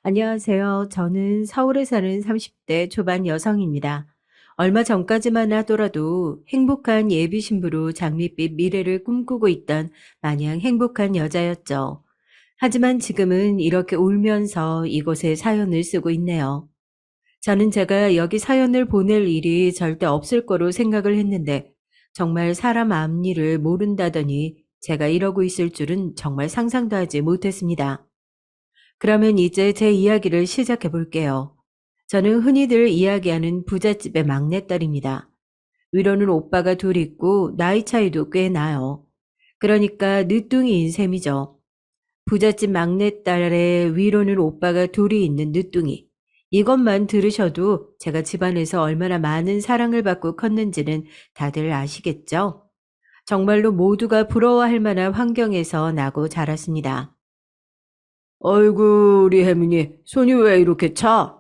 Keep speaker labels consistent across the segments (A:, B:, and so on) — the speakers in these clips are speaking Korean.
A: 안녕하세요. 저는 서울에 사는 30대 초반 여성입니다. 얼마 전까지만 하더라도 행복한 예비 신부로 장밋빛 미래를 꿈꾸고 있던 마냥 행복한 여자였죠. 하지만 지금은 이렇게 울면서 이곳에 사연을 쓰고 있네요. 저는 제가 여기 사연을 보낼 일이 절대 없을 거로 생각을 했는데 정말 사람 앞일을 모른다더니 제가 이러고 있을 줄은 정말 상상도 하지 못했습니다. 그러면 이제 제 이야기를 시작해 볼게요. 저는 흔히들 이야기하는 부잣집의 막내딸입니다. 위로는 오빠가 둘 있고 나이 차이도 꽤 나요. 그러니까 늦둥이인 셈이죠. 부잣집 막내딸의 위로는 오빠가 둘이 있는 늦둥이. 이것만 들으셔도 제가 집안에서 얼마나 많은 사랑을 받고 컸는지는 다들 아시겠죠? 정말로 모두가 부러워할 만한 환경에서 나고 자랐습니다. 어이구, 우리 혜민이 손이 왜 이렇게 차?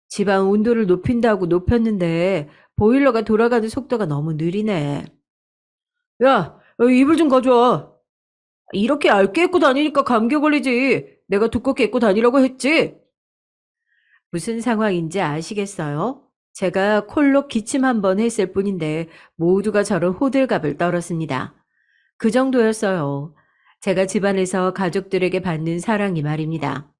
A: 집안 온도를 높인다고 높였는데 보일러가 돌아가는 속도가 너무 느리네. 야, 이불 좀 가져와. 이렇게 얇게 입고 다니니까 감기 걸리지. 내가 두껍게 입고 다니라고 했지? 무슨 상황인지 아시겠어요? 제가 콜로 기침 한 번 했을 뿐인데 모두가 저를 호들갑을 떨었습니다. 그 정도였어요. 제가 집안에서 가족들에게 받는 사랑이 말입니다.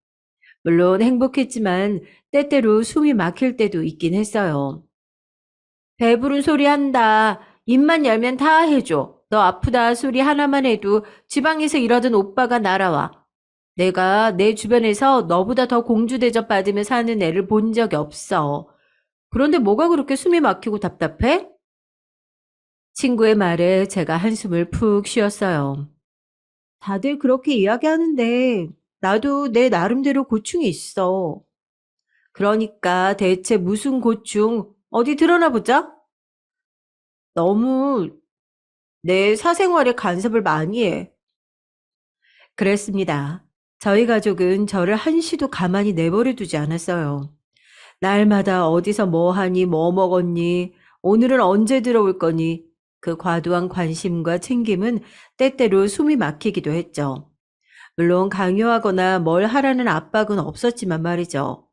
A: 물론 행복했지만 때때로 숨이 막힐 때도 있긴 했어요. 배부른 소리 한다. 입만 열면 다 해줘. 너 아프다 소리 하나만 해도 지방에서 일하던 오빠가 날아와. 내가 내 주변에서 너보다 더 공주 대접 받으며 사는 애를 본 적이 없어. 그런데 뭐가 그렇게 숨이 막히고 답답해? 친구의 말에 제가 한숨을 푹 쉬었어요. 다들 그렇게 이야기하는데 나도 내 나름대로 고충이 있어. 그러니까 대체 무슨 고충? 어디 드러나 보자? 너무 내 사생활에 간섭을 많이 해. 그랬습니다. 저희 가족은 저를 한시도 가만히 내버려 두지 않았어요. 날마다 어디서 뭐 하니, 뭐 먹었니, 오늘은 언제 들어올 거니, 그 과도한 관심과 챙김은 때때로 숨이 막히기도 했죠. 물론 강요하거나 뭘 하라는 압박은 없었지만 말이죠.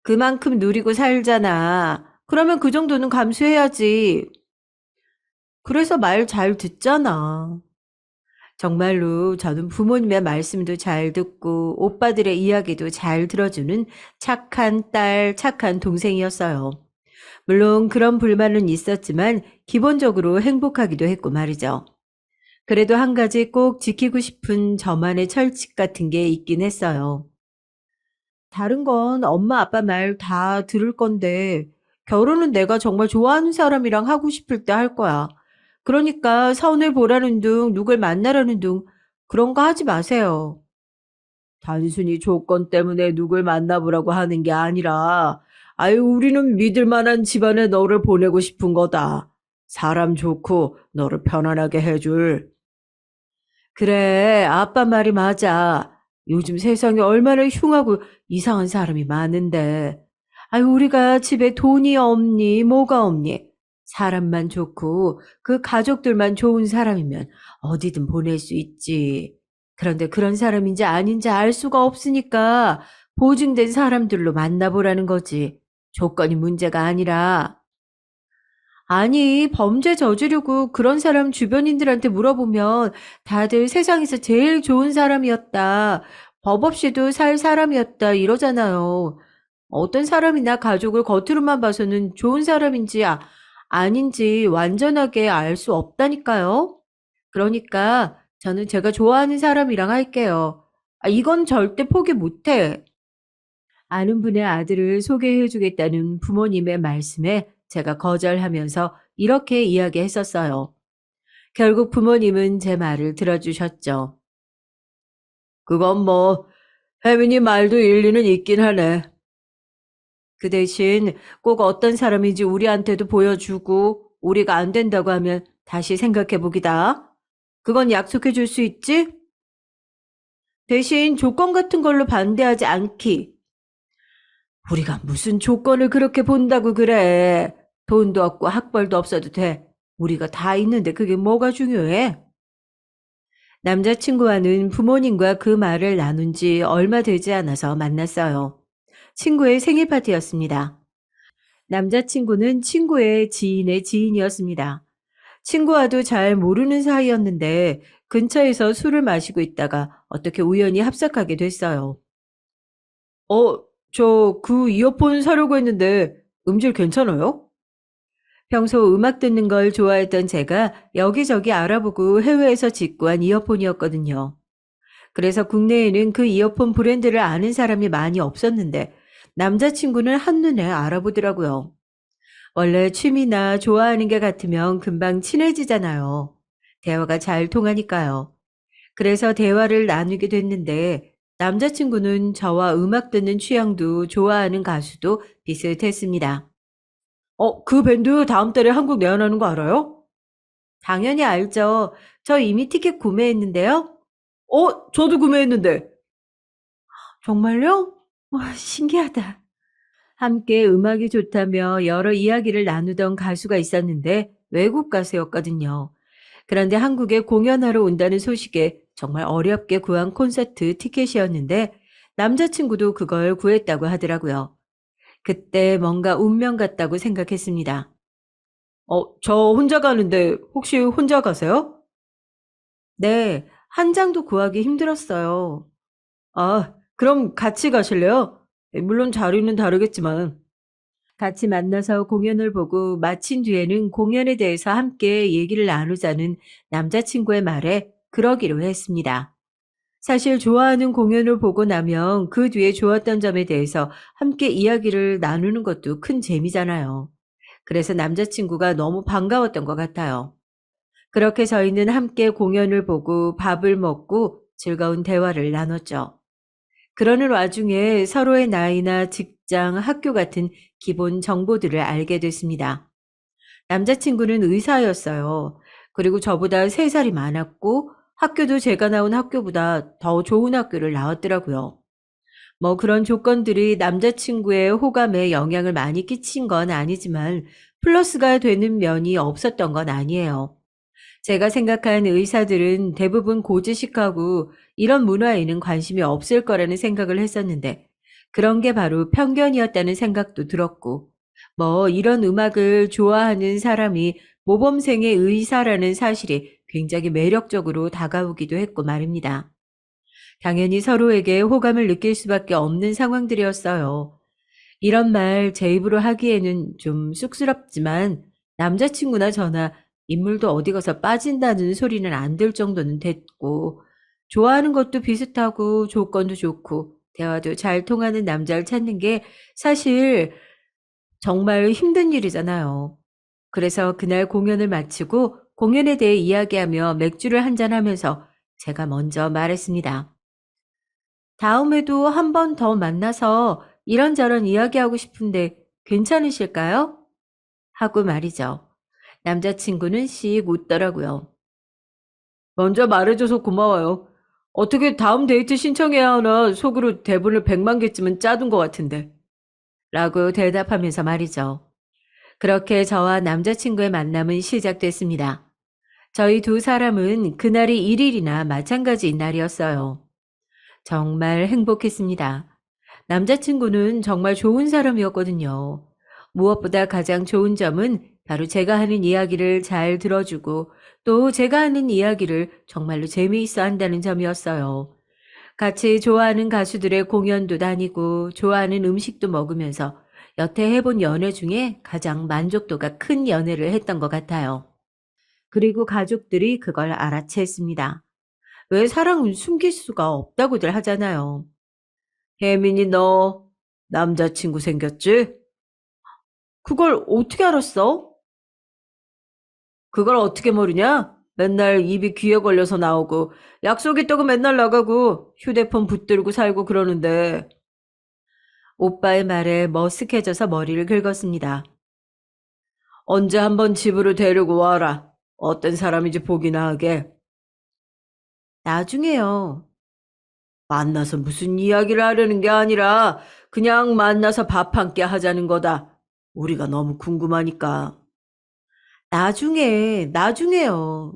A: 그만큼 누리고 살잖아. 그러면 그 정도는 감수해야지. 그래서 말 잘 듣잖아. 정말로 저는 부모님의 말씀도 잘 듣고 오빠들의 이야기도 잘 들어주는 착한 딸, 착한 동생이었어요. 물론 그런 불만은 있었지만 기본적으로 행복하기도 했고 말이죠. 그래도 한 가지 꼭 지키고 싶은 저만의 철칙 같은 게 있긴 했어요. 다른 건 엄마 아빠 말 다 들을 건데 결혼은 내가 정말 좋아하는 사람이랑 하고 싶을 때 할 거야. 그러니까 선을 보라는 둥, 누굴 만나라는 둥 그런 거 하지 마세요. 단순히 조건 때문에 누굴 만나보라고 하는 게 아니라 아유 우리는 믿을 만한 집안에 너를 보내고 싶은 거다. 사람 좋고 너를 편안하게 해줄. 그래, 아빠 말이 맞아. 요즘 세상에 얼마나 흉하고 이상한 사람이 많은데. 아유, 우리가 집에 돈이 없니, 뭐가 없니? 사람만 좋고 그 가족들만 좋은 사람이면 어디든 보낼 수 있지. 그런데 그런 사람인지 아닌지 알 수가 없으니까 보증된 사람들로 만나보라는 거지. 조건이 문제가 아니라. 아니, 범죄 저지르고 그런 사람 주변인들한테 물어보면 다들 세상에서 제일 좋은 사람이었다. 법 없이도 살 사람이었다. 이러잖아요. 어떤 사람이나 가족을 겉으로만 봐서는 좋은 사람인지 아닌지 완전하게 알 수 없다니까요. 그러니까 저는 제가 좋아하는 사람이랑 할게요. 이건 절대 포기 못해. 아는 분의 아들을 소개해 주겠다는 부모님의 말씀에 제가 거절하면서 이렇게 이야기했었어요. 결국 부모님은 제 말을 들어주셨죠. 그건 뭐, 혜민이 말도 일리는 있긴 하네. 그 대신 꼭 어떤 사람인지 우리한테도 보여주고 우리가 안 된다고 하면 다시 생각해 보기다. 그건 약속해 줄 수 있지? 대신 조건 같은 걸로 반대하지 않기. 우리가 무슨 조건을 그렇게 본다고 그래. 돈도 없고 학벌도 없어도 돼. 우리가 다 있는데 그게 뭐가 중요해? 남자친구와는 부모님과 그 말을 나눈 지 얼마 되지 않아서 만났어요. 친구의 생일 파티였습니다. 남자친구는 친구의 지인의 지인이었습니다. 친구와도 잘 모르는 사이였는데 근처에서 술을 마시고 있다가 어떻게 우연히 합석하게 됐어요. 저 그 이어폰 사려고 했는데 음질 괜찮아요? 평소 음악 듣는 걸 좋아했던 제가 여기저기 알아보고 해외에서 직구한 이어폰이었거든요. 그래서 국내에는 그 이어폰 브랜드를 아는 사람이 많이 없었는데 남자친구는 한눈에 알아보더라고요. 원래 취미나 좋아하는 게 같으면 금방 친해지잖아요. 대화가 잘 통하니까요. 그래서 대화를 나누게 됐는데 남자친구는 저와 음악 듣는 취향도 좋아하는 가수도 비슷했습니다. 그 밴드 다음 달에 한국 내한하는 거 알아요? 당연히 알죠. 저 이미 티켓 구매했는데요. 저도 구매했는데. 정말요? 신기하다. 함께 음악이 좋다며 여러 이야기를 나누던 가수가 있었는데 외국 가수였거든요. 그런데 한국에 공연하러 온다는 소식에 정말 어렵게 구한 콘서트 티켓이었는데 남자친구도 그걸 구했다고 하더라고요. 그때 뭔가 운명 같다고 생각했습니다. 저 혼자 가는데 혹시 혼자 가세요? 네, 한 장도 구하기 힘들었어요. 그럼 같이 가실래요? 물론 자리는 다르겠지만. 같이 만나서 공연을 보고 마친 뒤에는 공연에 대해서 함께 얘기를 나누자는 남자친구의 말에 그러기로 했습니다. 사실 좋아하는 공연을 보고 나면 그 뒤에 좋았던 점에 대해서 함께 이야기를 나누는 것도 큰 재미잖아요. 그래서 남자친구가 너무 반가웠던 것 같아요. 그렇게 저희는 함께 공연을 보고 밥을 먹고 즐거운 대화를 나눴죠. 그러는 와중에 서로의 나이나 직장, 학교 같은 기본 정보들을 알게 됐습니다. 남자친구는 의사였어요. 그리고 저보다 3살이 많았고 학교도 제가 나온 학교보다 더 좋은 학교를 나왔더라고요. 뭐 그런 조건들이 남자친구의 호감에 영향을 많이 끼친 건 아니지만 플러스가 되는 면이 없었던 건 아니에요. 제가 생각한 의사들은 대부분 고지식하고 이런 문화에는 관심이 없을 거라는 생각을 했었는데 그런 게 바로 편견이었다는 생각도 들었고 뭐 이런 음악을 좋아하는 사람이 모범생의 의사라는 사실이 굉장히 매력적으로 다가오기도 했고 말입니다. 당연히 서로에게 호감을 느낄 수밖에 없는 상황들이었어요. 이런 말 제 입으로 하기에는 좀 쑥스럽지만 남자친구나 저나 인물도 어디 가서 빠진다는 소리는 안 들 정도는 됐고 좋아하는 것도 비슷하고 조건도 좋고 대화도 잘 통하는 남자를 찾는 게 사실 정말 힘든 일이잖아요. 그래서 그날 공연을 마치고 공연에 대해 이야기하며 맥주를 한잔하면서 제가 먼저 말했습니다. 다음에도 한 번 더 만나서 이런저런 이야기하고 싶은데 괜찮으실까요? 하고 말이죠. 남자친구는 씩 웃더라고요. 먼저 말해줘서 고마워요. 어떻게 다음 데이트 신청해야 하나 속으로 대본을 100만 개쯤은 짜둔 것 같은데. 라고 대답하면서 말이죠. 그렇게 저와 남자친구의 만남은 시작됐습니다. 저희 두 사람은 그날이 일일이나 마찬가지인 날이었어요. 정말 행복했습니다. 남자친구는 정말 좋은 사람이었거든요. 무엇보다 가장 좋은 점은 바로 제가 하는 이야기를 잘 들어주고 또 제가 하는 이야기를 정말로 재미있어 한다는 점이었어요. 같이 좋아하는 가수들의 공연도 다니고 좋아하는 음식도 먹으면서 여태 해본 연애 중에 가장 만족도가 큰 연애를 했던 것 같아요. 그리고 가족들이 그걸 알아챘습니다. 왜 사랑은 숨길 수가 없다고들 하잖아요. 혜민이 너 남자친구 생겼지? 그걸 어떻게 알았어? 그걸 어떻게 모르냐? 맨날 입이 귀에 걸려서 나오고 약속 있다고 맨날 나가고 휴대폰 붙들고 살고 그러는데 오빠의 말에 머쓱해져서 머리를 긁었습니다. 언제 한번 집으로 데리고 와라. 어떤 사람인지 보기나 하게. 나중에요. 만나서 무슨 이야기를 하려는 게 아니라 그냥 만나서 밥 한 끼 하자는 거다. 우리가 너무 궁금하니까. 나중에요.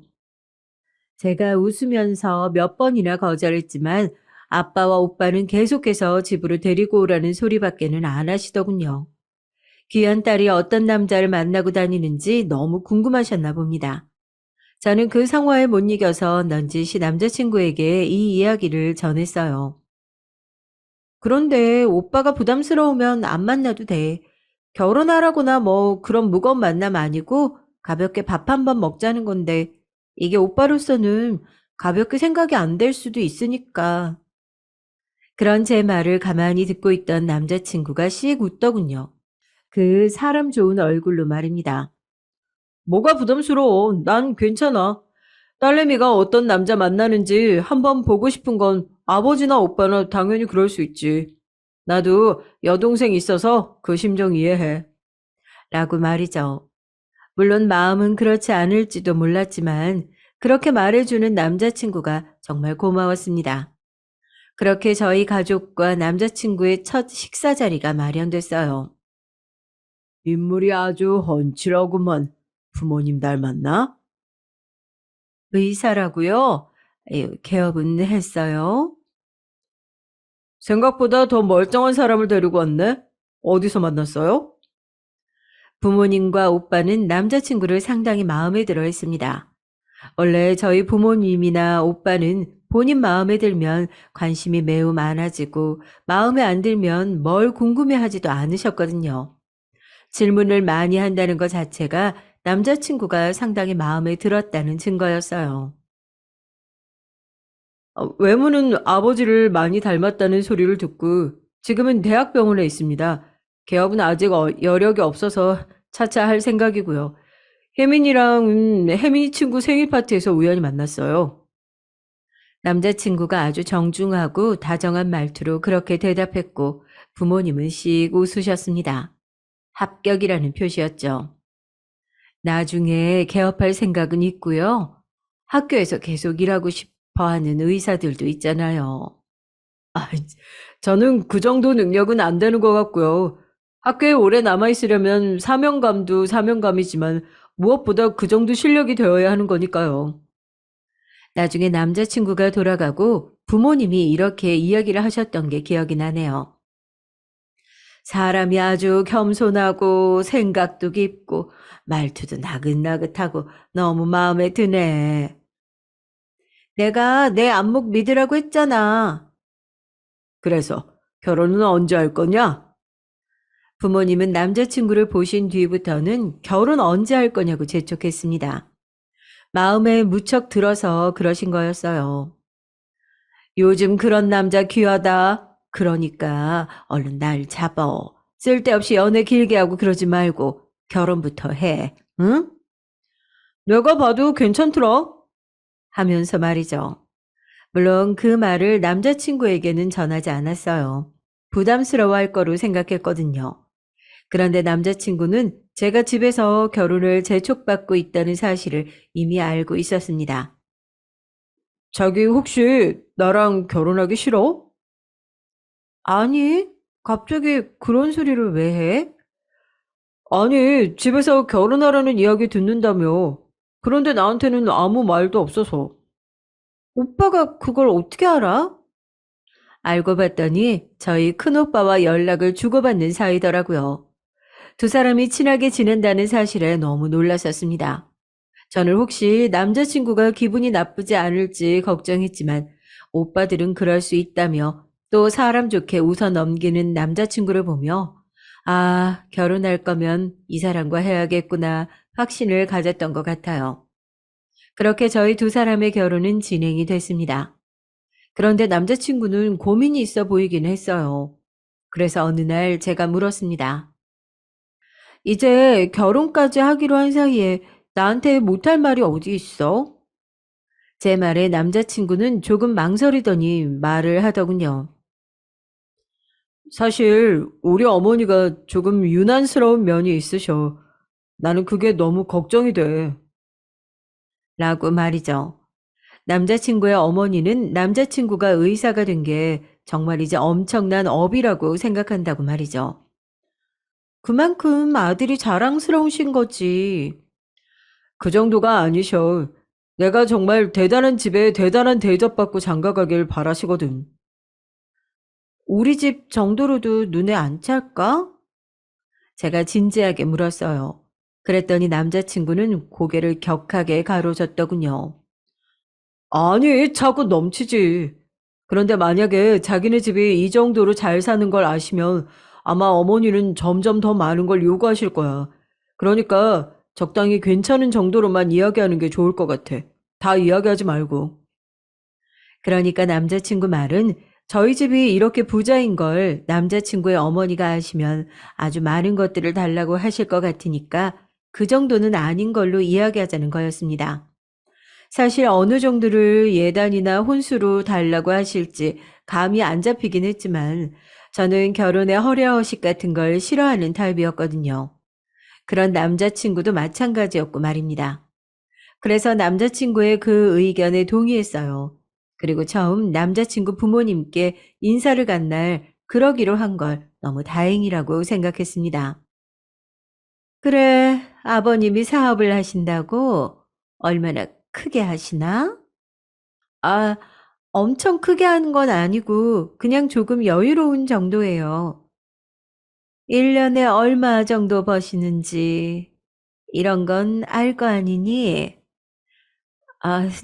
A: 제가 웃으면서 몇 번이나 거절했지만 아빠와 오빠는 계속해서 집으로 데리고 오라는 소리밖에는 안 하시더군요. 귀한 딸이 어떤 남자를 만나고 다니는지 너무 궁금하셨나 봅니다. 저는 그 상황에 못 이겨서 넌지시 남자친구에게 이 이야기를 전했어요. 그런데 오빠가 부담스러우면 안 만나도 돼. 결혼하라거나 뭐 그런 무거운 만남 아니고 가볍게 밥 한번 먹자는 건데 이게 오빠로서는 가볍게 생각이 안 될 수도 있으니까. 그런 제 말을 가만히 듣고 있던 남자친구가 씩 웃더군요. 그 사람 좋은 얼굴로 말입니다. 뭐가 부담스러워? 난 괜찮아. 딸내미가 어떤 남자 만나는지 한번 보고 싶은 건 아버지나 오빠나 당연히 그럴 수 있지. 나도 여동생 있어서 그 심정 이해해. 라고 말이죠. 물론 마음은 그렇지 않을지도 몰랐지만 그렇게 말해주는 남자친구가 정말 고마웠습니다. 그렇게 저희 가족과 남자친구의 첫 식사 자리가 마련됐어요. 인물이 아주 훤칠하구먼. 부모님 닮았나? 의사라고요? 개업은 했어요. 생각보다 더 멀쩡한 사람을 데리고 왔네. 어디서 만났어요? 부모님과 오빠는 남자친구를 상당히 마음에 들어 했습니다. 원래 저희 부모님이나 오빠는 본인 마음에 들면 관심이 매우 많아지고 마음에 안 들면 뭘 궁금해 하지도 않으셨거든요. 질문을 많이 한다는 것 자체가 남자친구가 상당히 마음에 들었다는 증거였어요. 외모는 아버지를 많이 닮았다는 소리를 듣고 지금은 대학병원에 있습니다. 개업은 아직 여력이 없어서 차차 할 생각이고요. 혜민이랑 혜민이 친구 생일 파티에서 우연히 만났어요. 남자친구가 아주 정중하고 다정한 말투로 그렇게 대답했고 부모님은 씩 웃으셨습니다. 합격이라는 표시였죠. 나중에 개업할 생각은 있고요. 학교에서 계속 일하고 싶어 하는 의사들도 있잖아요. 아, 저는 그 정도 능력은 안 되는 것 같고요. 학교에 오래 남아있으려면 사명감도 사명감이지만 무엇보다 그 정도 실력이 되어야 하는 거니까요. 나중에 남자친구가 돌아가고 부모님이 이렇게 이야기를 하셨던 게 기억이 나네요. 사람이 아주 겸손하고 생각도 깊고 말투도 나긋나긋하고 너무 마음에 드네. 내가 내 안목 믿으라고 했잖아. 그래서 결혼은 언제 할 거냐? 부모님은 남자친구를 보신 뒤부터는 결혼 언제 할 거냐고 재촉했습니다. 마음에 무척 들어서 그러신 거였어요. 요즘 그런 남자 귀하다. 그러니까 얼른 날 잡어. 쓸데없이 연애 길게 하고 그러지 말고 결혼부터 해. 응? 내가 봐도 괜찮더라. 하면서 말이죠. 물론 그 말을 남자친구에게는 전하지 않았어요. 부담스러워할 거로 생각했거든요. 그런데 남자친구는 제가 집에서 결혼을 재촉받고 있다는 사실을 이미 알고 있었습니다. 자기 혹시 나랑 결혼하기 싫어? 아니, 갑자기 그런 소리를 왜 해? 아니, 집에서 결혼하라는 이야기 듣는다며. 그런데 나한테는 아무 말도 없어서. 오빠가 그걸 어떻게 알아? 알고 봤더니 저희 큰오빠와 연락을 주고받는 사이더라고요. 두 사람이 친하게 지낸다는 사실에 너무 놀랐었습니다. 저는 혹시 남자친구가 기분이 나쁘지 않을지 걱정했지만 오빠들은 그럴 수 있다며 또 사람 좋게 웃어 넘기는 남자친구를 보며 아, 결혼할 거면 이 사람과 해야겠구나 확신을 가졌던 것 같아요. 그렇게 저희 두 사람의 결혼은 진행이 됐습니다. 그런데 남자친구는 고민이 있어 보이긴 했어요. 그래서 어느 날 제가 물었습니다. 이제 결혼까지 하기로 한 사이에 나한테 못할 말이 어디 있어? 제 말에 남자친구는 조금 망설이더니 말을 하더군요. 사실 우리 어머니가 조금 유난스러운 면이 있으셔. 나는 그게 너무 걱정이 돼. 라고 말이죠. 남자친구의 어머니는 남자친구가 의사가 된 게 정말 이제 엄청난 업이라고 생각한다고 말이죠. 그만큼 아들이 자랑스러우신 거지. 그 정도가 아니셔. 내가 정말 대단한 집에 대단한 대접받고 장가가길 바라시거든. 우리 집 정도로도 눈에 안 찰까? 제가 진지하게 물었어요. 그랬더니 남자친구는 고개를 격하게 가로젓더군요. 아니, 차고 넘치지. 그런데 만약에 자기네 집이 이 정도로 잘 사는 걸 아시면 아마 어머니는 점점 더 많은 걸 요구하실 거야. 그러니까 적당히 괜찮은 정도로만 이야기하는 게 좋을 것 같아. 다 이야기하지 말고. 그러니까 남자친구 말은 저희 집이 이렇게 부자인 걸 남자친구의 어머니가 아시면 아주 많은 것들을 달라고 하실 것 같으니까 그 정도는 아닌 걸로 이야기하자는 거였습니다. 사실 어느 정도를 예단이나 혼수로 달라고 하실지 감이 안 잡히긴 했지만 저는 결혼의 허례허식 같은 걸 싫어하는 타입이었거든요. 그런 남자친구도 마찬가지였고 말입니다. 그래서 남자친구의 그 의견에 동의했어요. 그리고 처음 남자친구 부모님께 인사를 간 날 그러기로 한 걸 너무 다행이라고 생각했습니다. 그래, 아버님이 사업을 하신다고? 얼마나 크게 하시나? 아, 엄청 크게 하는 건 아니고 그냥 조금 여유로운 정도예요. 1년에 얼마 정도 버시는지 이런 건 알 거 아니니?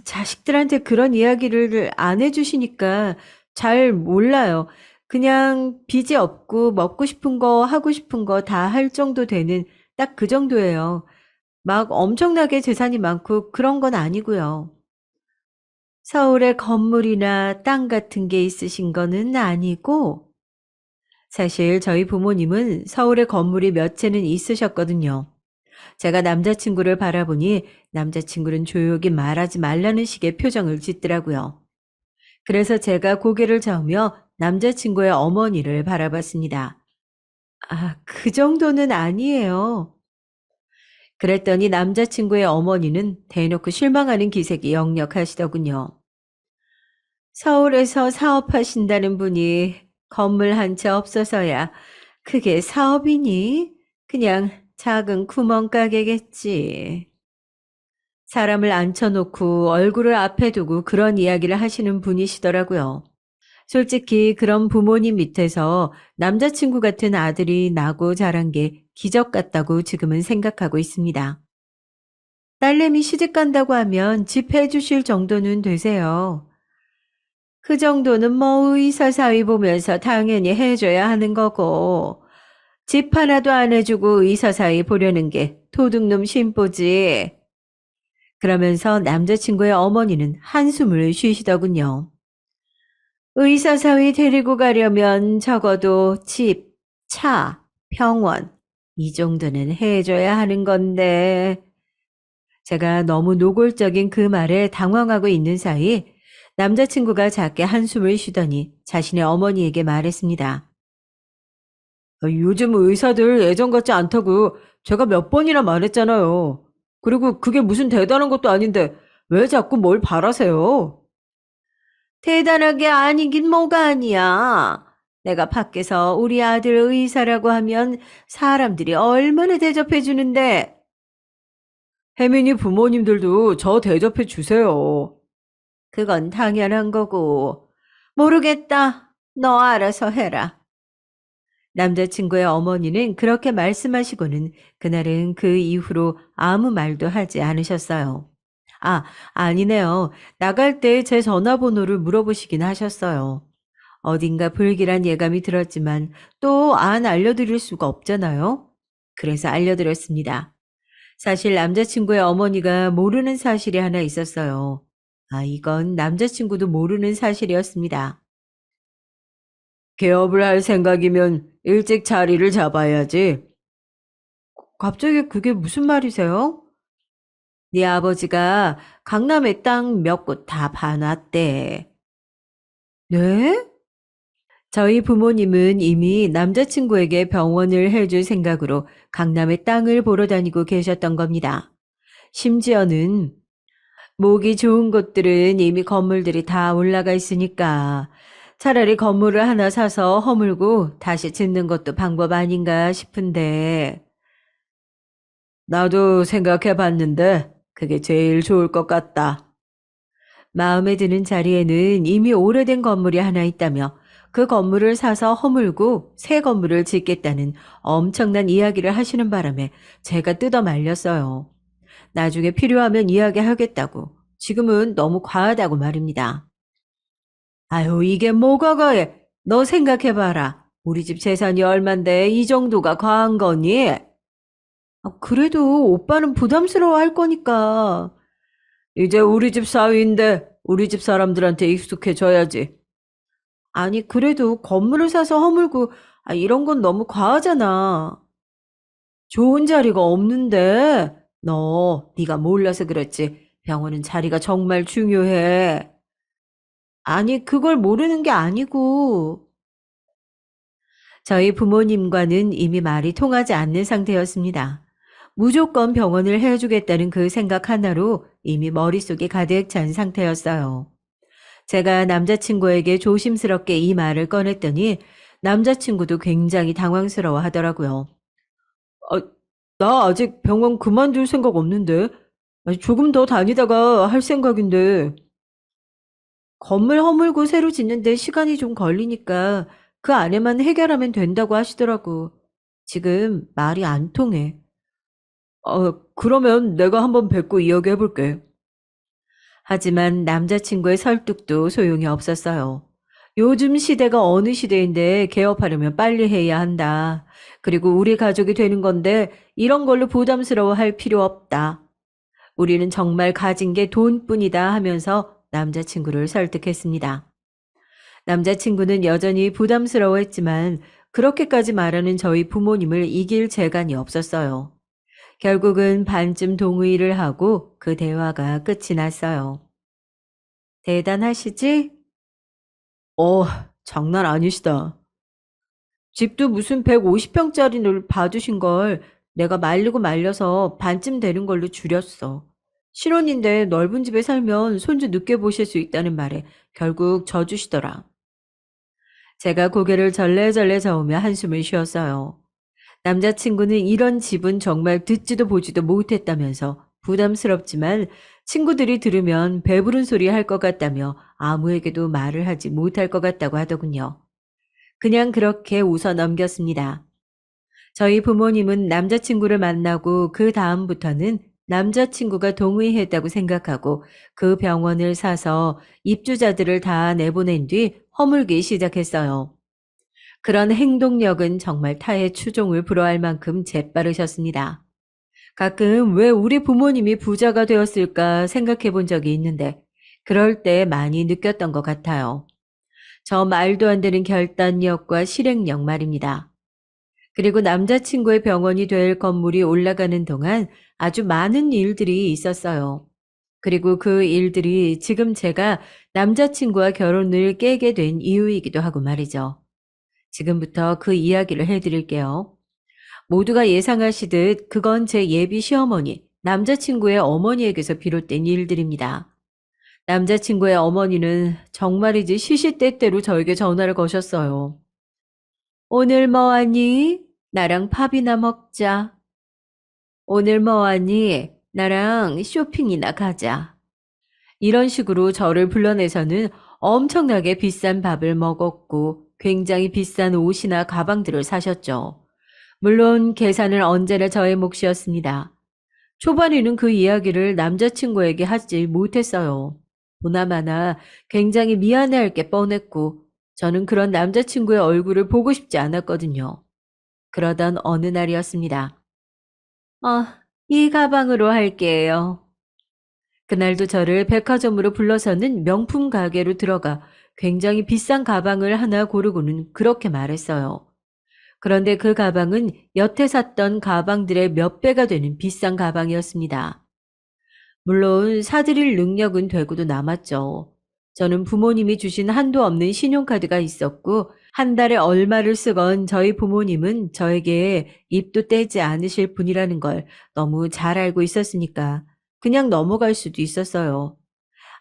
A: 자식들한테 그런 이야기를 안 해주시니까 잘 몰라요. 그냥 빚이 없고 먹고 싶은 거 하고 싶은 거 다 할 정도 되는 딱 그 정도예요. 막 엄청나게 재산이 많고 그런 건 아니고요. 서울에 건물이나 땅 같은 게 있으신 거는 아니고 사실 저희 부모님은 서울에 건물이 몇 채는 있으셨거든요. 제가 남자친구를 바라보니 남자친구는 조용히 말하지 말라는 식의 표정을 짓더라고요. 그래서 제가 고개를 저으며 남자친구의 어머니를 바라봤습니다. 그 정도는 아니에요. 그랬더니 남자친구의 어머니는 대놓고 실망하는 기색이 역력하시더군요. 서울에서 사업하신다는 분이 건물 한 채 없어서야 그게 사업이니? 그냥 작은 구멍가게겠지. 사람을 앉혀놓고 얼굴을 앞에 두고 그런 이야기를 하시는 분이시더라고요. 솔직히 그런 부모님 밑에서 남자친구 같은 아들이 나고 자란 게 기적 같다고 지금은 생각하고 있습니다. 딸내미 시집 간다고 하면 집 해주실 정도는 되세요. 그 정도는 뭐 의사 사위 보면서 당연히 해줘야 하는 거고 집 하나도 안 해주고 의사 사위 보려는 게 도둑놈 심보지. 그러면서 남자친구의 어머니는 한숨을 쉬시더군요. 의사 사위 데리고 가려면 적어도 집, 차, 병원 이 정도는 해줘야 하는 건데 제가 너무 노골적인 그 말에 당황하고 있는 사이 남자친구가 작게 한숨을 쉬더니 자신의 어머니에게 말했습니다. 요즘 의사들 예전 같지 않다고 제가 몇 번이나 말했잖아요. 그리고 그게 무슨 대단한 것도 아닌데 왜 자꾸 뭘 바라세요? 대단하게 아니긴 뭐가 아니야. 내가 밖에서 우리 아들 의사라고 하면 사람들이 얼마나 대접해 주는데. 혜민이 부모님들도 저 대접해 주세요. 그건 당연한 거고. 모르겠다. 너 알아서 해라. 남자친구의 어머니는 그렇게 말씀하시고는 그날은 그 이후로 아무 말도 하지 않으셨어요. 아, 아니네요. 나갈 때 제 전화번호를 물어보시긴 하셨어요. 어딘가 불길한 예감이 들었지만 또 안 알려드릴 수가 없잖아요. 그래서 알려드렸습니다. 사실 남자친구의 어머니가 모르는 사실이 하나 있었어요. 이건 남자친구도 모르는 사실이었습니다. 개업을 할 생각이면 일찍 자리를 잡아야지. 갑자기 그게 무슨 말이세요? 네 아버지가 강남에 땅 몇 곳 다 봐놨대. 네? 저희 부모님은 이미 남자친구에게 병원을 해줄 생각으로 강남에 땅을 보러 다니고 계셨던 겁니다. 심지어는 목이 좋은 곳들은 이미 건물들이 다 올라가 있으니까 차라리 건물을 하나 사서 허물고 다시 짓는 것도 방법 아닌가 싶은데 나도 생각해 봤는데 그게 제일 좋을 것 같다. 마음에 드는 자리에는 이미 오래된 건물이 하나 있다며 그 건물을 사서 허물고 새 건물을 짓겠다는 엄청난 이야기를 하시는 바람에 제가 뜯어 말렸어요. 나중에 필요하면 이야기하겠다고. 지금은 너무 과하다고 말입니다. 아유, 이게 뭐가 과해? 너 생각해봐라. 우리 집 재산이 얼만데 이 정도가 과한 거니? 그래도 오빠는 부담스러워 할 거니까. 이제 우리 집 사위인데 우리 집 사람들한테 익숙해져야지. 아니, 그래도 건물을 사서 허물고, 이런 건 너무 과하잖아. 좋은 자리가 없는데. 네가 몰라서 그렇지. 병원은 자리가 정말 중요해. 아니, 그걸 모르는 게 아니고. 저희 부모님과는 이미 말이 통하지 않는 상태였습니다. 무조건 병원을 해주겠다는 그 생각 하나로 이미 머릿속이 가득 찬 상태였어요. 제가 남자친구에게 조심스럽게 이 말을 꺼냈더니 남자친구도 굉장히 당황스러워 하더라고요. 아, 나 아직 병원 그만둘 생각 없는데. 조금 더 다니다가 할 생각인데. 건물 허물고 새로 짓는데 시간이 좀 걸리니까 그 안에만 해결하면 된다고 하시더라고. 지금 말이 안 통해. 그러면 내가 한번 뵙고 이야기해볼게. 하지만 남자친구의 설득도 소용이 없었어요. 요즘 시대가 어느 시대인데 개업하려면 빨리 해야 한다. 그리고 우리 가족이 되는 건데 이런 걸로 부담스러워 할 필요 없다. 우리는 정말 가진 게 돈뿐이다 하면서 남자친구를 설득했습니다. 남자친구는 여전히 부담스러워했지만 그렇게까지 말하는 저희 부모님을 이길 재간이 없었어요. 결국은 반쯤 동의를 하고 그 대화가 끝이 났어요. 대단하시지? 어, 장난 아니시다. 집도 무슨 150평짜리를 봐주신 걸 내가 말리고 말려서 반쯤 되는 걸로 줄였어. 신혼인데 넓은 집에 살면 손주 늦게 보실 수 있다는 말에 결국 져주시더라. 제가 고개를 절레절레 저으며 한숨을 쉬었어요. 남자친구는 이런 집은 정말 듣지도 보지도 못했다면서 부담스럽지만 친구들이 들으면 배부른 소리 할 것 같다며 아무에게도 말을 하지 못할 것 같다고 하더군요. 그냥 그렇게 웃어 넘겼습니다. 저희 부모님은 남자친구를 만나고 그 다음부터는 남자친구가 동의했다고 생각하고 그 병원을 사서 입주자들을 다 내보낸 뒤 허물기 시작했어요. 그런 행동력은 정말 타의 추종을 불허할 만큼 재빠르셨습니다. 가끔 왜 우리 부모님이 부자가 되었을까 생각해 본 적이 있는데 그럴 때 많이 느꼈던 것 같아요. 저 말도 안 되는 결단력과 실행력 말입니다. 그리고 남자친구의 병원이 될 건물이 올라가는 동안 아주 많은 일들이 있었어요. 그리고 그 일들이 지금 제가 남자친구와 결혼을 깨게 된 이유이기도 하고 말이죠. 지금부터 그 이야기를 해드릴게요. 모두가 예상하시듯 그건 제 예비 시어머니, 남자친구의 어머니에게서 비롯된 일들입니다. 남자친구의 어머니는 정말이지 시시때때로 저에게 전화를 거셨어요. 오늘 뭐하니? 나랑 밥이나 먹자. 오늘 뭐하니? 나랑 쇼핑이나 가자. 이런 식으로 저를 불러내서는 엄청나게 비싼 밥을 먹었고 굉장히 비싼 옷이나 가방들을 사셨죠. 물론 계산은 언제나 저의 몫이었습니다. 초반에는 그 이야기를 남자친구에게 하지 못했어요. 보나마나 굉장히 미안해할 게 뻔했고 저는 그런 남자친구의 얼굴을 보고 싶지 않았거든요. 그러던 어느 날이었습니다. 이 가방으로 할게요. 그날도 저를 백화점으로 불러서는 명품 가게로 들어가 굉장히 비싼 가방을 하나 고르고는 그렇게 말했어요. 그런데 그 가방은 여태 샀던 가방들의 몇 배가 되는 비싼 가방이었습니다. 물론 사드릴 능력은 되고도 남았죠. 저는 부모님이 주신 한도 없는 신용카드가 있었고 한 달에 얼마를 쓰건 저희 부모님은 저에게 입도 떼지 않으실 분이라는 걸 너무 잘 알고 있었으니까 그냥 넘어갈 수도 있었어요.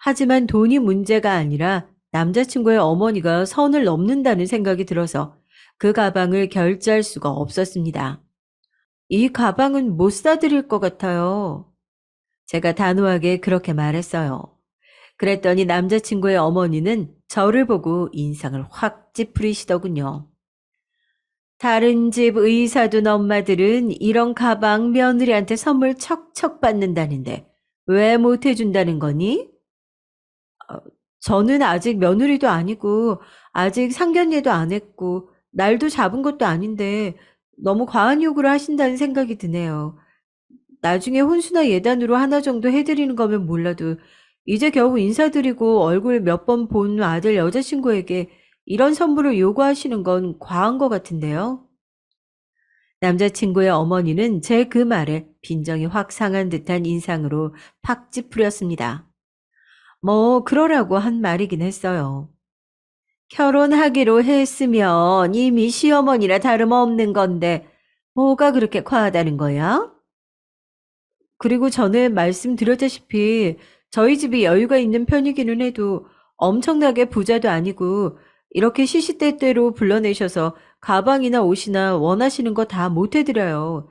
A: 하지만 돈이 문제가 아니라 남자친구의 어머니가 선을 넘는다는 생각이 들어서 그 가방을 결제할 수가 없었습니다. 이 가방은 못 사드릴 것 같아요. 제가 단호하게 그렇게 말했어요. 그랬더니 남자친구의 어머니는 저를 보고 인상을 확 찌푸리시더군요. 다른 집 의사 둔 엄마들은 이런 가방 며느리한테 선물 척척 받는다는데 왜 못 해준다는 거니? 어, 저는 아직 며느리도 아니고 아직 상견례도 안 했고 날도 잡은 것도 아닌데 너무 과한 요구를 하신다는 생각이 드네요. 나중에 혼수나 예단으로 하나 정도 해드리는 거면 몰라도 이제 겨우 인사드리고 얼굴 몇 번 본 아들 여자친구에게 이런 선물을 요구하시는 건 과한 것 같은데요. 남자친구의 어머니는 제 그 말에 빈정이 확 상한 듯한 인상으로 팍 찌푸렸습니다. 뭐 그러라고 한 말이긴 했어요. 결혼하기로 했으면 이미 시어머니라 다름없는 건데 뭐가 그렇게 과하다는 거야? 그리고 전에 말씀드렸다시피 저희 집이 여유가 있는 편이기는 해도 엄청나게 부자도 아니고 이렇게 시시때때로 불러내셔서 가방이나 옷이나 원하시는 거 다 못 해드려요.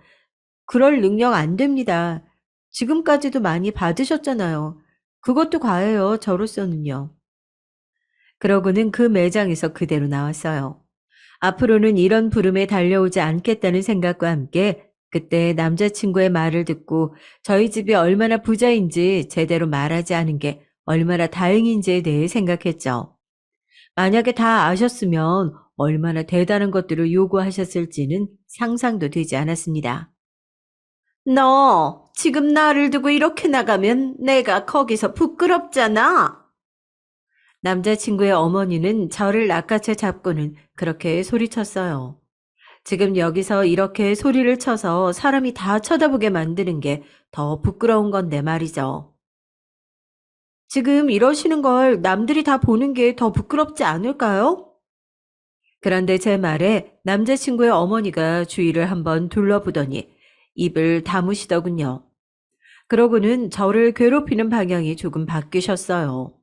A: 그럴 능력 안 됩니다. 지금까지도 많이 받으셨잖아요. 그것도 과해요, 저로서는요. 그러고는 그 매장에서 그대로 나왔어요. 앞으로는 이런 부름에 달려오지 않겠다는 생각과 함께 그때 남자친구의 말을 듣고 저희 집이 얼마나 부자인지 제대로 말하지 않은 게 얼마나 다행인지에 대해 생각했죠. 만약에 다 아셨으면 얼마나 대단한 것들을 요구하셨을지는 상상도 되지 않았습니다. 너 지금 나를 두고 이렇게 나가면 내가 거기서 부끄럽잖아. 남자친구의 어머니는 저를 낚아채 잡고는 그렇게 소리쳤어요. 지금 여기서 이렇게 소리를 쳐서 사람이 다 쳐다보게 만드는 게 더 부끄러운 건데 말이죠. 지금 이러시는 걸 남들이 다 보는 게 더 부끄럽지 않을까요? 그런데 제 말에 남자친구의 어머니가 주위를 한번 둘러보더니 입을 다무시더군요. 그러고는 저를 괴롭히는 방향이 조금 바뀌셨어요.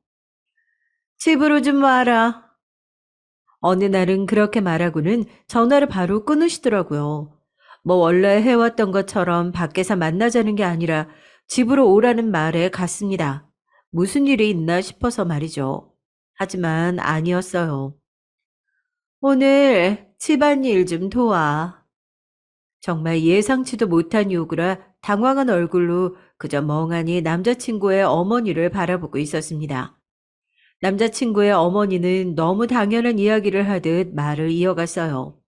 A: 집으로 좀 와라. 어느 날은 그렇게 말하고는 전화를 바로 끊으시더라고요. 뭐 원래 해왔던 것처럼 밖에서 만나자는 게 아니라 집으로 오라는 말에 갔습니다. 무슨 일이 있나 싶어서 말이죠. 하지만 아니었어요. 오늘 집안일 좀 도와. 정말 예상치도 못한 요구라 당황한 얼굴로 그저 멍하니 남자친구의 어머니를 바라보고 있었습니다. 남자친구의 어머니는 너무 당연한 이야기를 하듯 말을 이어갔어요.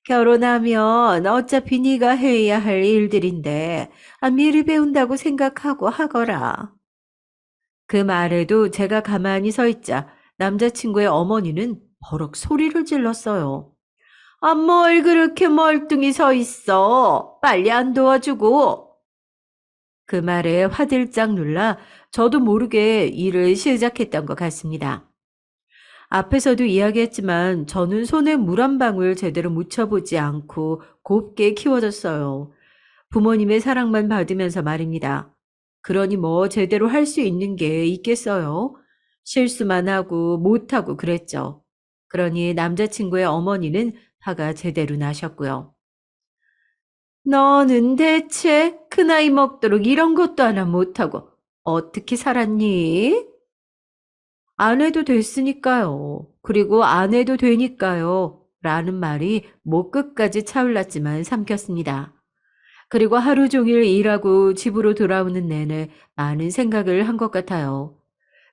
A: 결혼하면 어차피 네가 해야 할 일들인데 미리 배운다고 생각하고 하거라. 그 말에도 제가 가만히 서 있자 남자친구의 어머니는 버럭 소리를 질렀어요. 뭘 그렇게 멀뚱히 서 있어. 빨리 안 도와주고. 그 말에 화들짝 놀라 저도 모르게 일을 시작했던 것 같습니다. 앞에서도 이야기했지만 저는 손에 물 한 방울 제대로 묻혀보지 않고 곱게 키워졌어요. 부모님의 사랑만 받으면서 말입니다. 그러니 뭐 제대로 할 수 있는 게 있겠어요? 실수만 하고 못하고 그랬죠. 그러니 남자친구의 어머니는 화가 제대로 나셨고요. 너는 대체 그 나이 먹도록 이런 것도 하나 못하고 어떻게 살았니? 안 해도 됐으니까요. 그리고 안 해도 되니까요. 라는 말이 목 끝까지 차올랐지만 삼켰습니다. 그리고 하루 종일 일하고 집으로 돌아오는 내내 많은 생각을 한 것 같아요.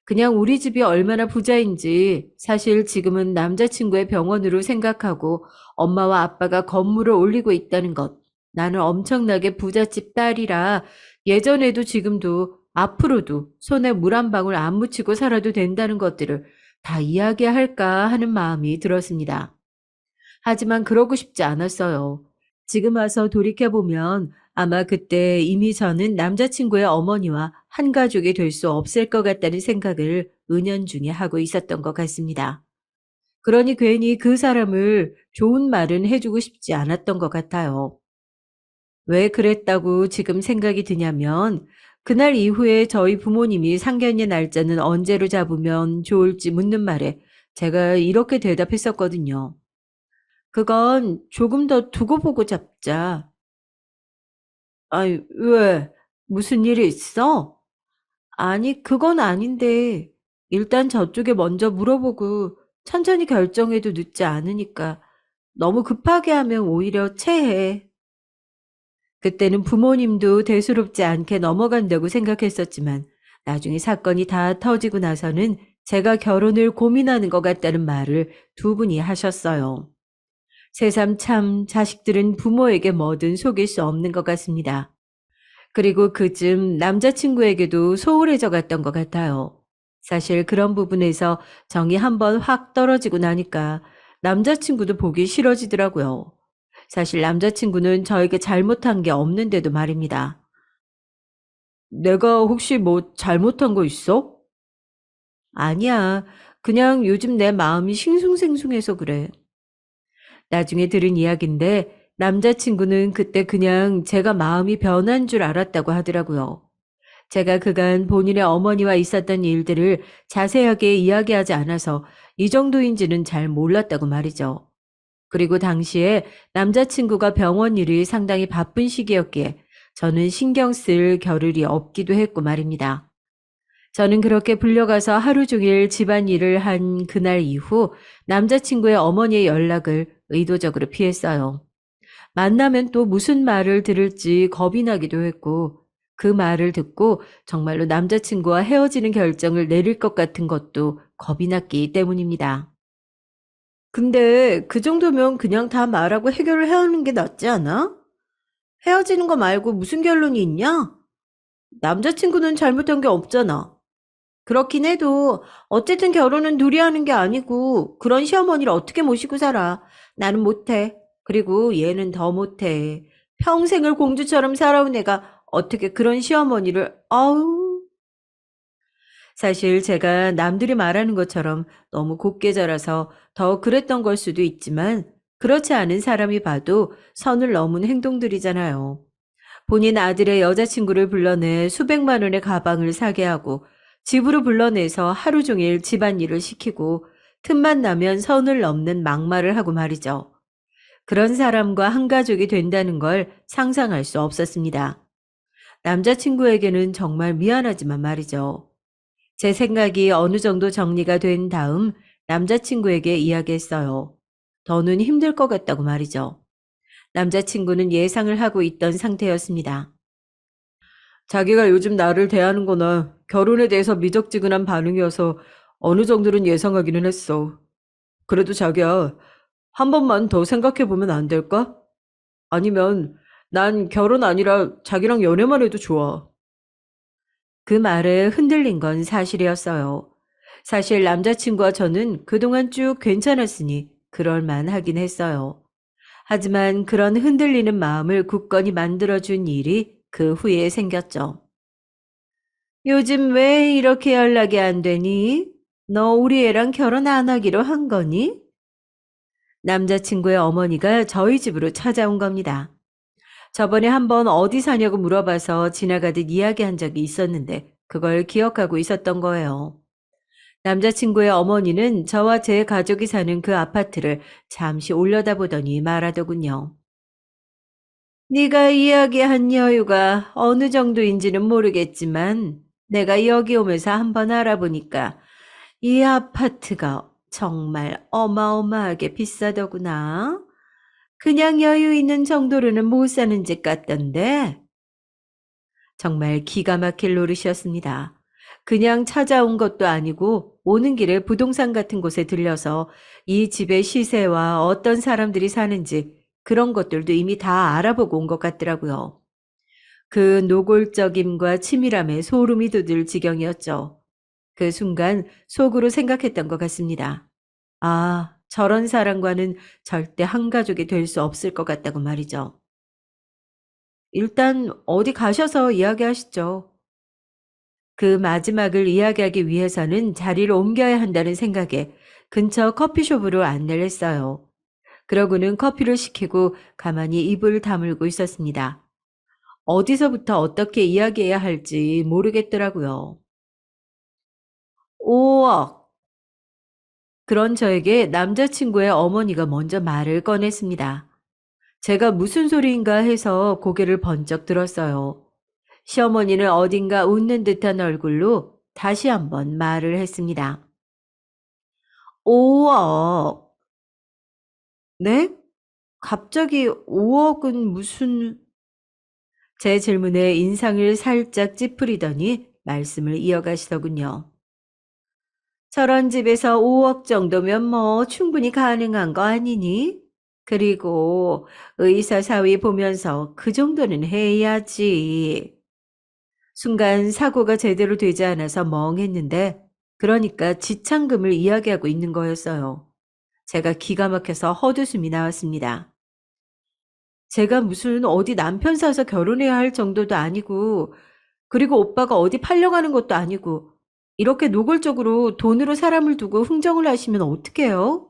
A: 그냥 우리 집이 얼마나 부자인지 사실 지금은 남자친구의 병원으로 생각하고 엄마와 아빠가 건물을 올리고 있다는 것. 나는 엄청나게 부잣집 딸이라 예전에도 지금도 앞으로도 손에 물 한 방울 안 묻히고 살아도 된다는 것들을 다 이야기할까 하는 마음이 들었습니다. 하지만 그러고 싶지 않았어요. 지금 와서 돌이켜보면 아마 그때 이미 저는 남자친구의 어머니와 한 가족이 될 수 없을 것 같다는 생각을 은연중에 하고 있었던 것 같습니다. 그러니 괜히 그 사람을 좋은 말은 해주고 싶지 않았던 것 같아요. 왜 그랬다고 지금 생각이 드냐면 그날 이후에 저희 부모님이 상견례 날짜는 언제로 잡으면 좋을지 묻는 말에 제가 이렇게 대답했었거든요. 그건 조금 더 두고 보고 잡자. 아이, 왜? 무슨 일이 있어? 아니, 그건 아닌데. 일단 저쪽에 먼저 물어보고 천천히 결정해도 늦지 않으니까. 너무 급하게 하면 오히려 체해. 그때는 부모님도 대수롭지 않게 넘어간다고 생각했었지만 나중에 사건이 다 터지고 나서는 제가 결혼을 고민하는 것 같다는 말을 두 분이 하셨어요. 새삼 참 자식들은 부모에게 뭐든 속일 수 없는 것 같습니다. 그리고 그쯤 남자친구에게도 소홀해져 갔던 것 같아요. 사실 그런 부분에서 정이 한번 확 떨어지고 나니까 남자친구도 보기 싫어지더라고요. 사실 남자친구는 저에게 잘못한 게 없는데도 말입니다. 내가 혹시 뭐 잘못한 거 있어? 아니야. 그냥 요즘 내 마음이 싱숭생숭해서 그래. 나중에 들은 이야기인데 남자친구는 그때 그냥 제가 마음이 변한 줄 알았다고 하더라고요. 제가 그간 본인의 어머니와 있었던 일들을 자세하게 이야기하지 않아서 이 정도인지는 잘 몰랐다고 말이죠. 그리고 당시에 남자친구가 병원 일이 상당히 바쁜 시기였기에 저는 신경 쓸 겨를이 없기도 했고 말입니다. 저는 그렇게 불려가서 하루 종일 집안일을 한 그날 이후 남자친구의 어머니의 연락을 의도적으로 피했어요. 만나면 또 무슨 말을 들을지 겁이 나기도 했고 그 말을 듣고 정말로 남자친구와 헤어지는 결정을 내릴 것 같은 것도 겁이 났기 때문입니다. 근데 그 정도면 그냥 다 말하고 해결을 해야 하는 게 낫지 않아? 헤어지는 거 말고 무슨 결론이 있냐? 남자친구는 잘못한 게 없잖아. 그렇긴 해도 어쨌든 결혼은 둘이 하는 게 아니고 그런 시어머니를 어떻게 모시고 살아. 나는 못해. 그리고 얘는 더 못해. 평생을 공주처럼 살아온 애가 어떻게 그런 시어머니를, 아우. 사실 제가 남들이 말하는 것처럼 너무 곱게 자라서 더 그랬던 걸 수도 있지만 그렇지 않은 사람이 봐도 선을 넘은 행동들이잖아요. 본인 아들의 여자친구를 불러내 수백만 원의 가방을 사게 하고 집으로 불러내서 하루 종일 집안일을 시키고 틈만 나면 선을 넘는 막말을 하고 말이죠. 그런 사람과 한 가족이 된다는 걸 상상할 수 없었습니다. 남자친구에게는 정말 미안하지만 말이죠. 제 생각이 어느 정도 정리가 된 다음 남자친구에게 이야기했어요. 더는 힘들 것 같다고 말이죠. 남자친구는 예상을 하고 있던 상태였습니다. 자기가 요즘 나를 대하는 거나 결혼에 대해서 미적지근한 반응이어서 어느 정도는 예상하기는 했어. 그래도 자기야, 한 번만 더 생각해 보면 안 될까? 아니면 난 결혼 아니라 자기랑 연애만 해도 좋아. 그 말에 흔들린 건 사실이었어요. 사실 남자친구와 저는 그동안 쭉 괜찮았으니 그럴만 하긴 했어요. 하지만 그런 흔들리는 마음을 굳건히 만들어준 일이 그 후에 생겼죠. 요즘 왜 이렇게 연락이 안 되니? 너 우리 애랑 결혼 안 하기로 한 거니? 남자친구의 어머니가 저희 집으로 찾아온 겁니다. 저번에 한번 어디 사냐고 물어봐서 지나가듯 이야기한 적이 있었는데 그걸 기억하고 있었던 거예요. 남자친구의 어머니는 저와 제 가족이 사는 그 아파트를 잠시 올려다보더니 말하더군요. 네가 이야기한 여유가 어느 정도인지는 모르겠지만 내가 여기 오면서 한번 알아보니까 이 아파트가 정말 어마어마하게 비싸더구나. 그냥 여유 있는 정도로는 못 사는 집 같던데. 정말 기가 막힐 노릇이었습니다. 그냥 찾아온 것도 아니고 오는 길에 부동산 같은 곳에 들려서 이 집의 시세와 어떤 사람들이 사는지 그런 것들도 이미 다 알아보고 온 것 같더라고요. 그 노골적임과 치밀함에 소름이 돋을 지경이었죠. 그 순간 속으로 생각했던 것 같습니다. 아, 저런 사람과는 절대 한 가족이 될 수 없을 것 같다고 말이죠. 일단 어디 가셔서 이야기하시죠. 그 마지막을 이야기하기 위해서는 자리를 옮겨야 한다는 생각에 근처 커피숍으로 안내를 했어요. 그러고는 커피를 시키고 가만히 입을 다물고 있었습니다. 어디서부터 어떻게 이야기해야 할지 모르겠더라고요. 5억. 그런 저에게 남자친구의 어머니가 먼저 말을 꺼냈습니다. 제가 무슨 소리인가 해서 고개를 번쩍 들었어요. 시어머니는 어딘가 웃는 듯한 얼굴로 다시 한번 말을 했습니다. 5억. 네? 갑자기 5억은 무슨... 제 질문에 인상을 살짝 찌푸리더니 말씀을 이어가시더군요. 저런 집에서 5억 정도면 뭐 충분히 가능한 거 아니니? 그리고 의사 사위 보면서 그 정도는 해야지. 순간 사고가 제대로 되지 않아서 멍했는데 그러니까 지참금을 이야기하고 있는 거였어요. 제가 기가 막혀서 헛웃음이 나왔습니다. 제가 무슨 어디 남편 사서 결혼해야 할 정도도 아니고 그리고 오빠가 어디 팔려가는 것도 아니고 이렇게 노골적으로 돈으로 사람을 두고 흥정을 하시면 어떡해요?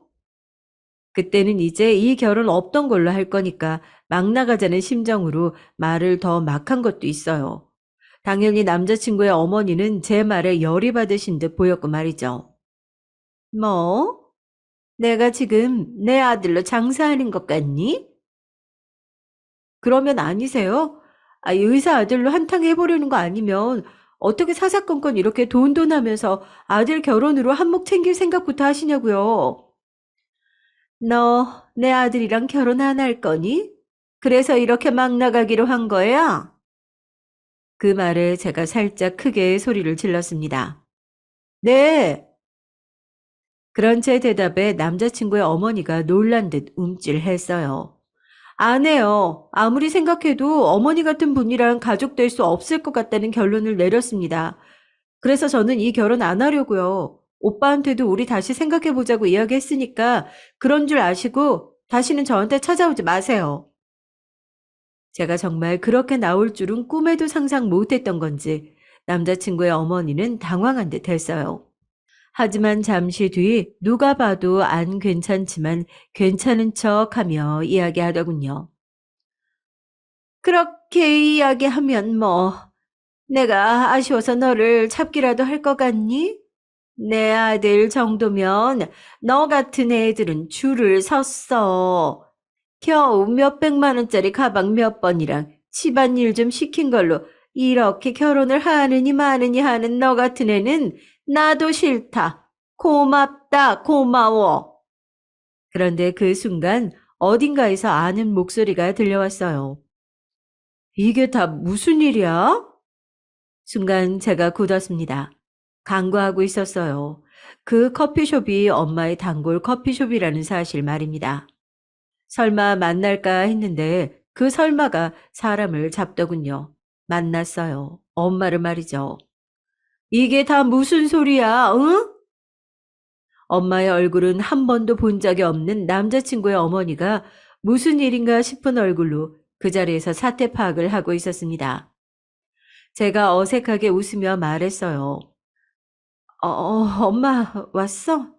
A: 그때는 이제 이 결혼 없던 걸로 할 거니까 막 나가자는 심정으로 말을 더 막 한 것도 있어요. 당연히 남자친구의 어머니는 제 말에 열이 받으신 듯 보였고 말이죠. 뭐? 내가 지금 내 아들로 장사하는 것 같니? 그러면 아니세요? 의사 아들로 한탕 해보려는 거 아니면 어떻게 사사건건 이렇게 돈돈하면서 아들 결혼으로 한몫 챙길 생각부터 하시냐고요. 너 내 아들이랑 결혼 안 할 거니? 그래서 이렇게 막 나가기로 한 거야? 그 말에 제가 살짝 크게 소리를 질렀습니다. 네. 그런 제 대답에 남자친구의 어머니가 놀란 듯 움찔했어요. 안 해요. 아무리 생각해도 어머니 같은 분이랑 가족 될 수 없을 것 같다는 결론을 내렸습니다. 그래서 저는 이 결혼 안 하려고요. 오빠한테도 우리 다시 생각해보자고 이야기했으니까 그런 줄 아시고 다시는 저한테 찾아오지 마세요. 제가 정말 그렇게 나올 줄은 꿈에도 상상 못했던 건지 남자친구의 어머니는 당황한 듯 했어요. 하지만 잠시 뒤 누가 봐도 안 괜찮지만 괜찮은 척하며 이야기하더군요. 그렇게 이야기하면 뭐 내가 아쉬워서 너를 잡기라도 할 것 같니? 내 아들 정도면 너 같은 애들은 줄을 섰어. 겨우 몇백만 원짜리 가방 몇 번이랑 집안일 좀 시킨 걸로 이렇게 결혼을 하느니 마느니 하는 너 같은 애는 나도 싫다. 고맙다, 고마워. 그런데 그 순간 어딘가에서 아는 목소리가 들려왔어요. 이게 다 무슨 일이야? 순간 제가 굳었습니다. 간구하고 있었어요. 그 커피숍이 엄마의 단골 커피숍이라는 사실 말입니다. 설마 만날까 했는데 그 설마가 사람을 잡더군요. 만났어요. 엄마를 말이죠. 이게 다 무슨 소리야, 응? 엄마의 얼굴은 한 번도 본 적이 없는 남자친구의 어머니가 무슨 일인가 싶은 얼굴로 그 자리에서 사태 파악을 하고 있었습니다. 제가 어색하게 웃으며 말했어요. 엄마 왔어?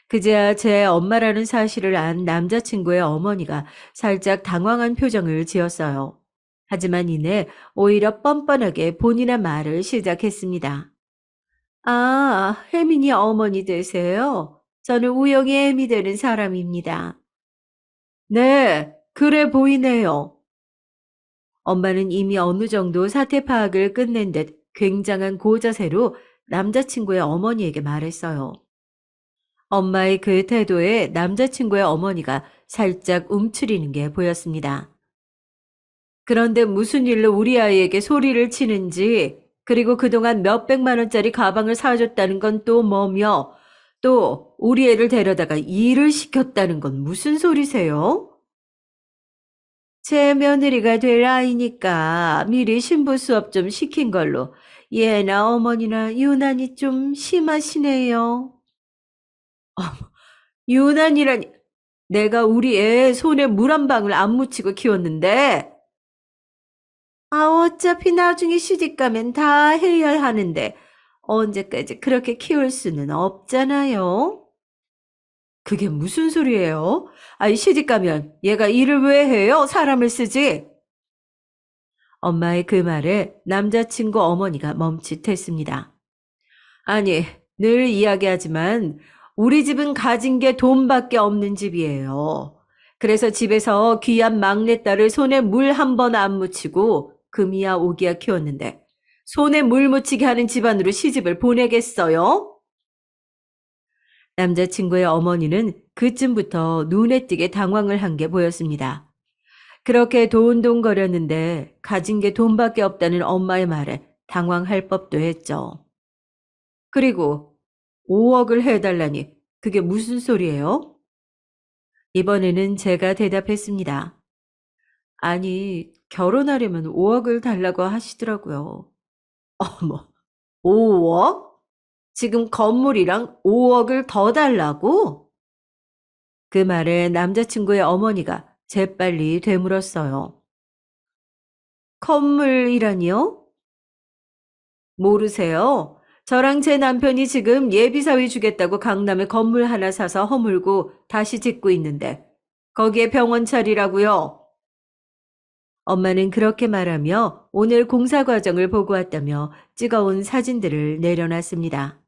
A: 그제야 제 엄마라는 사실을 안 남자친구의 어머니가 살짝 당황한 표정을 지었어요. 하지만 이내 오히려 뻔뻔하게 본인의 말을 시작했습니다. 아, 혜민이 어머니 되세요? 저는 우영이 애미 되는 사람입니다. 네, 그래 보이네요. 엄마는 이미 어느 정도 사태 파악을 끝낸 듯 굉장한 고자세로 남자친구의 어머니에게 말했어요. 엄마의 그 태도에 남자친구의 어머니가 살짝 움츠리는 게 보였습니다. 그런데 무슨 일로 우리 아이에게 소리를 치는지, 그리고 그동안 몇백만 원짜리 가방을 사줬다는 건 또 뭐며, 또 우리 애를 데려다가 일을 시켰다는 건 무슨 소리세요? 제 며느리가 될 아이니까 미리 신부 수업 좀 시킨 걸로 얘나 어머니나 유난히 좀 심하시네요. 유난이라니, 내가 우리 애 손에 물 한 방울 안 묻히고 키웠는데, 어차피 나중에 시집 가면 다 해야 하는데, 언제까지 그렇게 키울 수는 없잖아요. 그게 무슨 소리예요? 시집 가면 얘가 일을 왜 해요? 사람을 쓰지? 엄마의 그 말에 남자친구 어머니가 멈칫했습니다. 아니, 늘 이야기하지만 우리 집은 가진 게 돈밖에 없는 집이에요. 그래서 집에서 귀한 막내딸을 손에 물 한 번 안 묻히고 금이야 오기야 키웠는데 손에 물 묻히게 하는 집안으로 시집을 보내겠어요? 남자친구의 어머니는 그쯤부터 눈에 띄게 당황을 한 게 보였습니다. 그렇게 돈돈거렸는데 가진 게 돈밖에 없다는 엄마의 말에 당황할 법도 했죠. 그리고 5억을 해달라니 그게 무슨 소리예요? 이번에는 제가 대답했습니다. 아니, 결혼하려면 5억을 달라고 하시더라고요. 어머, 5억? 지금 건물이랑 5억을 더 달라고? 그 말에 남자친구의 어머니가 재빨리 되물었어요. 건물이라니요? 모르세요? 저랑 제 남편이 지금 예비사위 주겠다고 강남에 건물 하나 사서 허물고 다시 짓고 있는데 거기에 병원 차리라고요. 엄마는 그렇게 말하며 오늘 공사 과정을 보고 왔다며 찍어온 사진들을 내려놨습니다.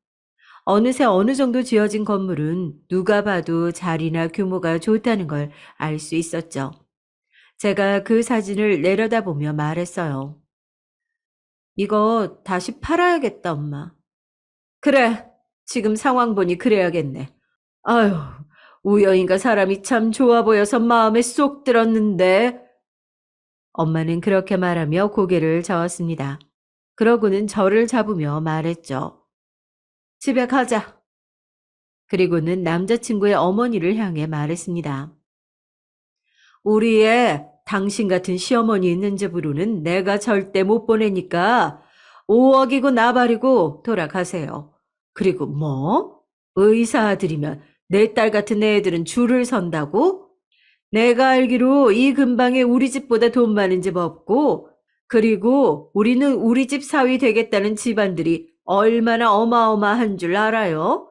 A: 어느새 어느 정도 지어진 건물은 누가 봐도 자리나 규모가 좋다는 걸 알 수 있었죠. 제가 그 사진을 내려다보며 말했어요. 이거 다시 팔아야겠다, 엄마. 그래, 지금 상황 보니 그래야겠네. 아휴, 우여인가 사람이 참 좋아 보여서 마음에 쏙 들었는데. 엄마는 그렇게 말하며 고개를 저었습니다. 그러고는 저를 잡으며 말했죠. 집에 가자. 그리고는 남자친구의 어머니를 향해 말했습니다. 우리 애 당신 같은 시어머니 있는 집으로는 내가 절대 못 보내니까 5억이고 나발이고 돌아가세요. 그리고 뭐? 의사 아들이면 내 딸 같은 애들은 줄을 선다고? 내가 알기로 이 근방에 우리 집보다 돈 많은 집 없고, 그리고 우리는 우리 집 사위 되겠다는 집안들이 얼마나 어마어마한 줄 알아요?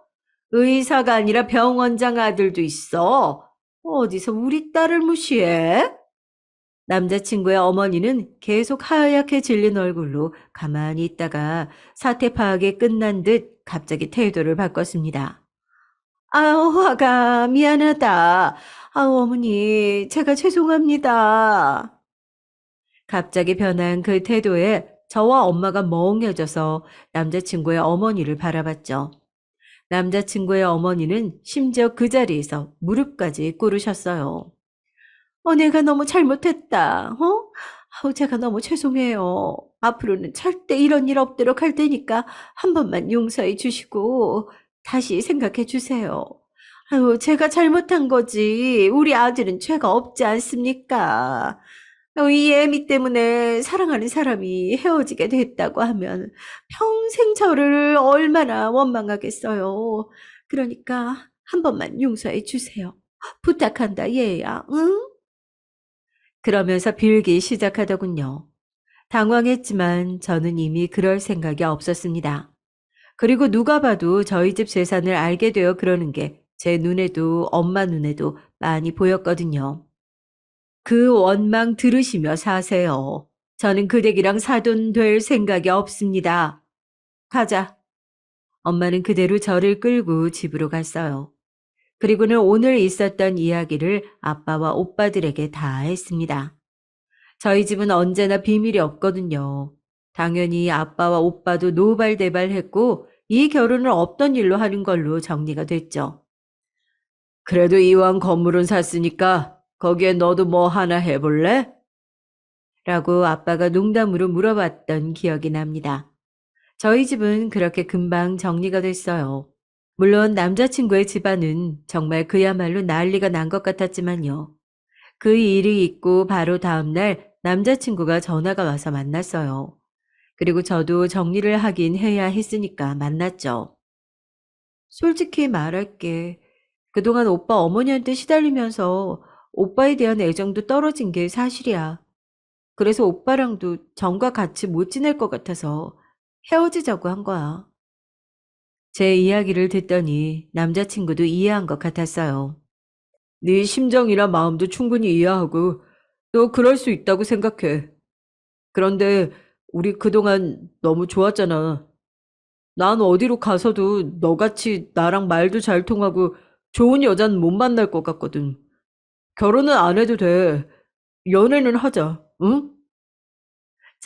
A: 의사가 아니라 병원장 아들도 있어. 어디서 우리 딸을 무시해? 남자친구의 어머니는 계속 하얗게 질린 얼굴로 가만히 있다가 사태 파악이 끝난 듯 갑자기 태도를 바꿨습니다. 아우, 화가 미안하다. 아우, 어머니, 제가 죄송합니다. 갑자기 변한 그 태도에 저와 엄마가 멍해져서 남자친구의 어머니를 바라봤죠. 남자친구의 어머니는 심지어 그 자리에서 무릎까지 꿇으셨어요. 내가 너무 잘못했다. 아우, 제가 너무 죄송해요. 앞으로는 절대 이런 일 없도록 할 테니까 한 번만 용서해 주시고 다시 생각해 주세요. 아유, 제가 잘못한 거지. 우리 아들은 죄가 없지 않습니까? 이 애미 때문에 사랑하는 사람이 헤어지게 됐다고 하면 평생 저를 얼마나 원망하겠어요. 그러니까 한 번만 용서해 주세요. 부탁한다, 얘야. 응? 그러면서 빌기 시작하더군요. 당황했지만 저는 이미 그럴 생각이 없었습니다. 그리고 누가 봐도 저희 집 재산을 알게 되어 그러는 게 제 눈에도 엄마 눈에도 많이 보였거든요. 그 원망 들으시며 사세요. 저는 그 댁이랑 사돈 될 생각이 없습니다. 가자. 엄마는 그대로 저를 끌고 집으로 갔어요. 그리고는 오늘 있었던 이야기를 아빠와 오빠들에게 다 했습니다. 저희 집은 언제나 비밀이 없거든요. 당연히 아빠와 오빠도 노발대발했고 이 결혼을 없던 일로 하는 걸로 정리가 됐죠. 그래도 이왕 건물은 샀으니까 거기에 너도 뭐 하나 해볼래? 라고 아빠가 농담으로 물어봤던 기억이 납니다. 저희 집은 그렇게 금방 정리가 됐어요. 물론 남자친구의 집안은 정말 그야말로 난리가 난 것 같았지만요. 그 일이 있고 바로 다음날 남자친구가 전화가 와서 만났어요. 그리고 저도 정리를 하긴 해야 했으니까 만났죠. 솔직히 말할게. 그동안 오빠 어머니한테 시달리면서 오빠에 대한 애정도 떨어진 게 사실이야. 그래서 오빠랑도 정과 같이 못 지낼 것 같아서 헤어지자고 한 거야. 제 이야기를 듣더니 남자친구도 이해한 것 같았어요. 네 심정이나 마음도 충분히 이해하고 또 그럴 수 있다고 생각해. 그런데 우리 그동안 너무 좋았잖아. 난 어디로 가서도 너같이 나랑 말도 잘 통하고 좋은 여자는 못 만날 것 같거든. 결혼은 안 해도 돼. 연애는 하자, 응?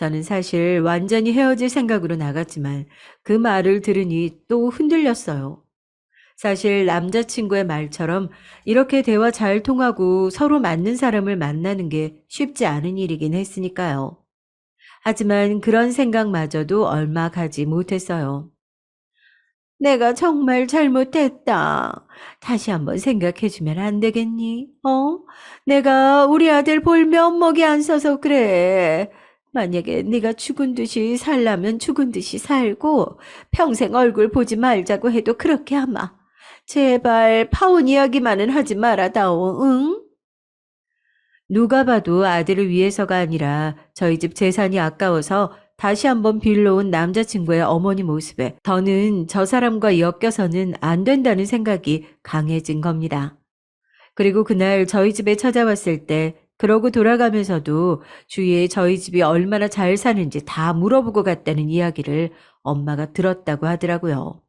A: 저는 사실 완전히 헤어질 생각으로 나갔지만 그 말을 들으니 또 흔들렸어요. 사실 남자친구의 말처럼 이렇게 대화 잘 통하고 서로 맞는 사람을 만나는 게 쉽지 않은 일이긴 했으니까요. 하지만 그런 생각마저도 얼마 가지 못했어요. 내가 정말 잘못했다. 다시 한번 생각해주면 안 되겠니? 어? 내가 우리 아들 볼 면목이 안 서서 그래. 만약에 네가 죽은 듯이 살라면 죽은 듯이 살고 평생 얼굴 보지 말자고 해도 그렇게 하마. 제발 파혼 이야기만은 하지 말아다오, 응? 누가 봐도 아들을 위해서가 아니라 저희 집 재산이 아까워서 다시 한번 빌려온 남자친구의 어머니 모습에 저는 저 사람과 엮여서는 안 된다는 생각이 강해진 겁니다. 그리고 그날 저희 집에 찾아왔을 때 그러고 돌아가면서도 주위에 저희 집이 얼마나 잘 사는지 다 물어보고 갔다는 이야기를 엄마가 들었다고 하더라고요.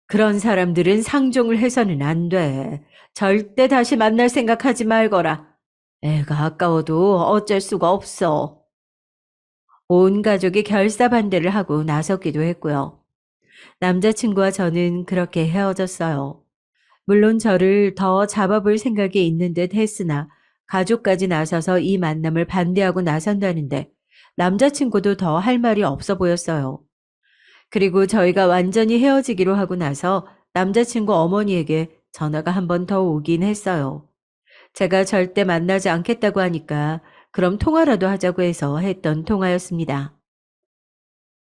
A: 그런 사람들은 상종을 해서는 안 돼. 절대 다시 만날 생각하지 말거라. 애가 아까워도 어쩔 수가 없어. 온 가족이 결사반대를 하고 나섰기도 했고요. 남자친구와 저는 그렇게 헤어졌어요. 물론 저를 더 잡아볼 생각이 있는 듯 했으나 가족까지 나서서 이 만남을 반대하고 나선다는데 남자친구도 더 할 말이 없어 보였어요. 그리고 저희가 완전히 헤어지기로 하고 나서 남자친구 어머니에게 전화가 한 번 더 오긴 했어요. 제가 절대 만나지 않겠다고 하니까 그럼 통화라도 하자고 해서 했던 통화였습니다.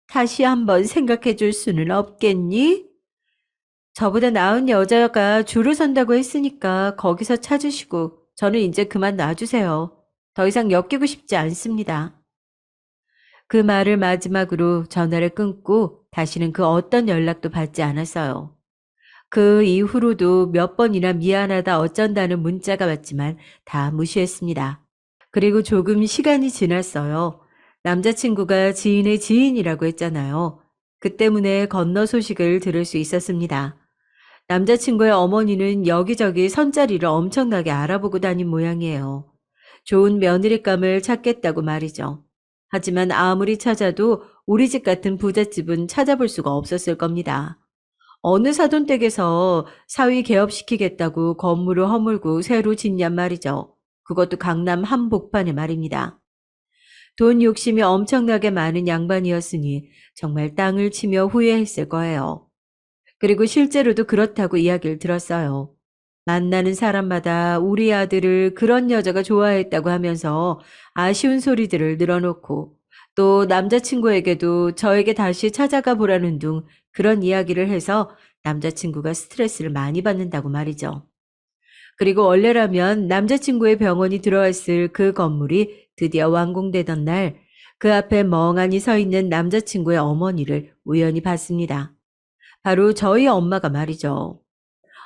A: 다시 한번 생각해 줄 수는 없겠니? 저보다 나은 여자가 줄을 선다고 했으니까 거기서 찾으시고 저는 이제 그만 놔주세요. 더 이상 엮이고 싶지 않습니다. 그 말을 마지막으로 전화를 끊고 다시는 그 어떤 연락도 받지 않았어요. 그 이후로도 몇 번이나 미안하다 어쩐다는 문자가 왔지만 다 무시했습니다. 그리고 조금 시간이 지났어요. 남자친구가 지인의 지인이라고 했잖아요. 그 때문에 건너 소식을 들을 수 있었습니다. 남자친구의 어머니는 여기저기 선자리를 엄청나게 알아보고 다닌 모양이에요. 좋은 며느리감을 찾겠다고 말이죠. 하지만 아무리 찾아도 우리 집 같은 부잣집은 찾아볼 수가 없었을 겁니다. 어느 사돈댁에서 사위 개업시키겠다고 건물을 허물고 새로 짓냔 말이죠. 그것도 강남 한복판에 말입니다. 돈 욕심이 엄청나게 많은 양반이었으니 정말 땅을 치며 후회했을 거예요. 그리고 실제로도 그렇다고 이야기를 들었어요. 만나는 사람마다 우리 아들을 그런 여자가 좋아했다고 하면서 아쉬운 소리들을 늘어놓고 또 남자친구에게도 저에게 다시 찾아가 보라는 둥 그런 이야기를 해서 남자친구가 스트레스를 많이 받는다고 말이죠. 그리고 원래라면 남자친구의 병원이 들어왔을 그 건물이 드디어 완공되던 날 그 앞에 멍하니 서 있는 남자친구의 어머니를 우연히 봤습니다. 바로 저희 엄마가 말이죠.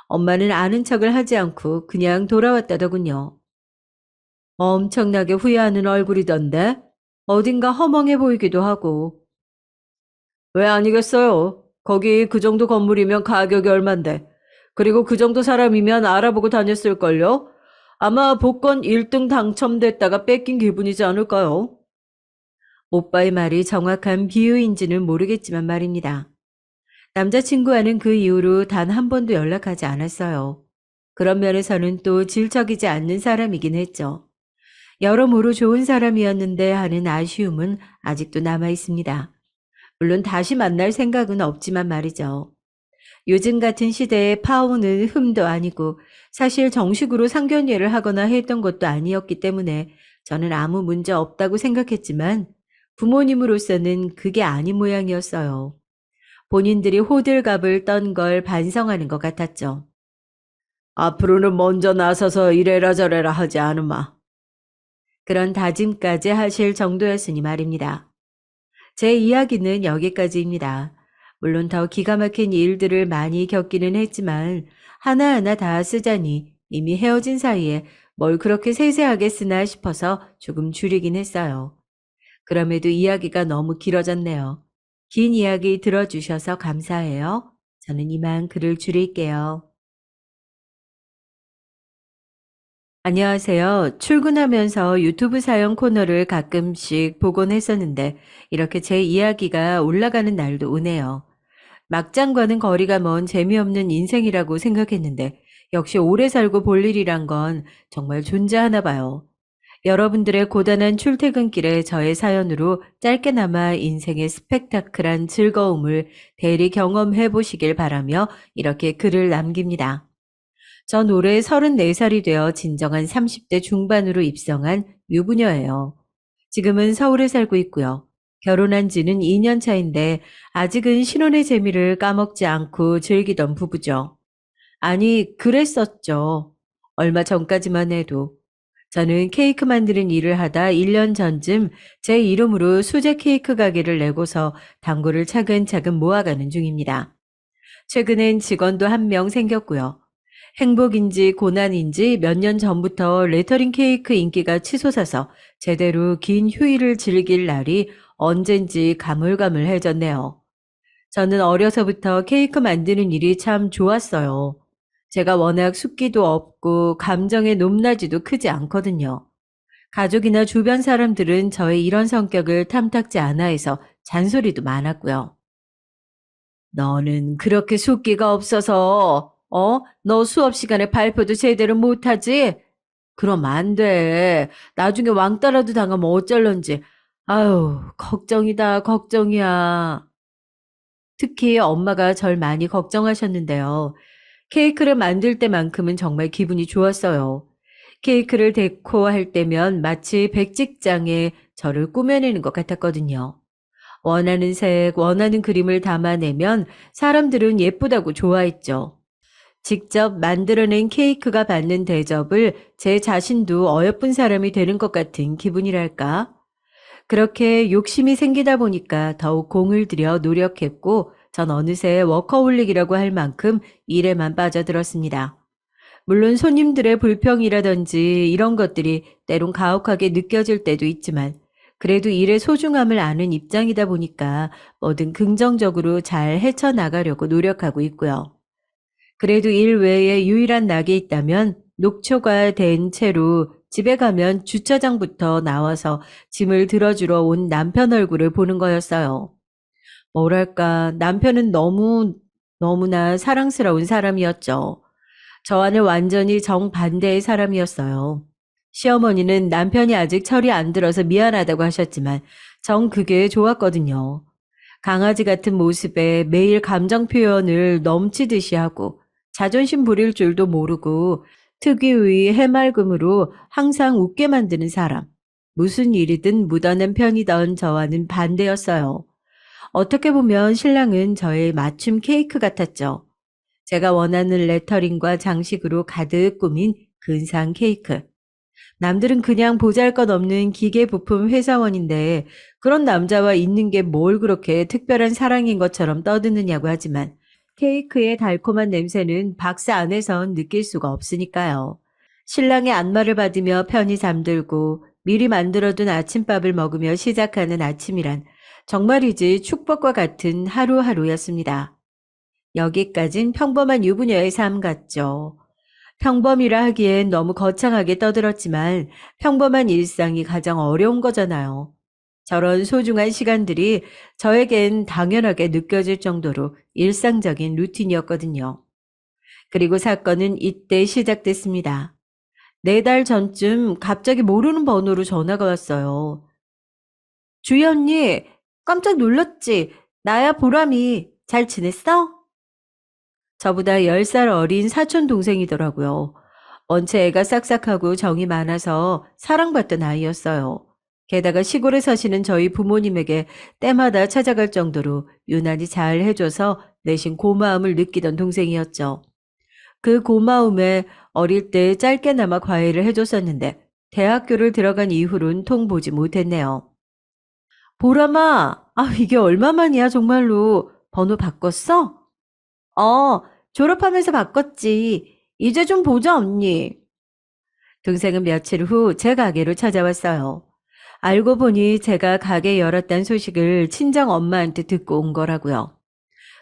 A: 엄마는 아는 척을 하지 않고 그냥 돌아왔다더군요. 엄청나게 후회하는 얼굴이던데 어딘가 허멍해 보이기도 하고. 왜 아니겠어요? 거기 그 정도 건물이면 가격이 얼만데. 그리고 그 정도 사람이면 알아보고 다녔을걸요? 아마 복권 1등 당첨됐다가 뺏긴 기분이지 않을까요? 오빠의 말이 정확한 비유인지는 모르겠지만 말입니다. 남자친구와는 그 이후로 단 한 번도 연락하지 않았어요. 그런 면에서는 또 질척이지 않는 사람이긴 했죠. 여러모로 좋은 사람이었는데 하는 아쉬움은 아직도 남아 있습니다. 물론 다시 만날 생각은 없지만 말이죠. 요즘 같은 시대에 파혼은 흠도 아니고 사실 정식으로 상견례를 하거나 했던 것도 아니었기 때문에 저는 아무 문제 없다고 생각했지만 부모님으로서는 그게 아닌 모양이었어요. 본인들이 호들갑을 떤 걸 반성하는 것 같았죠. 앞으로는 먼저 나서서 이래라 저래라 하지 않으마. 그런 다짐까지 하실 정도였으니 말입니다. 제 이야기는 여기까지입니다. 물론 더 기가 막힌 일들을 많이 겪기는 했지만 하나하나 다 쓰자니 이미 헤어진 사이에 뭘 그렇게 세세하게 쓰나 싶어서 조금 줄이긴 했어요. 그럼에도 이야기가 너무 길어졌네요. 긴 이야기 들어주셔서 감사해요. 저는 이만 글을 줄일게요. 안녕하세요. 출근하면서 유튜브 사연 코너를 가끔씩 보곤 했었는데 이렇게 제 이야기가 올라가는 날도 오네요. 막장과는 거리가 먼 재미없는 인생이라고 생각했는데 역시 오래 살고 볼 일이란 건 정말 존재하나 봐요. 여러분들의 고단한 출퇴근길에 저의 사연으로 짧게나마 인생의 스펙타클한 즐거움을 대리 경험해 보시길 바라며 이렇게 글을 남깁니다. 전 올해 34살이 되어 진정한 30대 중반으로 입성한 유부녀예요. 지금은 서울에 살고 있고요. 결혼한 지는 2년 차인데 아직은 신혼의 재미를 까먹지 않고 즐기던 부부죠. 아니, 그랬었죠. 얼마 전까지만 해도. 저는 케이크 만드는 일을 하다 1년 전쯤 제 이름으로 수제 케이크 가게를 내고서 단골을 차근차근 모아가는 중입니다. 최근엔 직원도 한 명 생겼고요. 행복인지 고난인지 몇 년 전부터 레터링 케이크 인기가 치솟아서 제대로 긴 휴일을 즐길 날이 언젠지 가물가물해졌네요. 저는 어려서부터 케이크 만드는 일이 참 좋았어요. 제가 워낙 숫기도 없고 감정의 높낮이도 크지 않거든요. 가족이나 주변 사람들은 저의 이런 성격을 탐탁지 않아 해서 잔소리도 많았고요. 너는 그렇게 숫기가 없어서, 너 수업 시간에 발표도 제대로 못하지? 그럼 안 돼. 나중에 왕따라도 당하면 어쩔런지. 아유, 걱정이다, 걱정이야. 특히 엄마가 절 많이 걱정하셨는데요. 케이크를 만들 때만큼은 정말 기분이 좋았어요. 케이크를 데코할 때면 마치 백직장에 저를 꾸며내는 것 같았거든요. 원하는 색, 원하는 그림을 담아내면 사람들은 예쁘다고 좋아했죠. 직접 만들어낸 케이크가 받는 대접을 제 자신도 어여쁜 사람이 되는 것 같은 기분이랄까? 그렇게 욕심이 생기다 보니까 더욱 공을 들여 노력했고 전 어느새 워커홀릭이라고 할 만큼 일에만 빠져들었습니다. 물론 손님들의 불평이라든지 이런 것들이 때론 가혹하게 느껴질 때도 있지만 그래도 일의 소중함을 아는 입장이다 보니까 뭐든 긍정적으로 잘 헤쳐나가려고 노력하고 있고요. 그래도 일 외에 유일한 낙이 있다면 녹초가 된 채로 집에 가면 주차장부터 나와서 짐을 들어주러 온 남편 얼굴을 보는 거였어요. 뭐랄까, 남편은 너무나 사랑스러운 사람이었죠. 저와는 완전히 정반대의 사람이었어요. 시어머니는 남편이 아직 철이 안 들어서 미안하다고 하셨지만 전 그게 좋았거든요. 강아지 같은 모습에 매일 감정 표현을 넘치듯이 하고 자존심 부릴 줄도 모르고 특유의 해맑음으로 항상 웃게 만드는 사람. 무슨 일이든 묻어낸 편이던 저와는 반대였어요. 어떻게 보면 신랑은 저의 맞춤 케이크 같았죠. 제가 원하는 레터링과 장식으로 가득 꾸민 근사한 케이크. 남들은 그냥 보잘것없는 기계 부품 회사원인데 그런 남자와 있는 게 뭘 그렇게 특별한 사랑인 것처럼 떠드느냐고 하지만 케이크의 달콤한 냄새는 박스 안에선 느낄 수가 없으니까요. 신랑의 안마를 받으며 편히 잠들고 미리 만들어둔 아침밥을 먹으며 시작하는 아침이란 정말이지 축복과 같은 하루하루였습니다. 여기까진 평범한 유부녀의 삶 같죠. 평범이라 하기엔 너무 거창하게 떠들었지만 평범한 일상이 가장 어려운 거잖아요. 저런 소중한 시간들이 저에겐 당연하게 느껴질 정도로 일상적인 루틴이었거든요. 그리고 사건은 이때 시작됐습니다. 4달 전쯤 갑자기 모르는 번호로 전화가 왔어요. 주희 언니, 깜짝 놀랐지? 나야 보람이. 잘 지냈어? 저보다 10살 어린 사촌 동생이더라고요. 원체 애가 싹싹하고 정이 많아서 사랑받던 아이였어요. 게다가 시골에 사시는 저희 부모님에게 때마다 찾아갈 정도로 유난히 잘 해줘서 내심 고마움을 느끼던 동생이었죠. 그 고마움에 어릴 때 짧게나마 과외를 해줬었는데 대학교를 들어간 이후론 통 보지 못했네요. 보람아, 이게 얼마만이야 정말로. 번호 바꿨어? 졸업하면서 바꿨지. 이제 좀 보자, 언니. 동생은 며칠 후 제 가게로 찾아왔어요. 알고 보니 제가 가게 열었다는 소식을 친정 엄마한테 듣고 온 거라고요.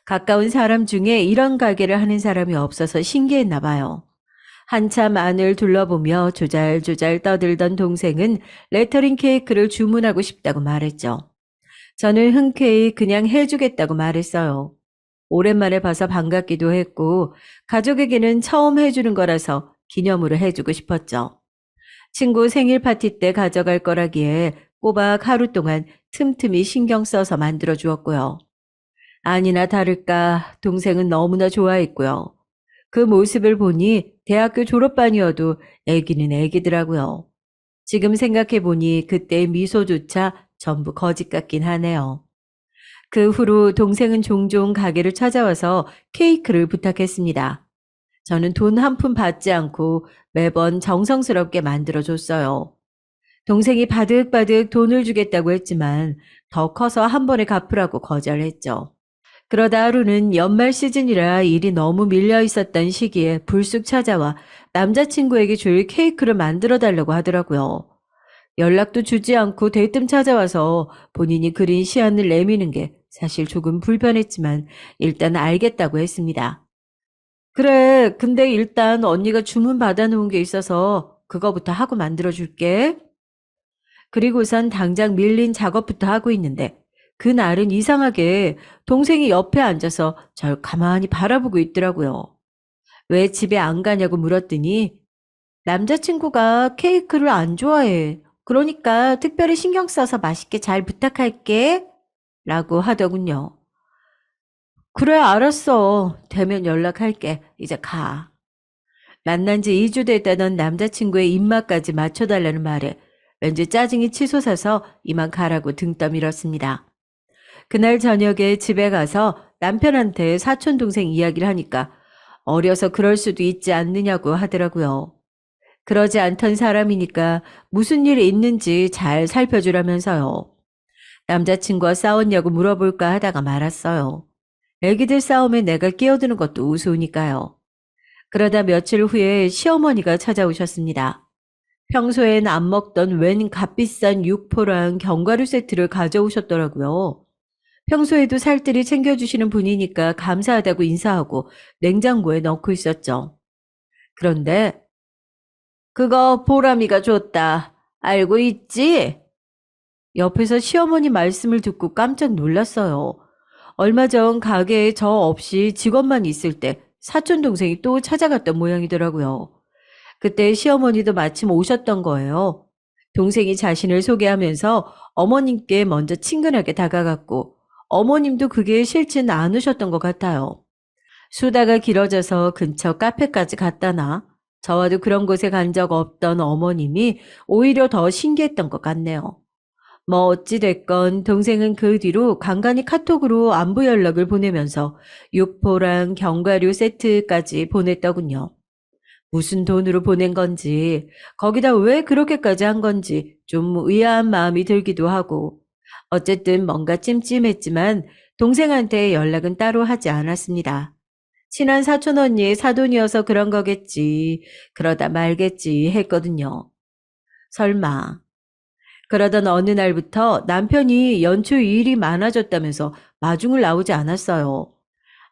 A: 가까운 사람 중에 이런 가게를 하는 사람이 없어서 신기했나 봐요. 한참 안을 둘러보며 조잘조잘 떠들던 동생은 레터링 케이크를 주문하고 싶다고 말했죠. 저는 흔쾌히 그냥 해주겠다고 말했어요. 오랜만에 봐서 반갑기도 했고 가족에게는 처음 해주는 거라서 기념으로 해주고 싶었죠. 친구 생일 파티 때 가져갈 거라기에 꼬박 하루 동안 틈틈이 신경 써서 만들어 주었고요. 아니나 다를까 동생은 너무나 좋아했고요. 그 모습을 보니 대학교 졸업반이어도 애기는 애기더라고요. 지금 생각해 보니 그때의 미소조차 전부 거짓 같긴 하네요. 그 후로 동생은 종종 가게를 찾아와서 케이크를 부탁했습니다. 저는 돈 한 푼 받지 않고 매번 정성스럽게 만들어줬어요. 동생이 바득바득 돈을 주겠다고 했지만 더 커서 한 번에 갚으라고 거절했죠. 그러다 하루는 연말 시즌이라 일이 너무 밀려 있었던 시기에 불쑥 찾아와 남자친구에게 줄 케이크를 만들어 달라고 하더라고요. 연락도 주지 않고 대뜸 찾아와서 본인이 그린 시안을 내미는 게 사실 조금 불편했지만 일단 알겠다고 했습니다. 그래, 근데 일단 언니가 주문 받아놓은 게 있어서 그거부터 하고 만들어줄게. 그리고선 당장 밀린 작업부터 하고 있는데 그날은 이상하게 동생이 옆에 앉아서 절 가만히 바라보고 있더라고요. 왜 집에 안 가냐고 물었더니 남자친구가 케이크를 안 좋아해. 그러니까 특별히 신경 써서 맛있게 잘 부탁할게. 라고 하더군요. 그래, 알았어. 되면 연락할게. 이제 가. 만난 지 2주 됐다던 남자친구의 입맛까지 맞춰달라는 말에 왠지 짜증이 치솟아서 이만 가라고 등 떠밀었습니다. 그날 저녁에 집에 가서 남편한테 사촌동생 이야기를 하니까 어려서 그럴 수도 있지 않느냐고 하더라고요. 그러지 않던 사람이니까 무슨 일이 있는지 잘 살펴주라면서요. 남자친구와 싸웠냐고 물어볼까 하다가 말았어요. 애기들 싸움에 내가 끼어드는 것도 우스우니까요. 그러다 며칠 후에 시어머니가 찾아오셨습니다. 평소엔 안 먹던 웬 값비싼 육포랑 견과류 세트를 가져오셨더라고요. 평소에도 살뜰히 챙겨주시는 분이니까 감사하다고 인사하고 냉장고에 넣고 있었죠. 그런데 그거 보람이가 줬다. 알고 있지? 옆에서 시어머니 말씀을 듣고 깜짝 놀랐어요. 얼마 전 가게에 저 없이 직원만 있을 때 사촌 동생이 또 찾아갔던 모양이더라고요. 그때 시어머니도 마침 오셨던 거예요. 동생이 자신을 소개하면서 어머님께 먼저 친근하게 다가갔고 어머님도 그게 싫진 않으셨던 것 같아요. 수다가 길어져서 근처 카페까지 갔다나 저와도 그런 곳에 간 적 없던 어머님이 오히려 더 신기했던 것 같네요. 뭐 어찌됐건 동생은 그 뒤로 간간히 카톡으로 안부 연락을 보내면서 육포랑 견과류 세트까지 보냈더군요. 무슨 돈으로 보낸 건지, 거기다 왜 그렇게까지 한 건지 좀 의아한 마음이 들기도 하고, 어쨌든 뭔가 찜찜했지만 동생한테 연락은 따로 하지 않았습니다. 친한 사촌 언니의 사돈이어서 그런 거겠지, 그러다 말겠지 했거든요. 설마. 그러던 어느 날부터 남편이 연초 일이 많아졌다면서 마중을 나오지 않았어요.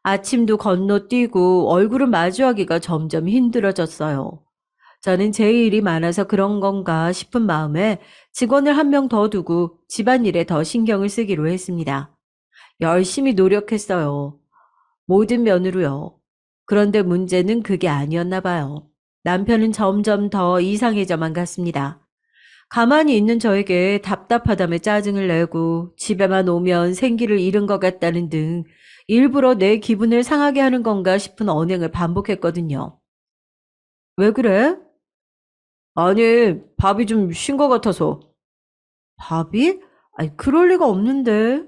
A: 아침도 건너뛰고 얼굴을 마주하기가 점점 힘들어졌어요. 저는 제 일이 많아서 그런 건가 싶은 마음에 직원을 한 명 더 두고 집안일에 더 신경을 쓰기로 했습니다. 열심히 노력했어요. 모든 면으로요. 그런데 문제는 그게 아니었나 봐요. 남편은 점점 더 이상해져만 갔습니다. 가만히 있는 저에게 답답하다며 짜증을 내고 집에만 오면 생기를 잃은 것 같다는 등 일부러 내 기분을 상하게 하는 건가 싶은 언행을 반복했거든요. 왜 그래? 아니, 밥이 좀 쉰 것 같아서. 밥이? 아니, 그럴 리가 없는데.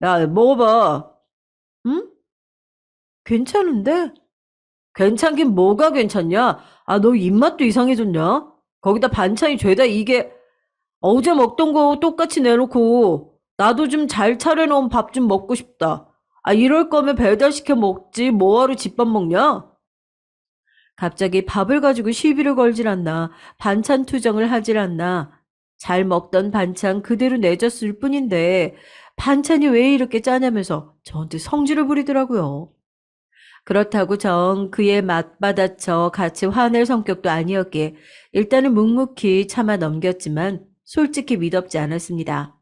A: 야, 먹어봐. 응? 괜찮은데? 괜찮긴 뭐가 괜찮냐? 아, 너 입맛도 이상해졌냐? 거기다 반찬이 죄다 이게 어제 먹던 거 똑같이 내놓고 나도 좀 잘 차려놓은 밥 좀 먹고 싶다. 아, 이럴 거면 배달시켜 먹지 뭐하러 집밥 먹냐? 갑자기 밥을 가지고 시비를 걸질 않나, 반찬 투정을 하질 않나, 잘 먹던 반찬 그대로 내줬을 뿐인데 반찬이 왜 이렇게 짜냐면서 저한테 성질을 부리더라고요. 그렇다고 정 그의 맞받아쳐 같이 화낼 성격도 아니었기에 일단은 묵묵히 참아 넘겼지만 솔직히 미덥지 않았습니다.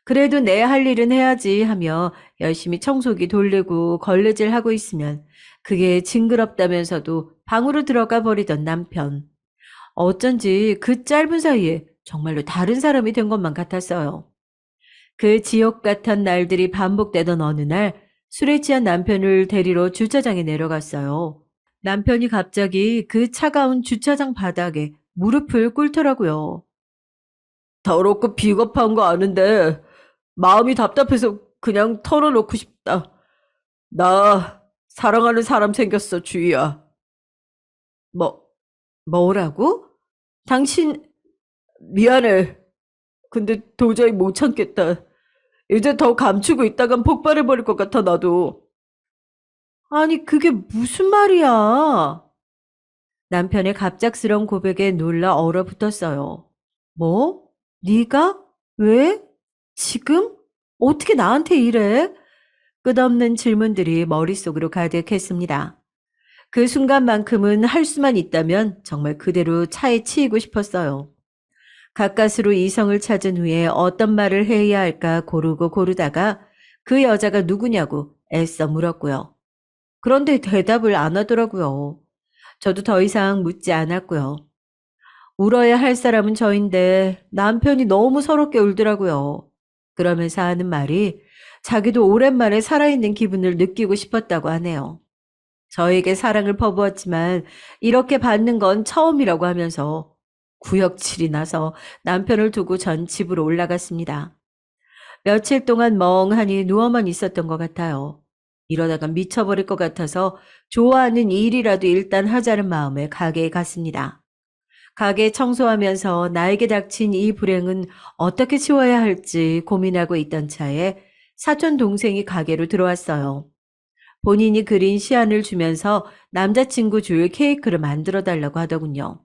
A: 그래도 내 할 일은 해야지 하며 열심히 청소기 돌리고 걸레질하고 있으면 그게 징그럽다면서도 방으로 들어가 버리던 남편. 어쩐지 그 짧은 사이에 정말로 다른 사람이 된 것만 같았어요. 그 지옥 같은 날들이 반복되던 어느 날 술에 취한 남편을 데리러 주차장에 내려갔어요. 남편이 갑자기 그 차가운 주차장 바닥에 무릎을 꿇더라고요. 더럽고 비겁한 거 아는데 마음이 답답해서 그냥 털어놓고 싶다. 나 사랑하는 사람 생겼어, 주희야. 뭐, 뭐라고? 당신, 미안해. 근데 도저히 못 참겠다. 이제 더 감추고 있다간 폭발해버릴 것 같아, 나도. 아니, 그게 무슨 말이야? 남편의 갑작스러운 고백에 놀라 얼어붙었어요. 뭐? 네가? 왜? 지금? 어떻게 나한테 이래? 끝없는 질문들이 머릿속으로 가득했습니다. 그 순간만큼은 할 수만 있다면 정말 그대로 차에 치이고 싶었어요. 가까스로 이성을 찾은 후에 어떤 말을 해야 할까 고르고 고르다가 그 여자가 누구냐고 애써 물었고요. 그런데 대답을 안 하더라고요. 저도 더 이상 묻지 않았고요. 울어야 할 사람은 저인데 남편이 너무 서럽게 울더라고요. 그러면서 하는 말이 자기도 오랜만에 살아있는 기분을 느끼고 싶었다고 하네요. 저에게 사랑을 퍼부었지만 이렇게 받는 건 처음이라고 하면서 구역질이 나서 남편을 두고 전 집으로 올라갔습니다. 며칠 동안 멍하니 누워만 있었던 것 같아요. 이러다가 미쳐버릴 것 같아서 좋아하는 일이라도 일단 하자는 마음에 가게에 갔습니다. 가게 청소하면서 나에게 닥친 이 불행은 어떻게 치워야 할지 고민하고 있던 차에 사촌 동생이 가게로 들어왔어요. 본인이 그린 시안을 주면서 남자친구 줄 케이크를 만들어 달라고 하더군요.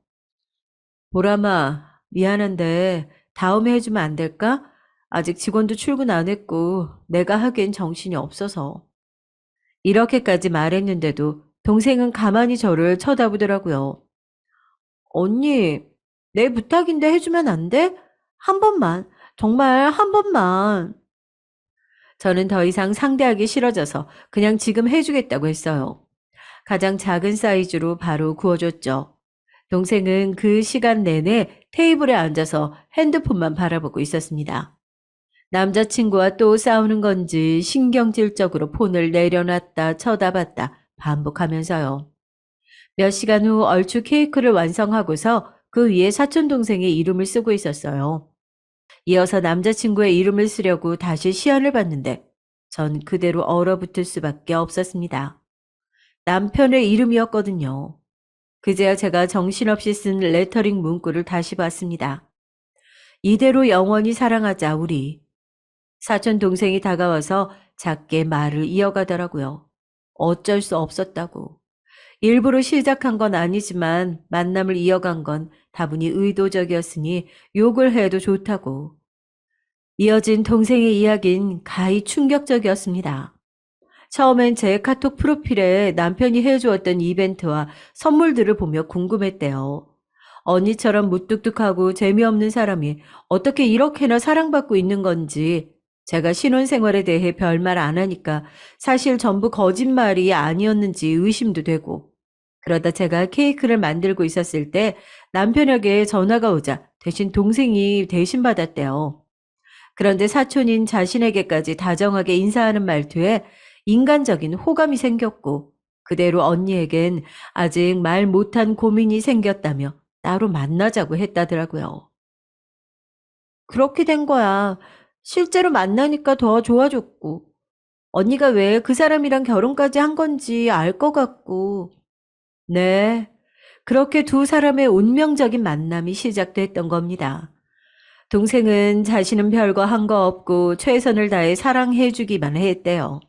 A: 보람아, 미안한데 다음에 해주면 안 될까? 아직 직원도 출근 안 했고 내가 하기엔 정신이 없어서. 이렇게까지 말했는데도 동생은 가만히 저를 쳐다보더라고요. 언니, 내 부탁인데 해주면 안 돼? 한 번만, 정말 한 번만. 저는 더 이상 상대하기 싫어져서 그냥 지금 해주겠다고 했어요. 가장 작은 사이즈로 바로 구워줬죠. 동생은 그 시간 내내 테이블에 앉아서 핸드폰만 바라보고 있었습니다. 남자친구와 또 싸우는 건지 신경질적으로 폰을 내려놨다 쳐다봤다 반복하면서요. 몇 시간 후 얼추 케이크를 완성하고서 그 위에 사촌동생의 이름을 쓰고 있었어요. 이어서 남자친구의 이름을 쓰려고 다시 시안을 봤는데 전 그대로 얼어붙을 수밖에 없었습니다. 남편의 이름이었거든요. 그제야 제가 정신없이 쓴 레터링 문구를 다시 봤습니다. 이대로 영원히 사랑하자 우리. 사촌 동생이 다가와서 작게 말을 이어가더라고요. 어쩔 수 없었다고. 일부러 시작한 건 아니지만 만남을 이어간 건 다분히 의도적이었으니 욕을 해도 좋다고. 이어진 동생의 이야기는 가히 충격적이었습니다. 처음엔 제 카톡 프로필에 남편이 해주었던 이벤트와 선물들을 보며 궁금했대요. 언니처럼 무뚝뚝하고 재미없는 사람이 어떻게 이렇게나 사랑받고 있는 건지 제가 신혼생활에 대해 별말 안 하니까 사실 전부 거짓말이 아니었는지 의심도 되고 그러다 제가 케이크를 만들고 있었을 때 남편에게 전화가 오자 대신 동생이 대신 받았대요. 그런데 사촌인 자신에게까지 다정하게 인사하는 말투에 인간적인 호감이 생겼고 그대로 언니에겐 아직 말 못한 고민이 생겼다며 따로 만나자고 했다더라고요. 그렇게 된 거야. 실제로 만나니까 더 좋아졌고 언니가 왜 그 사람이랑 결혼까지 한 건지 알 것 같고 네. 그렇게 두 사람의 운명적인 만남이 시작됐던 겁니다. 동생은 자신은 별거 한 거 없고 최선을 다해 사랑해 주기만 했대요.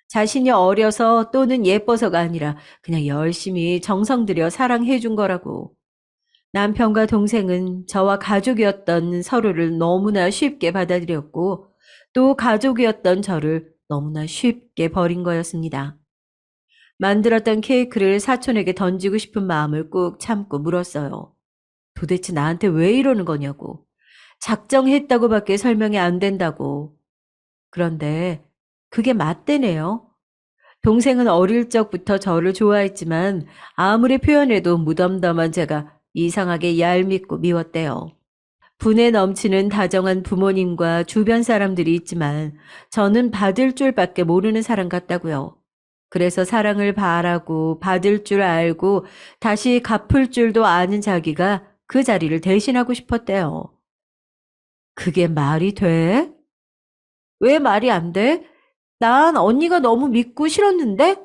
A: 자신이 어려서 또는 예뻐서가 아니라 그냥 열심히 정성 들여 사랑해 준 거라고. 남편과 동생은 저와 가족이었던 서로를 너무나 쉽게 받아들였고 또 가족이었던 저를 너무나 쉽게 버린 거였습니다. 만들었던 케이크를 사촌에게 던지고 싶은 마음을 꾹 참고 물었어요. 도대체 나한테 왜 이러는 거냐고. 작정했다고밖에 설명이 안 된다고. 그런데 그게 맞대네요. 동생은 어릴 적부터 저를 좋아했지만 아무리 표현해도 무덤덤한 제가 이상하게 얄밉고 미웠대요. 분에 넘치는 다정한 부모님과 주변 사람들이 있지만 저는 받을 줄밖에 모르는 사람 같다고요. 그래서 사랑을 바라고 받을 줄 알고 다시 갚을 줄도 아는 자기가 그 자리를 대신하고 싶었대요. 그게 말이 돼? 왜 말이 안 돼? 난 언니가 너무 믿고 싫었는데?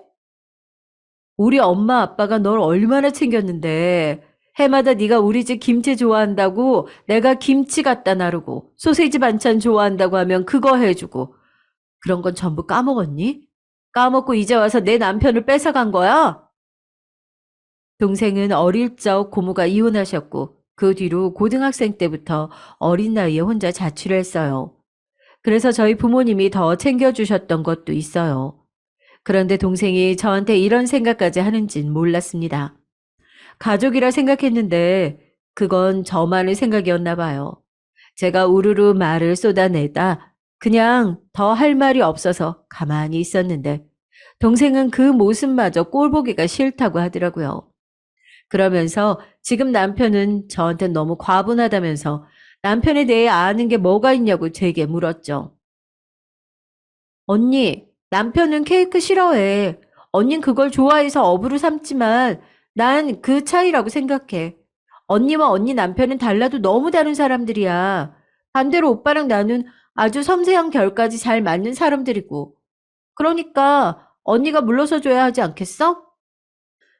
A: 우리 엄마 아빠가 널 얼마나 챙겼는데 해마다 네가 우리 집 김치 좋아한다고 내가 김치 갖다 나르고 소세지 반찬 좋아한다고 하면 그거 해주고 그런 건 전부 까먹었니? 까먹고 이제 와서 내 남편을 뺏어간 거야? 동생은 어릴 적 고모가 이혼하셨고 그 뒤로 고등학생 때부터 어린 나이에 혼자 자취를 했어요. 그래서 저희 부모님이 더 챙겨주셨던 것도 있어요. 그런데 동생이 저한테 이런 생각까지 하는진 몰랐습니다. 가족이라 생각했는데 그건 저만의 생각이었나 봐요. 제가 우르르 말을 쏟아내다 그냥 더 할 말이 없어서 가만히 있었는데 동생은 그 모습마저 꼴보기가 싫다고 하더라고요. 그러면서 지금 남편은 저한테 너무 과분하다면서 남편에 대해 아는 게 뭐가 있냐고 제게 물었죠. 언니, 남편은 케이크 싫어해. 언닌 그걸 좋아해서 업으로 삼지만 난 그 차이라고 생각해. 언니와 언니 남편은 달라도 너무 다른 사람들이야. 반대로 오빠랑 나는 아주 섬세한 결까지 잘 맞는 사람들이고. 그러니까 언니가 물러서줘야 하지 않겠어?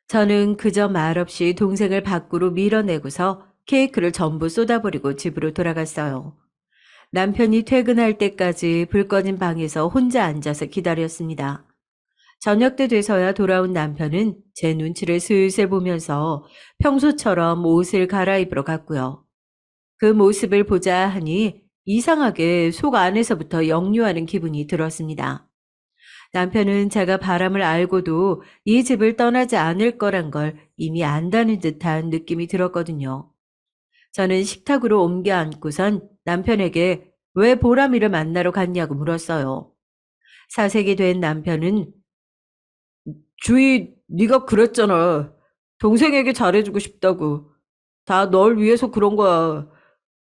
A: 저는 그저 말없이 동생을 밖으로 밀어내고서 케이크를 전부 쏟아버리고 집으로 돌아갔어요. 남편이 퇴근할 때까지 불 꺼진 방에서 혼자 앉아서 기다렸습니다. 저녁 때 돼서야 돌아온 남편은 제 눈치를 슬슬 보면서 평소처럼 옷을 갈아입으러 갔고요. 그 모습을 보자 하니 이상하게 속 안에서부터 역류하는 기분이 들었습니다. 남편은 제가 바람을 알고도 이 집을 떠나지 않을 거란 걸 이미 안다는 듯한 느낌이 들었거든요. 저는 식탁으로 옮겨 앉고선 남편에게 왜 보람이를 만나러 갔냐고 물었어요. 사색이 된 남편은 주희, 네가 그랬잖아. 동생에게 잘해주고 싶다고. 다 널 위해서 그런 거야.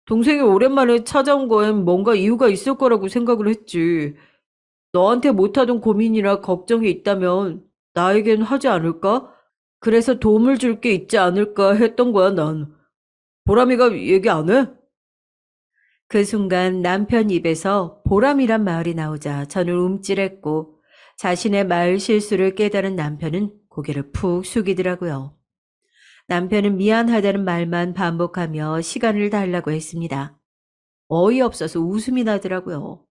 A: 동생이 오랜만에 찾아온 거엔 뭔가 이유가 있을 거라고 생각을 했지. 너한테 못하던 고민이나 걱정이 있다면 나에겐 하지 않을까? 그래서 도움을 줄 게 있지 않을까 했던 거야, 난. 보람이가 얘기 안 해? 그 순간 남편 입에서 보람이란 말이 나오자 저는 움찔했고 자신의 말 실수를 깨달은 남편은 고개를 푹 숙이더라고요. 남편은 미안하다는 말만 반복하며 시간을 달라고 했습니다. 어이없어서 웃음이 나더라고요.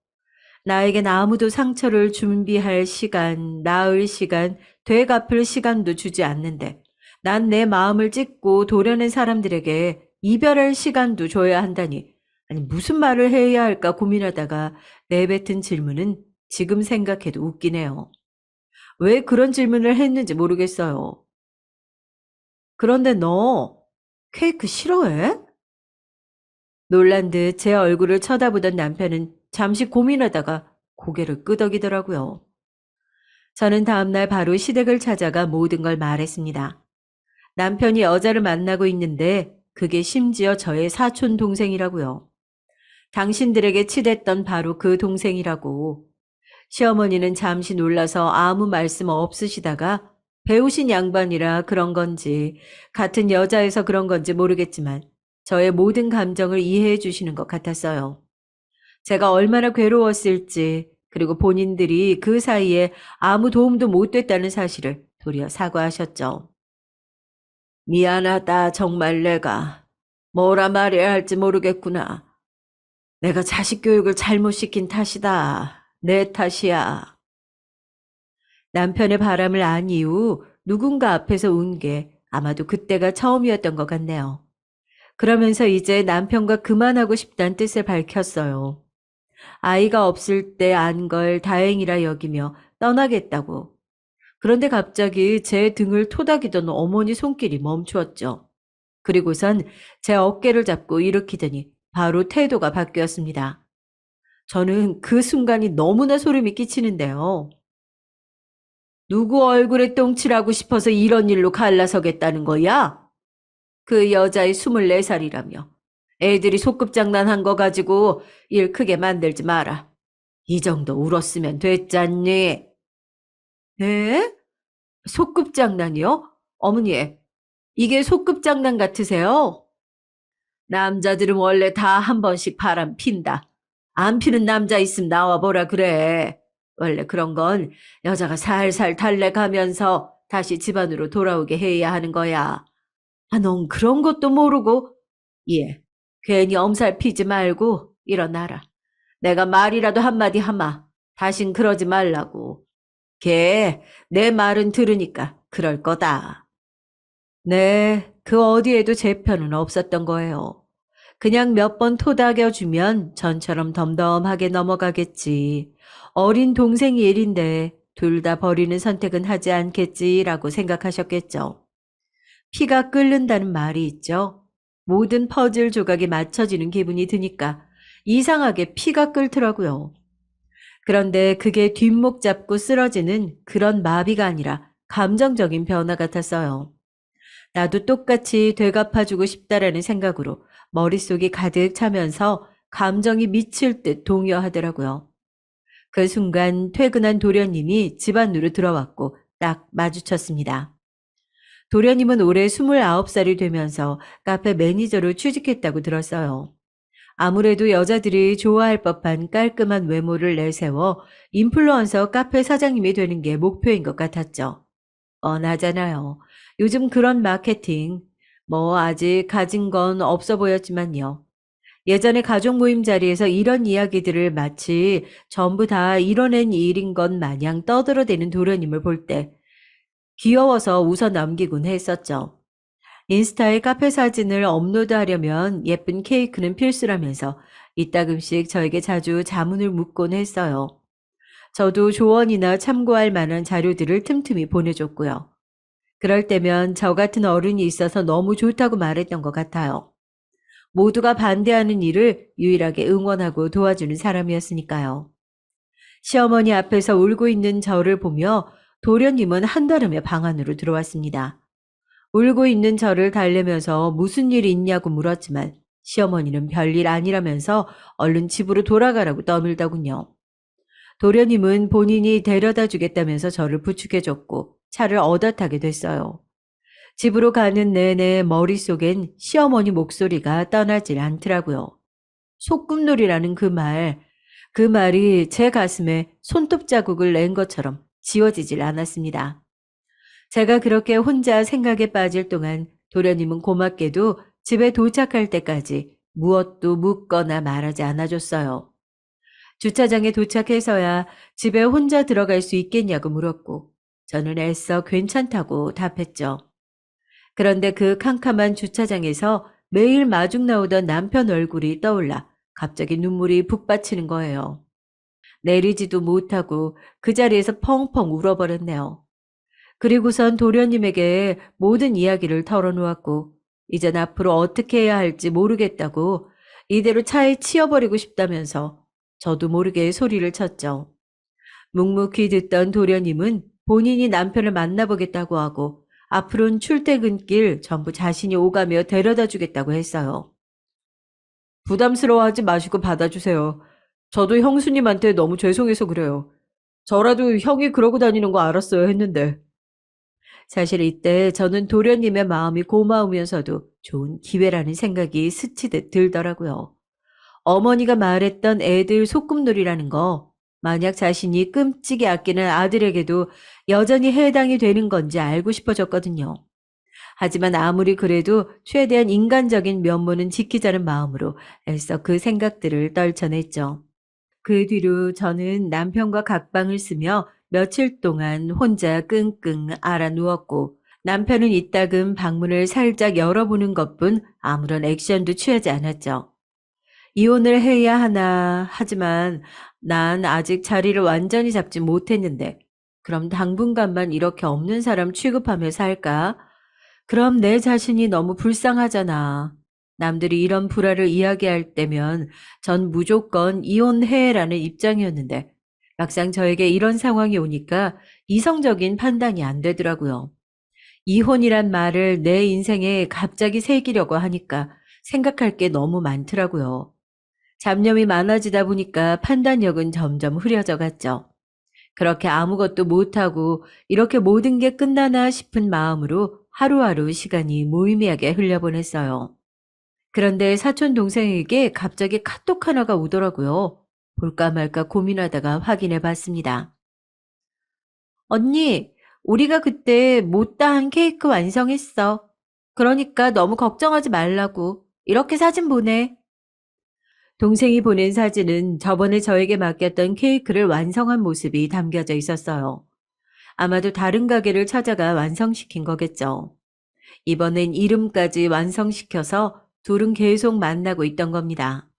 A: 나에겐 아무도 상처를 준비할 시간, 나을 시간, 되갚을 시간도 주지 않는데 난 내 마음을 찢고 도려낸 사람들에게 이별할 시간도 줘야 한다니 아니 무슨 말을 해야 할까 고민하다가 내뱉은 질문은 지금 생각해도 웃기네요. 왜 그런 질문을 했는지 모르겠어요. 그런데 너 케이크 싫어해? 놀란 듯 제 얼굴을 쳐다보던 남편은 잠시 고민하다가 고개를 끄덕이더라고요. 저는 다음날 바로 시댁을 찾아가 모든 걸 말했습니다. 남편이 여자를 만나고 있는데 그게 심지어 저의 사촌 동생이라고요. 당신들에게 치댔던 바로 그 동생이라고. 시어머니는 잠시 놀라서 아무 말씀 없으시다가 배우신 양반이라 그런 건지 같은 여자여서 그런 건지 모르겠지만 저의 모든 감정을 이해해 주시는 것 같았어요. 제가 얼마나 괴로웠을지 그리고 본인들이 그 사이에 아무 도움도 못 됐다는 사실을 도리어 사과하셨죠. 미안하다 정말 내가. 뭐라 말해야 할지 모르겠구나. 내가 자식 교육을 잘못 시킨 탓이다. 내 탓이야. 남편의 바람을 안 이후 누군가 앞에서 운 게 아마도 그때가 처음이었던 것 같네요. 그러면서 이제 남편과 그만하고 싶다는 뜻을 밝혔어요. 아이가 없을 때 안 걸 다행이라 여기며 떠나겠다고. 그런데 갑자기 제 등을 토닥이던 어머니 손길이 멈추었죠. 그리고선 제 어깨를 잡고 일으키더니 바로 태도가 바뀌었습니다. 저는 그 순간이 너무나 소름이 끼치는데요. 누구 얼굴에 똥칠하고 싶어서 이런 일로 갈라서겠다는 거야? 그 여자애 24살이라며. 애들이 소꿉장난한 거 가지고 일 크게 만들지 마라. 이 정도 울었으면 됐잖니. 네? 소꿉장난이요? 어머니, 이게 소꿉장난 같으세요? 남자들은 원래 다 한 번씩 바람 핀다. 안 피는 남자 있으면 나와보라 그래. 원래 그런 건 여자가 살살 달래가면서 다시 집안으로 돌아오게 해야 하는 거야. 아, 넌 그런 것도 모르고. 예, 괜히 엄살 피지 말고 일어나라. 내가 말이라도 한마디 하마. 다신 그러지 말라고. 걔 내 말은 들으니까 그럴 거다. 네, 그 어디에도 제 편은 없었던 거예요. 그냥 몇 번 토닥여주면 전처럼 덤덤하게 넘어가겠지. 어린 동생 일인데 둘 다 버리는 선택은 하지 않겠지라고 생각하셨겠죠. 피가 끓는다는 말이 있죠. 모든 퍼즐 조각이 맞춰지는 기분이 드니까 이상하게 피가 끓더라고요. 그런데 그게 뒷목 잡고 쓰러지는 그런 마비가 아니라 감정적인 변화 같았어요. 나도 똑같이 되갚아주고 싶다라는 생각으로 머릿속이 가득 차면서 감정이 미칠 듯 동요하더라고요. 그 순간 퇴근한 도련님이 집 안으로 들어왔고 딱 마주쳤습니다. 도련님은 올해 29살이 되면서 카페 매니저로 취직했다고 들었어요. 아무래도 여자들이 좋아할 법한 깔끔한 외모를 내세워 인플루언서 카페 사장님이 되는 게 목표인 것 같았죠. 뻔하잖아요. 요즘 그런 마케팅, 뭐 아직 가진 건 없어 보였지만요. 예전에 가족 모임 자리에서 이런 이야기들을 마치 전부 다 이뤄낸 일인 것 마냥 떠들어대는 도련님을 볼 때 귀여워서 웃어 넘기곤 했었죠. 인스타에 카페 사진을 업로드하려면 예쁜 케이크는 필수라면서 이따금씩 저에게 자주 자문을 묻곤 했어요. 저도 조언이나 참고할 만한 자료들을 틈틈이 보내줬고요. 그럴 때면 저 같은 어른이 있어서 너무 좋다고 말했던 것 같아요. 모두가 반대하는 일을 유일하게 응원하고 도와주는 사람이었으니까요. 시어머니 앞에서 울고 있는 저를 보며 도련님은 한달음에 방 안으로 들어왔습니다. 울고 있는 저를 달래면서 무슨 일이 있냐고 물었지만 시어머니는 별일 아니라면서 얼른 집으로 돌아가라고 떠밀더군요. 도련님은 본인이 데려다 주겠다면서 저를 부축해줬고 차를 얻어 타게 됐어요. 집으로 가는 내내 머릿속엔 시어머니 목소리가 떠나질 않더라고요. 소꿉놀이라는 그 말이 제 가슴에 손톱 자국을 낸 것처럼 지워지질 않았습니다. 제가 그렇게 혼자 생각에 빠질 동안 도련님은 고맙게도 집에 도착할 때까지 무엇도 묻거나 말하지 않아줬어요. 주차장에 도착해서야 집에 혼자 들어갈 수 있겠냐고 물었고 저는 애써 괜찮다고 답했죠. 그런데 그 캄캄한 주차장에서 매일 마중 나오던 남편 얼굴이 떠올라 갑자기 눈물이 북받치는 거예요. 내리지도 못하고 그 자리에서 펑펑 울어버렸네요. 그리고선 도련님에게 모든 이야기를 털어놓았고 이젠 앞으로 어떻게 해야 할지 모르겠다고 이대로 차에 치여버리고 싶다면서 저도 모르게 소리를 쳤죠. 묵묵히 듣던 도련님은 본인이 남편을 만나보겠다고 하고 앞으로는 출퇴근길 전부 자신이 오가며 데려다 주겠다고 했어요. 부담스러워하지 마시고 받아주세요. 저도 형수님한테 너무 죄송해서 그래요. 저라도 형이 그러고 다니는 거 알았어야 했는데. 사실 이때 저는 도련님의 마음이 고마우면서도 좋은 기회라는 생각이 스치듯 들더라고요. 어머니가 말했던 애들 소꿉놀이라는 거, 만약 자신이 끔찍이 아끼는 아들에게도 여전히 해당이 되는 건지 알고 싶어졌거든요. 하지만 아무리 그래도 최대한 인간적인 면모는 지키자는 마음으로 애써 그 생각들을 떨쳐냈죠. 그 뒤로 저는 남편과 각방을 쓰며 며칠 동안 혼자 끙끙 앓아 누웠고 남편은 이따금 방문을 살짝 열어보는 것뿐 아무런 액션도 취하지 않았죠. 이혼을 해야 하나 하지만 난 아직 자리를 완전히 잡지 못했는데 그럼 당분간만 이렇게 없는 사람 취급하며 살까? 그럼 내 자신이 너무 불쌍하잖아. 남들이 이런 불화를 이야기할 때면 전 무조건 이혼해라는 입장이었는데 막상 저에게 이런 상황이 오니까 이성적인 판단이 안 되더라고요. 이혼이란 말을 내 인생에 갑자기 새기려고 하니까 생각할 게 너무 많더라고요. 잡념이 많아지다 보니까 판단력은 점점 흐려져 갔죠. 그렇게 아무것도 못하고 이렇게 모든 게 끝나나 싶은 마음으로 하루하루 시간이 무의미하게 흘려보냈어요. 그런데 사촌 동생에게 갑자기 카톡 하나가 오더라고요. 볼까 말까 고민하다가 확인해 봤습니다. 언니, 우리가 그때 못다 한 케이크 완성했어. 그러니까 너무 걱정하지 말라고. 이렇게 사진 보내. 동생이 보낸 사진은 저번에 저에게 맡겼던 케이크를 완성한 모습이 담겨져 있었어요. 아마도 다른 가게를 찾아가 완성시킨 거겠죠. 이번엔 이름까지 완성시켜서 둘은 계속 만나고 있던 겁니다.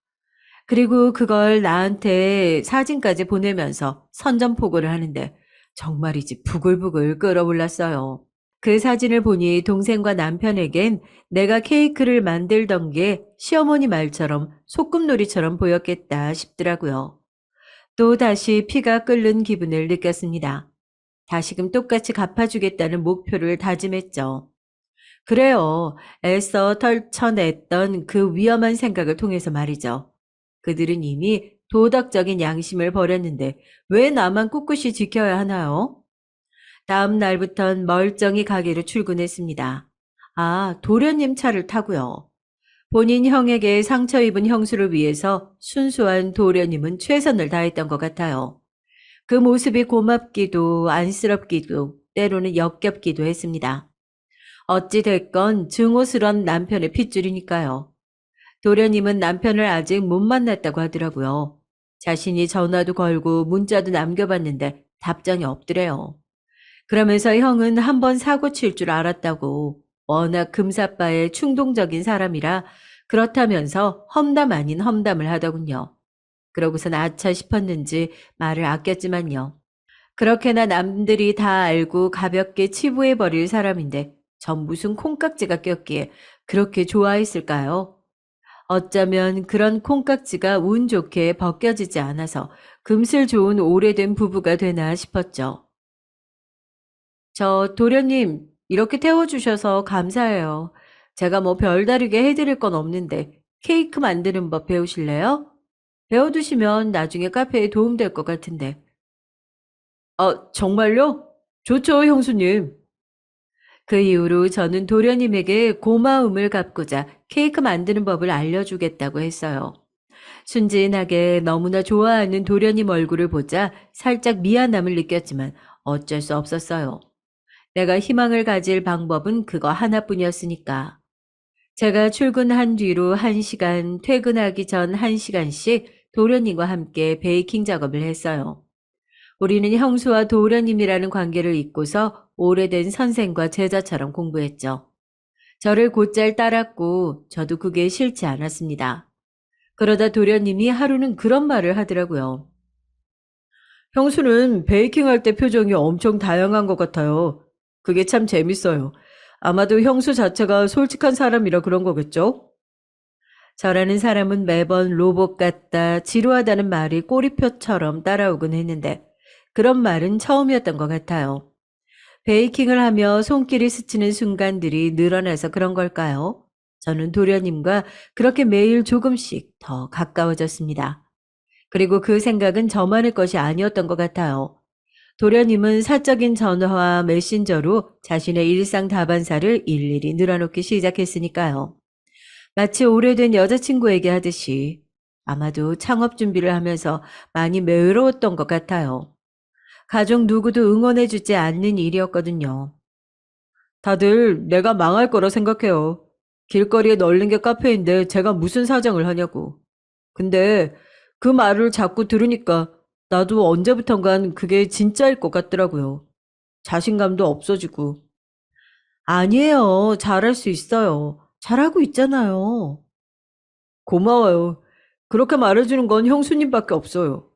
A: 그리고 그걸 나한테 사진까지 보내면서 선전포고를 하는데 정말이지 부글부글 끓어올랐어요. 그 사진을 보니 동생과 남편에겐 내가 케이크를 만들던 게 시어머니 말처럼 소꿉놀이처럼 보였겠다 싶더라고요. 또 다시 피가 끓는 기분을 느꼈습니다. 다시금 똑같이 갚아주겠다는 목표를 다짐했죠. 그래요. 애써 털쳐냈던 그 위험한 생각을 통해서 말이죠. 그들은 이미 도덕적인 양심을 버렸는데 왜 나만 꿋꿋이 지켜야 하나요? 다음 날부턴 멀쩡히 가게로 출근했습니다. 아, 도련님 차를 타고요. 본인 형에게 상처 입은 형수를 위해서 순수한 도련님은 최선을 다했던 것 같아요. 그 모습이 고맙기도 안쓰럽기도 때로는 역겹기도 했습니다. 어찌 됐건 증오스런 남편의 핏줄이니까요. 도련님은 남편을 아직 못 만났다고 하더라고요. 자신이 전화도 걸고 문자도 남겨봤는데 답장이 없더래요. 그러면서 형은 한번 사고 칠 줄 알았다고 워낙 금사빠에 충동적인 사람이라 그렇다면서 험담 아닌 험담을 하더군요. 그러고선 아차 싶었는지 말을 아꼈지만요. 그렇게나 남들이 다 알고 가볍게 치부해버릴 사람인데 전 무슨 콩깍지가 꼈기에 그렇게 좋아했을까요? 어쩌면 그런 콩깍지가 운 좋게 벗겨지지 않아서 금슬 좋은 오래된 부부가 되나 싶었죠. 저 도련님 이렇게 태워주셔서 감사해요. 제가 뭐 별다르게 해드릴 건 없는데 케이크 만드는 법 배우실래요? 배워두시면 나중에 카페에 도움될 것 같은데. 정말요? 좋죠, 형수님. 그 이후로 저는 도련님에게 고마움을 갚고자 케이크 만드는 법을 알려주겠다고 했어요. 순진하게 너무나 좋아하는 도련님 얼굴을 보자 살짝 미안함을 느꼈지만 어쩔 수 없었어요. 내가 희망을 가질 방법은 그거 하나뿐이었으니까. 제가 출근한 뒤로 1시간, 퇴근하기 전 1시간씩 도련님과 함께 베이킹 작업을 했어요. 우리는 형수와 도련님이라는 관계를 잇고서 오래된 선생과 제자처럼 공부했죠. 저를 곧잘 따랐고 저도 그게 싫지 않았습니다. 그러다 도련님이 하루는 그런 말을 하더라고요. 형수는 베이킹 할 때 표정이 엄청 다양한 것 같아요. 그게 참 재밌어요. 아마도 형수 자체가 솔직한 사람이라 그런 거겠죠? 저라는 사람은 매번 로봇 같다, 지루하다는 말이 꼬리표처럼 따라오곤 했는데 그런 말은 처음이었던 것 같아요. 베이킹을 하며 손길이 스치는 순간들이 늘어나서 그런 걸까요? 저는 도련님과 그렇게 매일 조금씩 더 가까워졌습니다. 그리고 그 생각은 저만의 것이 아니었던 것 같아요. 도련님은 사적인 전화와 메신저로 자신의 일상 다반사를 일일이 늘어놓기 시작했으니까요. 마치 오래된 여자친구에게 하듯이 아마도 창업 준비를 하면서 많이 외로웠던 것 같아요. 가족 누구도 응원해주지 않는 일이었거든요. 다들 내가 망할 거라 생각해요. 길거리에 널린 게 카페인데 제가 무슨 사정을 하냐고. 근데 그 말을 자꾸 들으니까 나도 언제부턴간 그게 진짜일 것 같더라고요. 자신감도 없어지고. 아니에요. 잘할 수 있어요. 잘하고 있잖아요. 고마워요. 그렇게 말해주는 건 형수님밖에 없어요.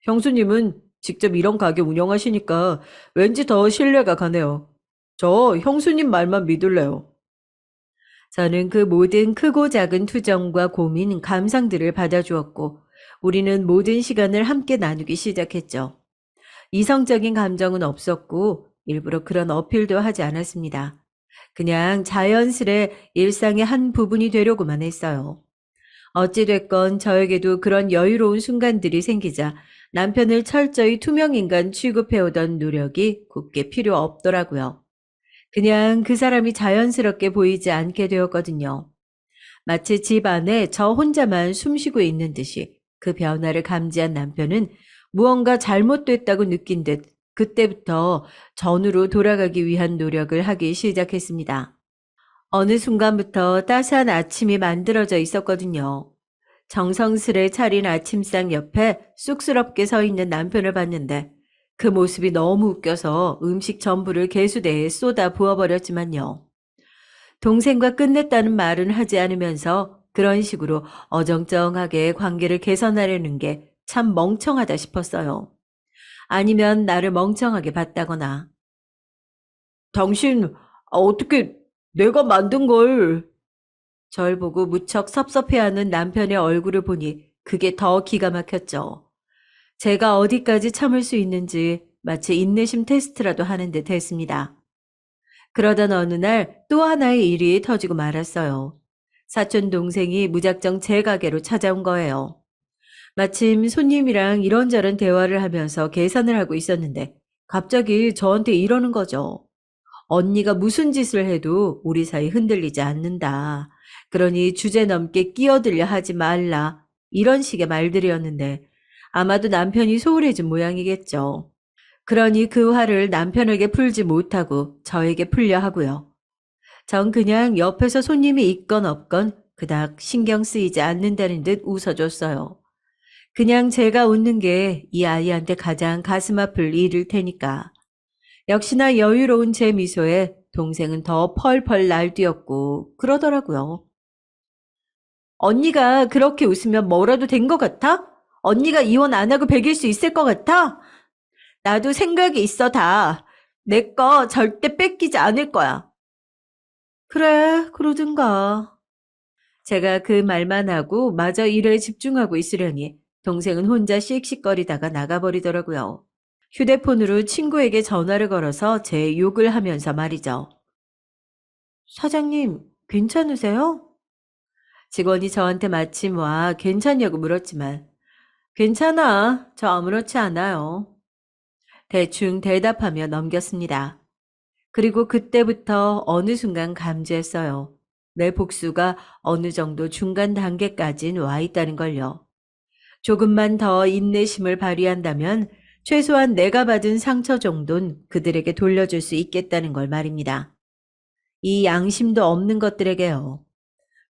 A: 형수님은 직접 이런 가게 운영하시니까 왠지 더 신뢰가 가네요. 저 형수님 말만 믿을래요. 저는 그 모든 크고 작은 투정과 고민, 감상들을 받아주었고, 우리는 모든 시간을 함께 나누기 시작했죠. 이성적인 감정은 없었고, 일부러 그런 어필도 하지 않았습니다. 그냥 자연스레 일상의 한 부분이 되려고만 했어요. 어찌됐건 저에게도 그런 여유로운 순간들이 생기자 남편을 철저히 투명인간 취급해오던 노력이 굳게 필요 없더라고요. 그냥 그 사람이 자연스럽게 보이지 않게 되었거든요. 마치 집 안에 저 혼자만 숨쉬고 있는 듯이 그 변화를 감지한 남편은 무언가 잘못됐다고 느낀 듯 그때부터 전으로 돌아가기 위한 노력을 하기 시작했습니다. 어느 순간부터 따스한 아침이 만들어져 있었거든요. 정성스레 차린 아침상 옆에 쑥스럽게 서 있는 남편을 봤는데 그 모습이 너무 웃겨서 음식 전부를 개수대에 쏟아 부어버렸지만요. 동생과 끝냈다는 말은 하지 않으면서 그런 식으로 어정쩡하게 관계를 개선하려는 게 참 멍청하다 싶었어요. 아니면 나를 멍청하게 봤다거나. 당신, 어떻게 내가 만든 걸. 절 보고 무척 섭섭해하는 남편의 얼굴을 보니 그게 더 기가 막혔죠. 제가 어디까지 참을 수 있는지 마치 인내심 테스트라도 하는 듯 했습니다. 그러던 어느 날 또 하나의 일이 터지고 말았어요. 사촌 동생이 무작정 제 가게로 찾아온 거예요. 마침 손님이랑 이런저런 대화를 하면서 계산을 하고 있었는데 갑자기 저한테 이러는 거죠. 언니가 무슨 짓을 해도 우리 사이 흔들리지 않는다. 그러니 주제 넘게 끼어들려 하지 말라. 이런 식의 말들이었는데 아마도 남편이 소홀해진 모양이겠죠. 그러니 그 화를 남편에게 풀지 못하고 저에게 풀려 하고요. 전 그냥 옆에서 손님이 있건 없건 그닥 신경 쓰이지 않는다는 듯 웃어줬어요. 그냥 제가 웃는 게 이 아이한테 가장 가슴 아플 일일 테니까. 역시나 여유로운 제 미소에 동생은 더 펄펄 날뛰었고 그러더라고요. 언니가 그렇게 웃으면 뭐라도 된 것 같아? 언니가 이혼 안 하고 베길 수 있을 것 같아? 나도 생각이 있어 다. 내 거 절대 뺏기지 않을 거야. 그래, 그러든가. 제가 그 말만 하고 마저 일에 집중하고 있으려니 동생은 혼자 씩씩거리다가 나가버리더라고요. 휴대폰으로 친구에게 전화를 걸어서 제 욕을 하면서 말이죠. 사장님, 괜찮으세요? 직원이 저한테 마침 와 괜찮냐고 물었지만 괜찮아. 저 아무렇지 않아요. 대충 대답하며 넘겼습니다. 그리고 그때부터 어느 순간 감지했어요. 내 복수가 어느 정도 중간 단계까진 와 있다는 걸요. 조금만 더 인내심을 발휘한다면 최소한 내가 받은 상처 정도는 그들에게 돌려줄 수 있겠다는 걸 말입니다. 이 양심도 없는 것들에게요.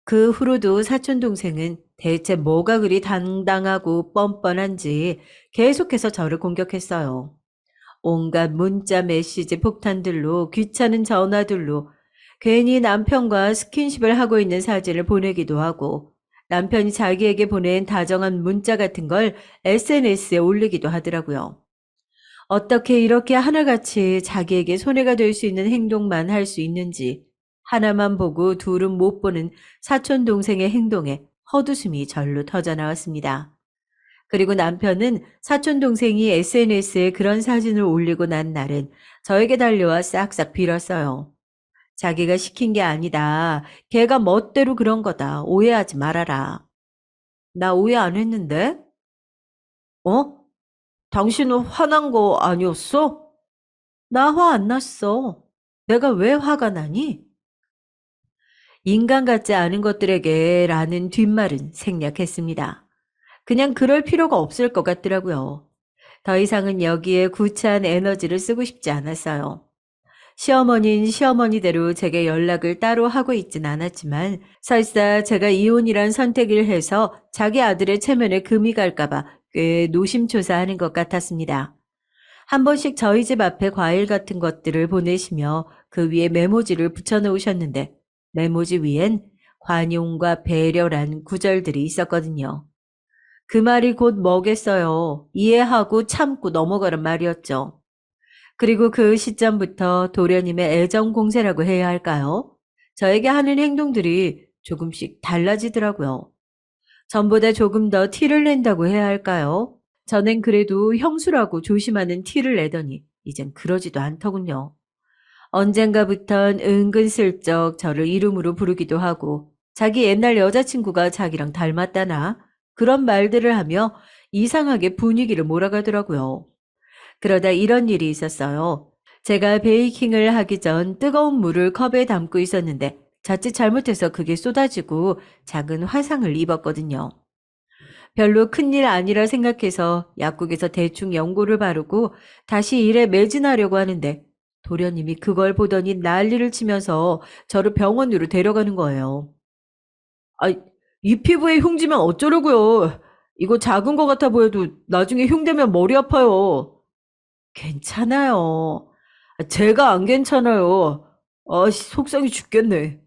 A: 그 후로도 사촌동생은 대체 뭐가 그리 당당하고 뻔뻔한지 계속해서 저를 공격했어요. 온갖 문자 메시지 폭탄들로 귀찮은 전화들로 괜히 남편과 스킨십을 하고 있는 사진을 보내기도 하고 남편이 자기에게 보낸 다정한 문자 같은 걸 SNS에 올리기도 하더라고요. 어떻게 이렇게 하나같이 자기에게 손해가 될 수 있는 행동만 할 수 있는지 하나만 보고 둘은 못 보는 사촌 동생의 행동에 헛웃음이 절로 터져나왔습니다. 그리고 남편은 사촌 동생이 SNS에 그런 사진을 올리고 난 날은 저에게 달려와 싹싹 빌었어요. 자기가 시킨 게 아니다. 걔가 멋대로 그런 거다. 오해하지 말아라. 나 오해 안 했는데? 어? 당신은 화난 거 아니었어? 나 화 안 났어. 내가 왜 화가 나니? 인간 같지 않은 것들에게 라는 뒷말은 생략했습니다. 그냥 그럴 필요가 없을 것 같더라고요. 더 이상은 여기에 구차한 에너지를 쓰고 싶지 않았어요. 시어머니는 시어머니대로 제게 연락을 따로 하고 있진 않았지만 설사 제가 이혼이란 선택을 해서 자기 아들의 체면에 금이 갈까봐 꽤 노심초사하는 것 같았습니다. 한 번씩 저희 집 앞에 과일 같은 것들을 보내시며 그 위에 메모지를 붙여놓으셨는데 메모지 위엔 관용과 배려란 구절들이 있었거든요. 그 말이 곧 뭐겠어요. 이해하고 참고 넘어가는 말이었죠. 그리고 그 시점부터 도련님의 애정 공세라고 해야 할까요? 저에게 하는 행동들이 조금씩 달라지더라고요. 전보다 조금 더 티를 낸다고 해야 할까요? 전엔 그래도 형수라고 조심하는 티를 내더니 이젠 그러지도 않더군요. 언젠가부턴 은근슬쩍 저를 이름으로 부르기도 하고 자기 옛날 여자친구가 자기랑 닮았다나 그런 말들을 하며 이상하게 분위기를 몰아가더라고요. 그러다 이런 일이 있었어요. 제가 베이킹을 하기 전 뜨거운 물을 컵에 담고 있었는데 자칫 잘못해서 그게 쏟아지고 작은 화상을 입었거든요. 별로 큰일 아니라 생각해서 약국에서 대충 연고를 바르고 다시 일에 매진하려고 하는데 도련님이 그걸 보더니 난리를 치면서 저를 병원으로 데려가는 거예요. 아, 이 피부에 흉지면 어쩌려고요. 이거 작은 거 같아 보여도 나중에 흉되면 머리 아파요. 괜찮아요. 제가 안 괜찮아요. 속상해 죽겠네.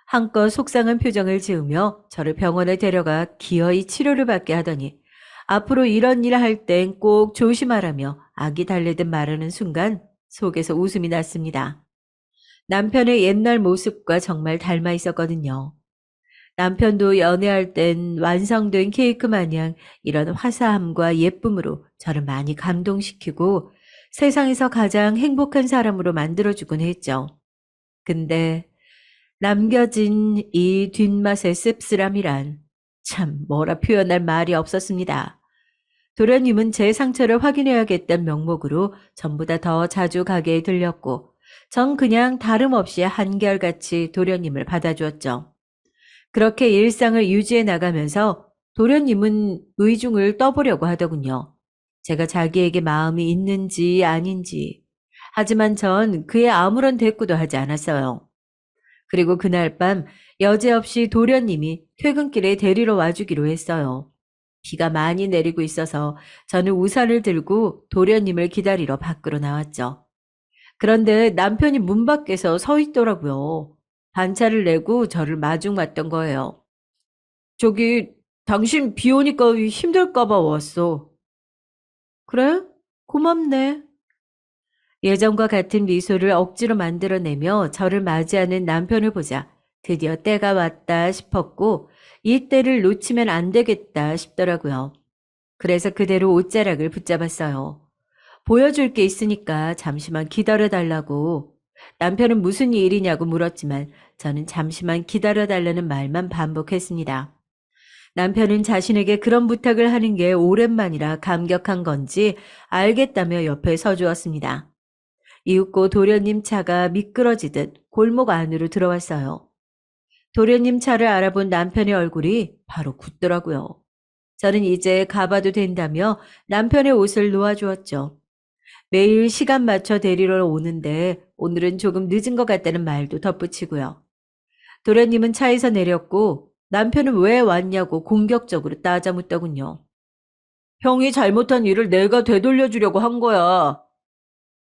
A: 한껏 속상한 표정을 지으며 저를 병원에 데려가 기어이 치료를 받게 하더니 앞으로 이런 일 할 땐 꼭 조심하라며 악이 달래듯 말하는 순간 속에서 웃음이 났습니다. 남편의 옛날 모습과 정말 닮아 있었거든요. 남편도 연애할 땐 완성된 케이크 마냥 이런 화사함과 예쁨으로 저를 많이 감동시키고 세상에서 가장 행복한 사람으로 만들어주곤 했죠. 근데 남겨진 이 뒷맛의 씁쓸함이란 참 뭐라 표현할 말이 없었습니다. 도련님은 제 상처를 확인해야겠다는 명목으로 전보다 더 자주 가게에 들렸고 전 그냥 다름없이 한결같이 도련님을 받아주었죠. 그렇게 일상을 유지해 나가면서 도련님은 의중을 떠보려고 하더군요. 제가 자기에게 마음이 있는지 아닌지. 하지만 전 그에 아무런 대꾸도 하지 않았어요. 그리고 그날 밤 여지없이 도련님이 퇴근길에 데리러 와주기로 했어요. 비가 많이 내리고 있어서 저는 우산을 들고 도련님을 기다리러 밖으로 나왔죠. 그런데 남편이 문 밖에서 서 있더라고요. 반차를 내고 저를 마중 맞던 거예요. 저기, 당신 비 오니까 힘들까 봐 왔어. 그래? 고맙네. 예전과 같은 미소를 억지로 만들어내며 저를 맞이하는 남편을 보자 드디어 때가 왔다 싶었고 이 때를 놓치면 안 되겠다 싶더라고요. 그래서 그대로 옷자락을 붙잡았어요. 보여줄 게 있으니까 잠시만 기다려달라고. 남편은 무슨 일이냐고 물었지만 저는 잠시만 기다려달라는 말만 반복했습니다. 남편은 자신에게 그런 부탁을 하는 게 오랜만이라 감격한 건지 알겠다며 옆에 서주었습니다. 이윽고 도련님 차가 미끄러지듯 골목 안으로 들어왔어요. 도련님 차를 알아본 남편의 얼굴이 바로 굳더라고요. 저는 이제 가봐도 된다며 남편의 옷을 놓아주었죠. 매일 시간 맞춰 데리러 오는데 오늘은 조금 늦은 것 같다는 말도 덧붙이고요. 도련님은 차에서 내렸고 남편은 왜 왔냐고 공격적으로 따져묻더군요. 형이 잘못한 일을 내가 되돌려주려고 한 거야.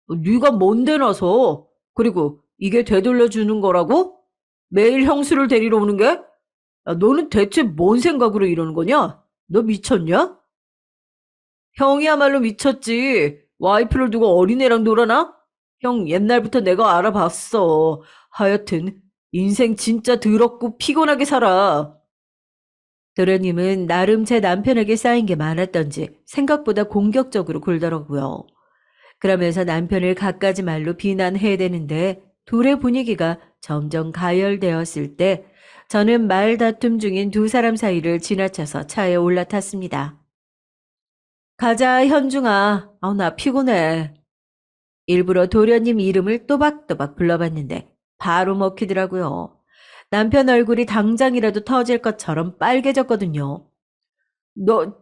A: 네가 뭔데 나서? 그리고 이게 되돌려주는 거라고? 매일 형수를 데리러 오는 게? 야, 너는 대체 뭔 생각으로 이러는 거냐? 너 미쳤냐? 형이야말로 미쳤지. 와이프를 두고 어린애랑 놀아나? 형 옛날부터 내가 알아봤어. 하여튼 인생 진짜 더럽고 피곤하게 살아. 도련님은 나름 제 남편에게 쌓인 게 많았던지 생각보다 공격적으로 굴더라고요. 그러면서 남편을 갖가지 말로 비난해대는데 둘의 분위기가 점점 가열되었을 때 저는 말다툼 중인 두 사람 사이를 지나쳐서 차에 올라탔습니다. 가자, 현중아. 나 피곤해. 일부러 도련님 이름을 또박또박 불러봤는데 바로 먹히더라고요. 남편 얼굴이 당장이라도 터질 것처럼 빨개졌거든요. 너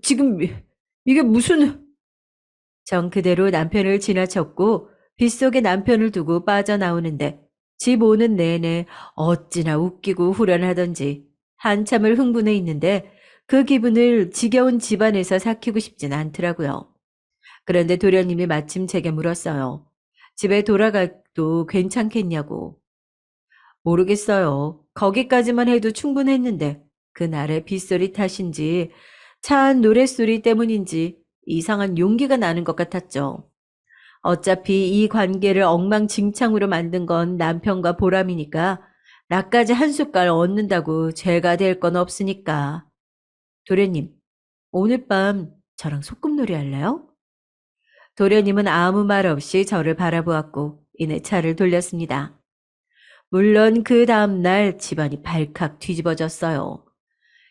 A: 지금 이게 무슨... 정 그대로 남편을 지나쳤고 빗속에 남편을 두고 빠져나오는데 집 오는 내내 어찌나 웃기고 후련하던지 한참을 흥분해 있는데 그 기분을 지겨운 집안에서 삭히고 싶진 않더라고요. 그런데 도련님이 마침 제게 물었어요. 집에 돌아가도 괜찮겠냐고. 모르겠어요. 거기까지만 해도 충분했는데 그날의 빗소리 탓인지 차한 노랫소리 때문인지 이상한 용기가 나는 것 같았죠. 어차피 이 관계를 엉망진창으로 만든 건 남편과 보람이니까 나까지 한 숟갈 얻는다고 죄가 될 건 없으니까. 도련님, 오늘 밤 저랑 소꿉놀이 할래요? 도련님은 아무 말 없이 저를 바라보았고 이내 차를 돌렸습니다. 물론 그 다음날 집안이 발칵 뒤집어졌어요.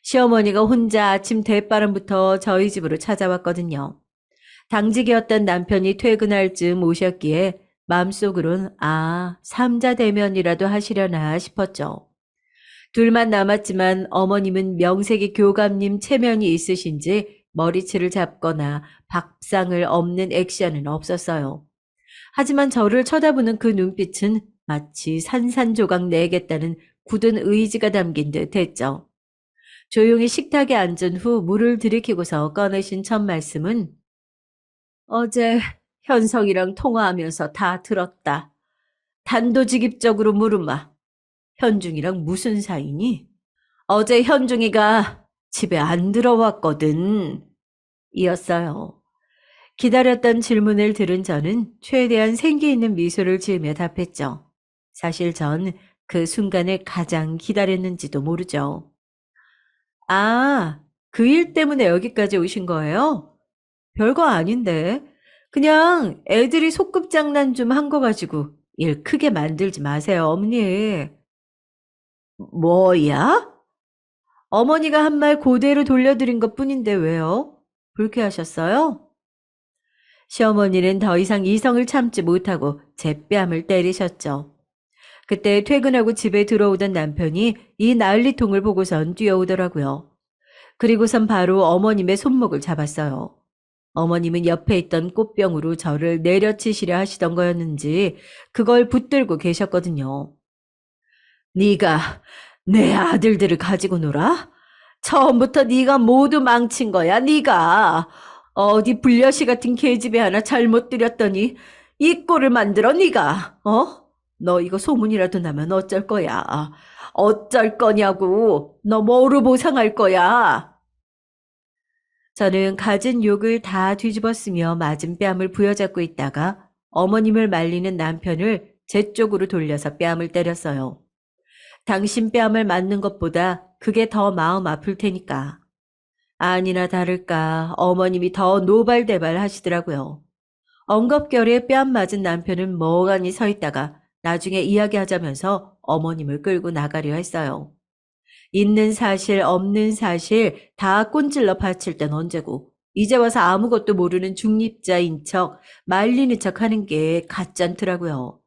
A: 시어머니가 혼자 아침 대바람부터 저희 집으로 찾아왔거든요. 당직이었던 남편이 퇴근할 즈음 오셨기에 마음속으론 삼자 대면이라도 하시려나 싶었죠. 둘만 남았지만 어머님은 명색이 교감님 체면이 있으신지 머리채를 잡거나 밥상을 엎는 액션은 없었어요. 하지만 저를 쳐다보는 그 눈빛은 마치 산산조각 내겠다는 굳은 의지가 담긴 듯 했죠. 조용히 식탁에 앉은 후 물을 들이키고서 꺼내신 첫 말씀은 어제 현성이랑 통화하면서 다 들었다. 단도직입적으로 물으마. 현중이랑 무슨 사이니? 어제 현중이가 집에 안 들어왔거든. 이었어요. 기다렸던 질문을 들은 저는 최대한 생기 있는 미소를 지으며 답했죠. 사실 전 그 순간을 가장 기다렸는지도 모르죠. 그 일 때문에 여기까지 오신 거예요? 별거 아닌데. 그냥 애들이 소꿉장난 좀 한 거 가지고 일 크게 만들지 마세요, 어머니. 뭐야? 어머니가 한 말 그대로 돌려드린 것 뿐인데 왜요? 불쾌하셨어요? 시어머니는 더 이상 이성을 참지 못하고 제 뺨을 때리셨죠. 그때 퇴근하고 집에 들어오던 남편이 이 난리통을 보고선 뛰어오더라고요. 그리고선 바로 어머님의 손목을 잡았어요. 어머님은 옆에 있던 꽃병으로 저를 내려치시려 하시던 거였는지 그걸 붙들고 계셨거든요. 네가 내 아들들을 가지고 놀아? 처음부터 네가 모두 망친 거야, 네가. 어디 불려시 같은 계집애 하나 잘못 들였더니 이 꼴을 만들어, 네가. 어? 너 이거 소문이라도 나면 어쩔 거야. 어쩔 거냐고. 너 뭐로 보상할 거야? 저는 갖은 욕을 다 뒤집었으며 맞은 뺨을 부여잡고 있다가 어머님을 말리는 남편을 제 쪽으로 돌려서 뺨을 때렸어요. 당신 뺨을 맞는 것보다 그게 더 마음 아플 테니까. 아니나 다를까 어머님이 더 노발대발 하시더라고요. 엉겁결에 뺨 맞은 남편은 멍하니 서 있다가 나중에 이야기하자면서 어머님을 끌고 나가려 했어요. 있는 사실 없는 사실 다 꼰질러 바칠 땐 언제고 이제 와서 아무것도 모르는 중립자인 척 말리는 척 하는 게 가짠더라고요.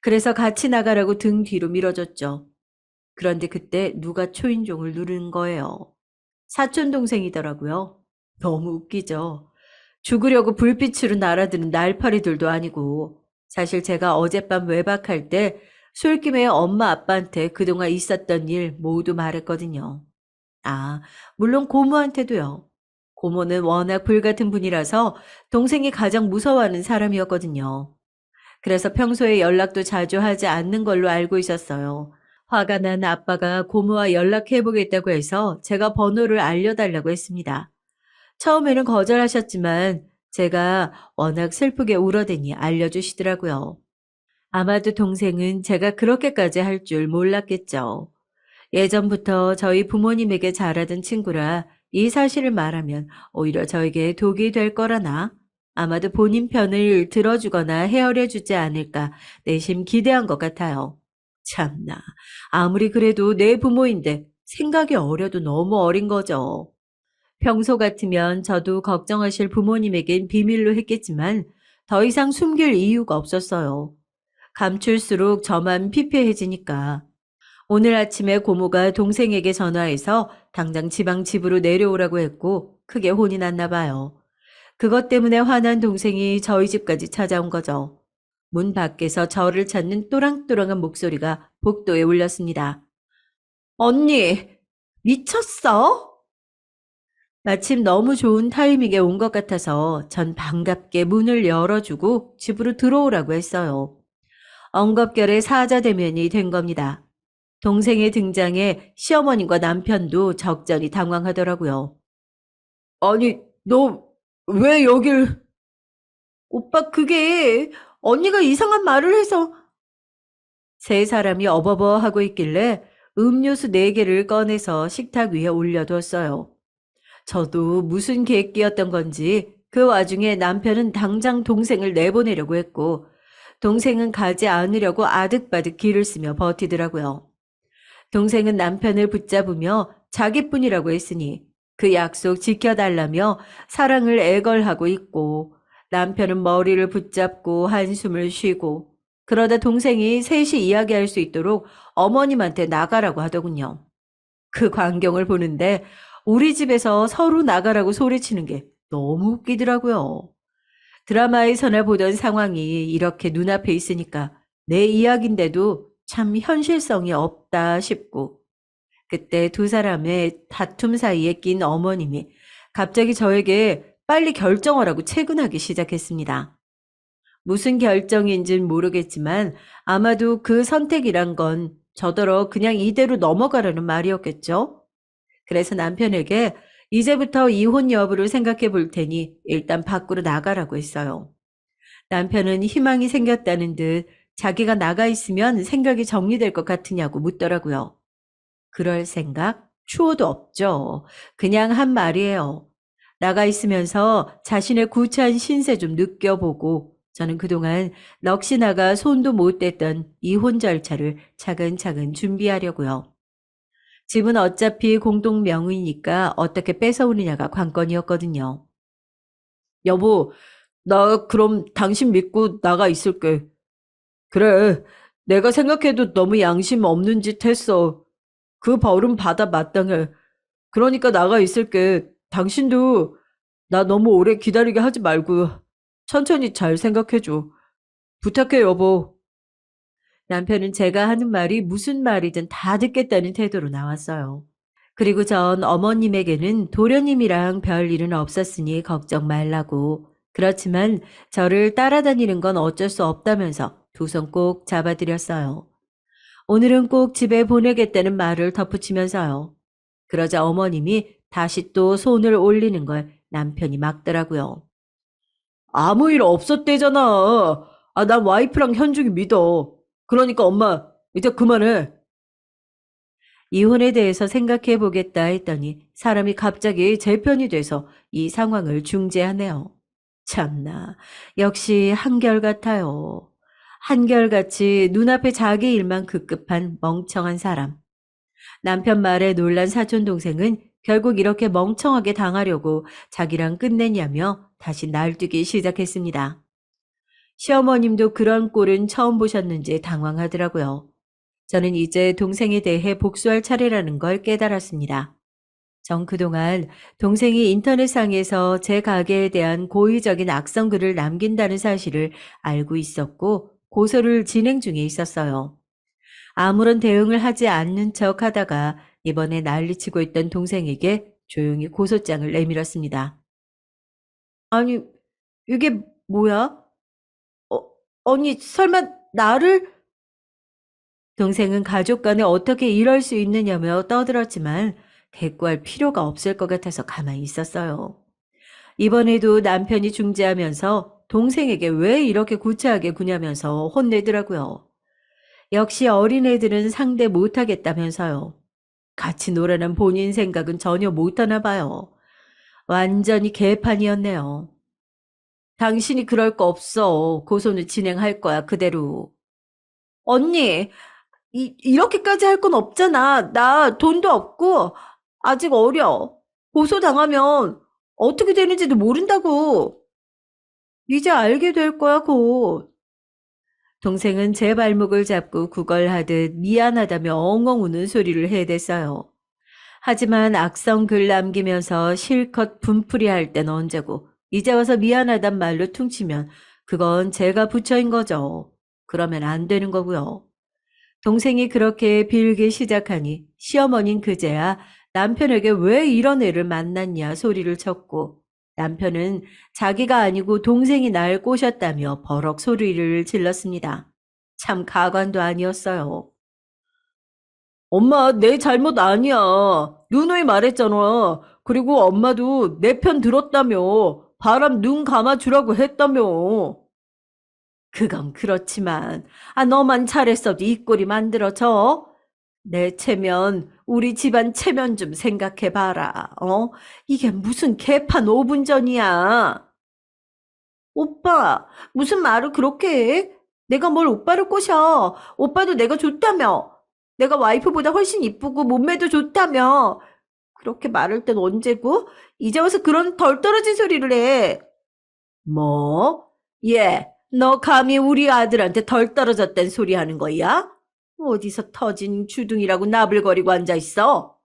A: 그래서 같이 나가라고 등 뒤로 밀어줬죠. 그런데 그때 누가 초인종을 누른 거예요. 사촌 동생이더라고요. 너무 웃기죠. 죽으려고 불빛으로 날아드는 날파리들도 아니고 사실 제가 어젯밤 외박할 때 술김에 엄마 아빠한테 그동안 있었던 일 모두 말했거든요. 물론 고모한테도요. 고모는 워낙 불같은 분이라서 동생이 가장 무서워하는 사람이었거든요. 그래서 평소에 연락도 자주 하지 않는 걸로 알고 있었어요. 화가 난 아빠가 고모와 연락해보겠다고 해서 제가 번호를 알려달라고 했습니다. 처음에는 거절하셨지만 제가 워낙 슬프게 울어대니 알려주시더라고요. 아마도 동생은 제가 그렇게까지 할 줄 몰랐겠죠. 예전부터 저희 부모님에게 잘하던 친구라 이 사실을 말하면 오히려 저에게 독이 될 거라나 아마도 본인 편을 들어주거나 헤아려주지 않을까 내심 기대한 것 같아요. 참나, 아무리 그래도 내 부모인데 생각이 어려도 너무 어린 거죠. 평소 같으면 저도 걱정하실 부모님에겐 비밀로 했겠지만 더 이상 숨길 이유가 없었어요. 감출수록 저만 피폐해지니까. 오늘 아침에 고모가 동생에게 전화해서 당장 지방 집으로 내려오라고 했고 크게 혼이 났나 봐요. 그것 때문에 화난 동생이 저희 집까지 찾아온 거죠. 문 밖에서 저를 찾는 또랑또랑한 목소리가 복도에 울렸습니다. 언니, 미쳤어? 마침 너무 좋은 타이밍에 온 것 같아서 전 반갑게 문을 열어주고 집으로 들어오라고 했어요. 엉겁결에 사자대면이 된 겁니다. 동생의 등장에 시어머님과 남편도 적잖이 당황하더라고요. 아니, 너 왜 여길... 오빠, 그게 언니가 이상한 말을 해서... 세 사람이 어버버하고 있길래 음료수 4개를 꺼내서 식탁 위에 올려뒀어요. 저도 무슨 계획이었던 건지 그 와중에 남편은 당장 동생을 내보내려고 했고, 동생은 가지 않으려고 아득바득 기를 쓰며 버티더라고요. 동생은 남편을 붙잡으며 자기뿐이라고 했으니 그 약속 지켜달라며 사랑을 애걸하고 있고, 남편은 머리를 붙잡고 한숨을 쉬고, 그러다 동생이 셋이 이야기할 수 있도록 어머님한테 나가라고 하더군요. 그 광경을 보는데 우리 집에서 서로 나가라고 소리치는 게 너무 웃기더라고요. 드라마에서나 보던 상황이 이렇게 눈앞에 있으니까 내 이야기인데도 참 현실성이 없다 싶고, 그때 두 사람의 다툼 사이에 낀 어머님이 갑자기 저에게 빨리 결정하라고 채근하기 시작했습니다. 무슨 결정인진 모르겠지만 아마도 그 선택이란 건 저더러 그냥 이대로 넘어가라는 말이었겠죠? 그래서 남편에게 이제부터 이혼 여부를 생각해 볼 테니 일단 밖으로 나가라고 했어요. 남편은 희망이 생겼다는 듯 자기가 나가 있으면 생각이 정리될 것 같으냐고 묻더라고요. 그럴 생각 추호도 없죠. 그냥 한 말이에요. 나가 있으면서 자신의 구차한 신세 좀 느껴보고, 저는 그동안 넋이 나가 손도 못 댔던 이혼 절차를 차근차근 준비하려고요. 집은 어차피 공동 명의니까 어떻게 뺏어오느냐가 관건이었거든요. 여보, 나 그럼 당신 믿고 나가 있을게. 그래, 내가 생각해도 너무 양심 없는 짓 했어. 그 벌은 받아 마땅해. 그러니까 나가 있을게. 당신도 나 너무 오래 기다리게 하지 말고 천천히 잘 생각해줘. 부탁해, 여보. 남편은 제가 하는 말이 무슨 말이든 다 듣겠다는 태도로 나왔어요. 그리고 전 어머님에게는 도련님이랑 별 일은 없었으니 걱정 말라고. 그렇지만 저를 따라다니는 건 어쩔 수 없다면서 두 손 꼭 잡아드렸어요. 오늘은 꼭 집에 보내겠다는 말을 덧붙이면서요. 그러자 어머님이 다시 또 손을 올리는 걸 남편이 막더라고요. 아무 일 없었대잖아. 아, 난 와이프랑 현중이 믿어. 그러니까 엄마, 이제 그만해. 이혼에 대해서 생각해 보겠다 했더니 사람이 갑자기 제 편이 돼서 이 상황을 중재하네요. 참나, 역시 한결같아요. 한결같이 눈앞에 자기 일만 급급한 멍청한 사람. 남편 말에 놀란 사촌동생은 결국 이렇게 멍청하게 당하려고 자기랑 끝내냐며 다시 날뛰기 시작했습니다. 시어머님도 그런 꼴은 처음 보셨는지 당황하더라고요. 저는 이제 동생에 대해 복수할 차례라는 걸 깨달았습니다. 전 그동안 동생이 인터넷상에서 제 가게에 대한 고의적인 악성글을 남긴다는 사실을 알고 있었고 고소를 진행 중에 있었어요. 아무런 대응을 하지 않는 척 하다가 이번에 난리치고 있던 동생에게 조용히 고소장을 내밀었습니다. 아니, 이게 뭐야? 어, 아니, 설마 나를... 동생은 가족 간에 어떻게 이럴 수 있느냐며 떠들었지만 대꾸할 필요가 없을 것 같아서 가만히 있었어요. 이번에도 남편이 중재하면서 동생에게 왜 이렇게 구차하게 구냐면서 혼내더라고요. 역시 어린애들은 상대 못하겠다면서요. 같이 놀아난 본인 생각은 전혀 못하나 봐요. 완전히 개판이었네요. 당신이 그럴 거 없어. 고소는 진행할 거야, 그대로. 언니, 이렇게까지 할 건 없잖아. 나 돈도 없고, 아직 어려. 고소당하면 어떻게 되는지도 모른다고. 이제 알게 될 거야, 곧. 동생은 제 발목을 잡고 구걸하듯 미안하다며 엉엉 우는 소리를 해댔어요. 하지만 악성 글 남기면서 실컷 분풀이 할 땐 언제고, 이제 와서 미안하단 말로 퉁치면 그건 제가 부처인 거죠. 그러면 안 되는 거고요. 동생이 그렇게 빌기 시작하니 시어머니는 그제야 남편에게 왜 이런 애를 만났냐 소리를 쳤고, 남편은 자기가 아니고 동생이 날 꼬셨다며 버럭 소리를 질렀습니다. 참 가관도 아니었어요. 엄마, 내 잘못 아니야. 누누이 말했잖아. 그리고 엄마도 내 편 들었다며. 바람 눈 감아주라고 했다며. 그건 그렇지만, 너만 잘했어도 이 꼴이 만들어져. 내 체면, 우리 집안 체면 좀 생각해봐라. 이게 무슨 개판 5분 전이야. 오빠, 무슨 말을 그렇게 해? 내가 뭘 오빠를 꼬셔. 오빠도 내가 좋다며. 내가 와이프보다 훨씬 이쁘고 몸매도 좋다며. 그렇게 말할 땐 언제고? 이제 와서 그런 덜 떨어진 소리를 해. 뭐? 얘, 너 감히 우리 아들한테 덜 떨어졌단 소리 하는 거야? 어디서 터진 주둥이라고 나불거리고 앉아있어?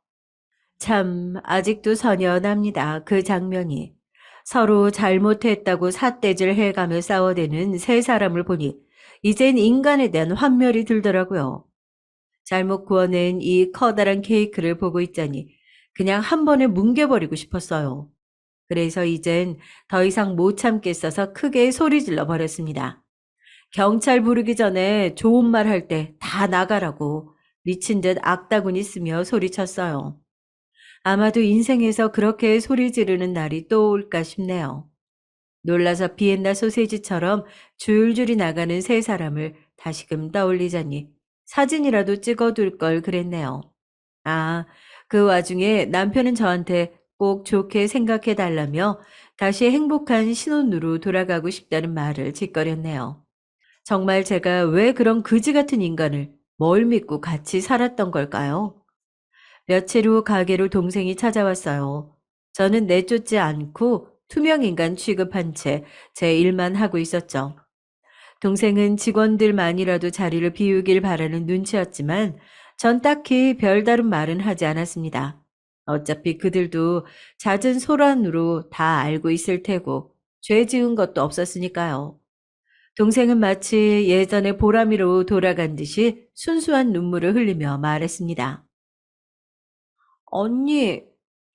A: 참, 아직도 선연합니다. 그 장면이. 서로 잘못했다고 삿대질 해가며 싸워대는 세 사람을 보니 이젠 인간에 대한 환멸이 들더라고요. 잘못 구워낸 이 커다란 케이크를 보고 있자니 그냥 한 번에 뭉개버리고 싶었어요. 그래서 이젠 더 이상 못 참겠어서 크게 소리질러 버렸습니다. 경찰 부르기 전에 좋은 말 할 때 다 나가라고 미친 듯 악다구니 쓰며 소리쳤어요. 아마도 인생에서 그렇게 소리 지르는 날이 또 올까 싶네요. 놀라서 비엔나 소세지처럼 줄줄이 나가는 세 사람을 다시금 떠올리자니 사진이라도 찍어둘 걸 그랬네요. 아, 그 와중에 남편은 저한테 꼭 좋게 생각해 달라며 다시 행복한 신혼으로 돌아가고 싶다는 말을 짓거렸네요. 정말 제가 왜 그런 그지 같은 인간을 뭘 믿고 같이 살았던 걸까요? 며칠 후 가게로 동생이 찾아왔어요. 저는 내쫓지 않고 투명인간 취급한 채 제 일만 하고 있었죠. 동생은 직원들만이라도 자리를 비우길 바라는 눈치였지만 전 딱히 별다른 말은 하지 않았습니다. 어차피 그들도 잦은 소란으로 다 알고 있을 테고 죄 지은 것도 없었으니까요. 동생은 마치 예전의 보람이로 돌아간 듯이 순수한 눈물을 흘리며 말했습니다. 언니,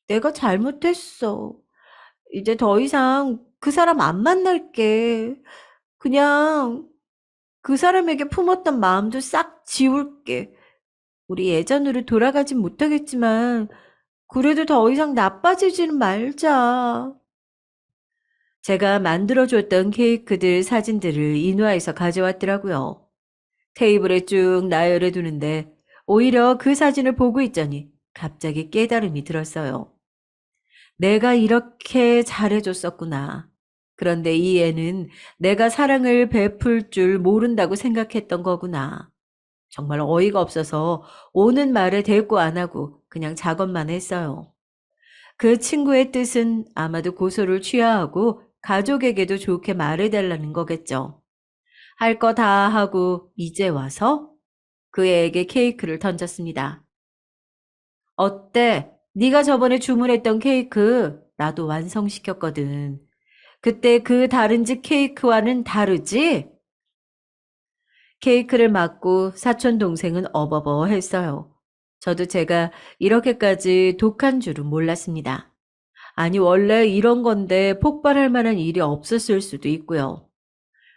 A: 내가 잘못했어. 이제 더 이상 그 사람 안 만날게. 그냥 그 사람에게 품었던 마음도 싹 지울게. 우리 예전으로 돌아가진 못하겠지만, 그래도 더 이상 나빠지지는 말자. 제가 만들어줬던 케이크들 사진들을 인화해서 가져왔더라고요. 테이블에 쭉 나열해 두는데, 오히려 그 사진을 보고 있자니 갑자기 깨달음이 들었어요. 내가 이렇게 잘해줬었구나. 그런데 이 애는 내가 사랑을 베풀 줄 모른다고 생각했던 거구나. 정말 어이가 없어서 오는 말에 대꾸 안 하고 그냥 작업만 했어요. 그 친구의 뜻은 아마도 고소를 취하하고 가족에게도 좋게 말해달라는 거겠죠. 할 거 다 하고 이제 와서 그 애에게 케이크를 던졌습니다. 어때? 네가 저번에 주문했던 케이크 나도 완성시켰거든. 그때 그 다른 집 케이크와는 다르지? 케이크를 맞고 사촌 동생은 어버버 했어요. 저도 제가 이렇게까지 독한 줄은 몰랐습니다. 아니, 원래 이런 건데 폭발할 만한 일이 없었을 수도 있고요.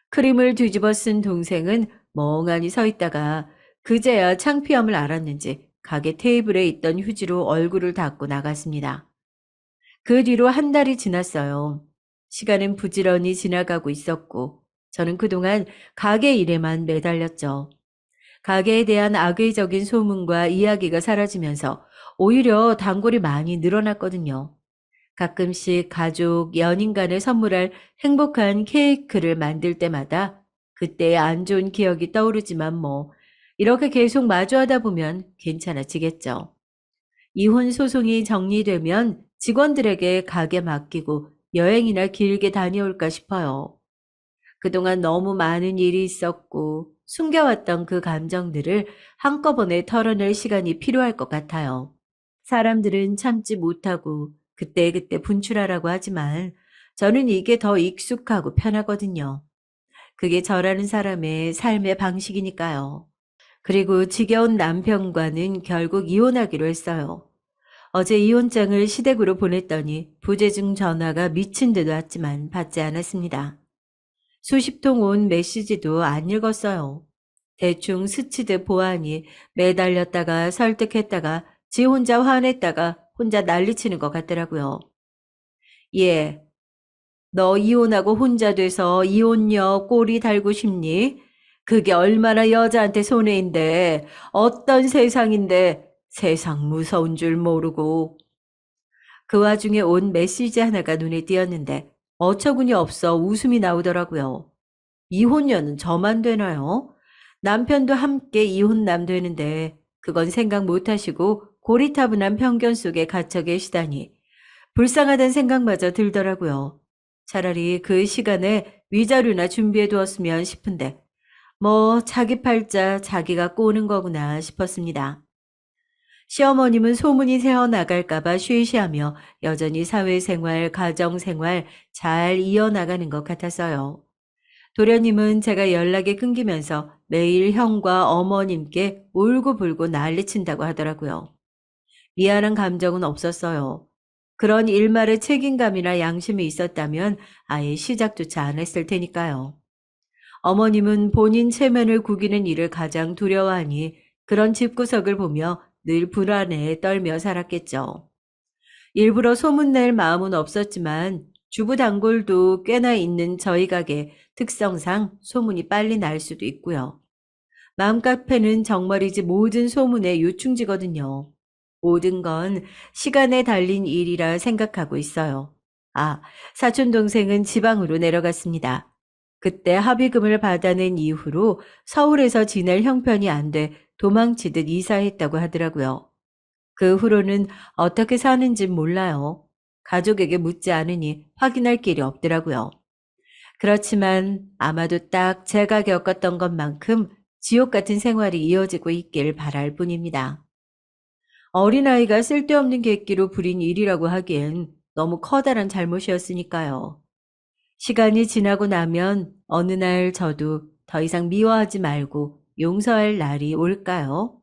A: 크림을 뒤집어 쓴 동생은 멍하니 서 있다가 그제야 창피함을 알았는지 가게 테이블에 있던 휴지로 얼굴을 닦고 나갔습니다. 그 뒤로 한 달이 지났어요. 시간은 부지런히 지나가고 있었고 저는 그동안 가게 일에만 매달렸죠. 가게에 대한 악의적인 소문과 이야기가 사라지면서 오히려 단골이 많이 늘어났거든요. 가끔씩 가족, 연인 간에 선물할 행복한 케이크를 만들 때마다 그때의 안 좋은 기억이 떠오르지만 이렇게 계속 마주하다 보면 괜찮아지겠죠. 이혼 소송이 정리되면 직원들에게 가게 맡기고 여행이나 길게 다녀올까 싶어요. 그동안 너무 많은 일이 있었고 숨겨왔던 그 감정들을 한꺼번에 털어낼 시간이 필요할 것 같아요. 사람들은 참지 못하고 그때그때 분출하라고 하지만 저는 이게 더 익숙하고 편하거든요. 그게 저라는 사람의 삶의 방식이니까요. 그리고 지겨운 남편과는 결국 이혼하기로 했어요. 어제 이혼장을 시댁으로 보냈더니 부재중 전화가 미친 듯 왔지만 받지 않았습니다. 수십 통 온 메시지도 안 읽었어요. 대충 스치듯 보아하니 매달렸다가 설득했다가 지 혼자 화냈다가 혼자 난리치는 것 같더라고요. 예, 너 이혼하고 혼자 돼서 이혼녀 꼬리 달고 싶니? 그게 얼마나 여자한테 손해인데 어떤 세상인데 세상 무서운 줄 모르고. 그 와중에 온 메시지 하나가 눈에 띄었는데 어처구니 없어 웃음이 나오더라고요. 이혼녀는 저만 되나요? 남편도 함께 이혼남 되는데 그건 생각 못하시고 고리타분한 편견 속에 갇혀 계시다니 불쌍하다는 생각마저 들더라고요. 차라리 그 시간에 위자료나 준비해 두었으면 싶은데 뭐 자기 팔자 자기가 꼬는 거구나 싶었습니다. 시어머님은 소문이 새어나갈까봐 쉬쉬하며 여전히 사회생활, 가정생활 잘 이어나가는 것 같았어요. 도련님은 제가 연락이 끊기면서 매일 형과 어머님께 울고불고 난리친다고 하더라고요. 미안한 감정은 없었어요. 그런 일말의 책임감이나 양심이 있었다면 아예 시작조차 안 했을 테니까요. 어머님은 본인 체면을 구기는 일을 가장 두려워하니 그런 집구석을 보며 늘 불안에 떨며 살았겠죠. 일부러 소문낼 마음은 없었지만 주부 단골도 꽤나 있는 저희 가게 특성상 소문이 빨리 날 수도 있고요. 맘카페는 정말이지 모든 소문의 요충지거든요. 모든 건 시간에 달린 일이라 생각하고 있어요. 아, 사촌동생은 지방으로 내려갔습니다. 그때 합의금을 받아낸 이후로 서울에서 지낼 형편이 안 돼 도망치듯 이사했다고 하더라고요. 그 후로는 어떻게 사는진 몰라요. 가족에게 묻지 않으니 확인할 길이 없더라고요. 그렇지만 아마도 딱 제가 겪었던 것만큼 지옥 같은 생활이 이어지고 있길 바랄 뿐입니다. 어린아이가 쓸데없는 객기로 부린 일이라고 하기엔 너무 커다란 잘못이었으니까요. 시간이 지나고 나면 어느 날 저도 더 이상 미워하지 말고 용서할 날이 올까요?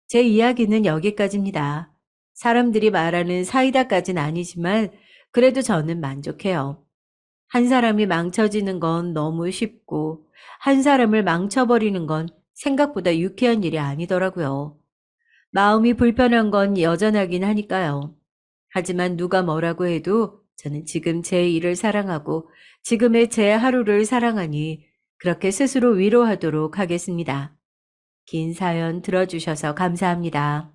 A: 제 이야기는 여기까지입니다. 사람들이 말하는 사이다까진 아니지만 그래도 저는 만족해요. 한 사람이 망쳐지는 건 너무 쉽고 한 사람을 망쳐버리는 건 생각보다 유쾌한 일이 아니더라고요. 마음이 불편한 건 여전하긴 하니까요. 하지만 누가 뭐라고 해도 저는 지금 제 일을 사랑하고 지금의 제 하루를 사랑하니 그렇게 스스로 위로하도록 하겠습니다. 긴 사연 들어주셔서 감사합니다.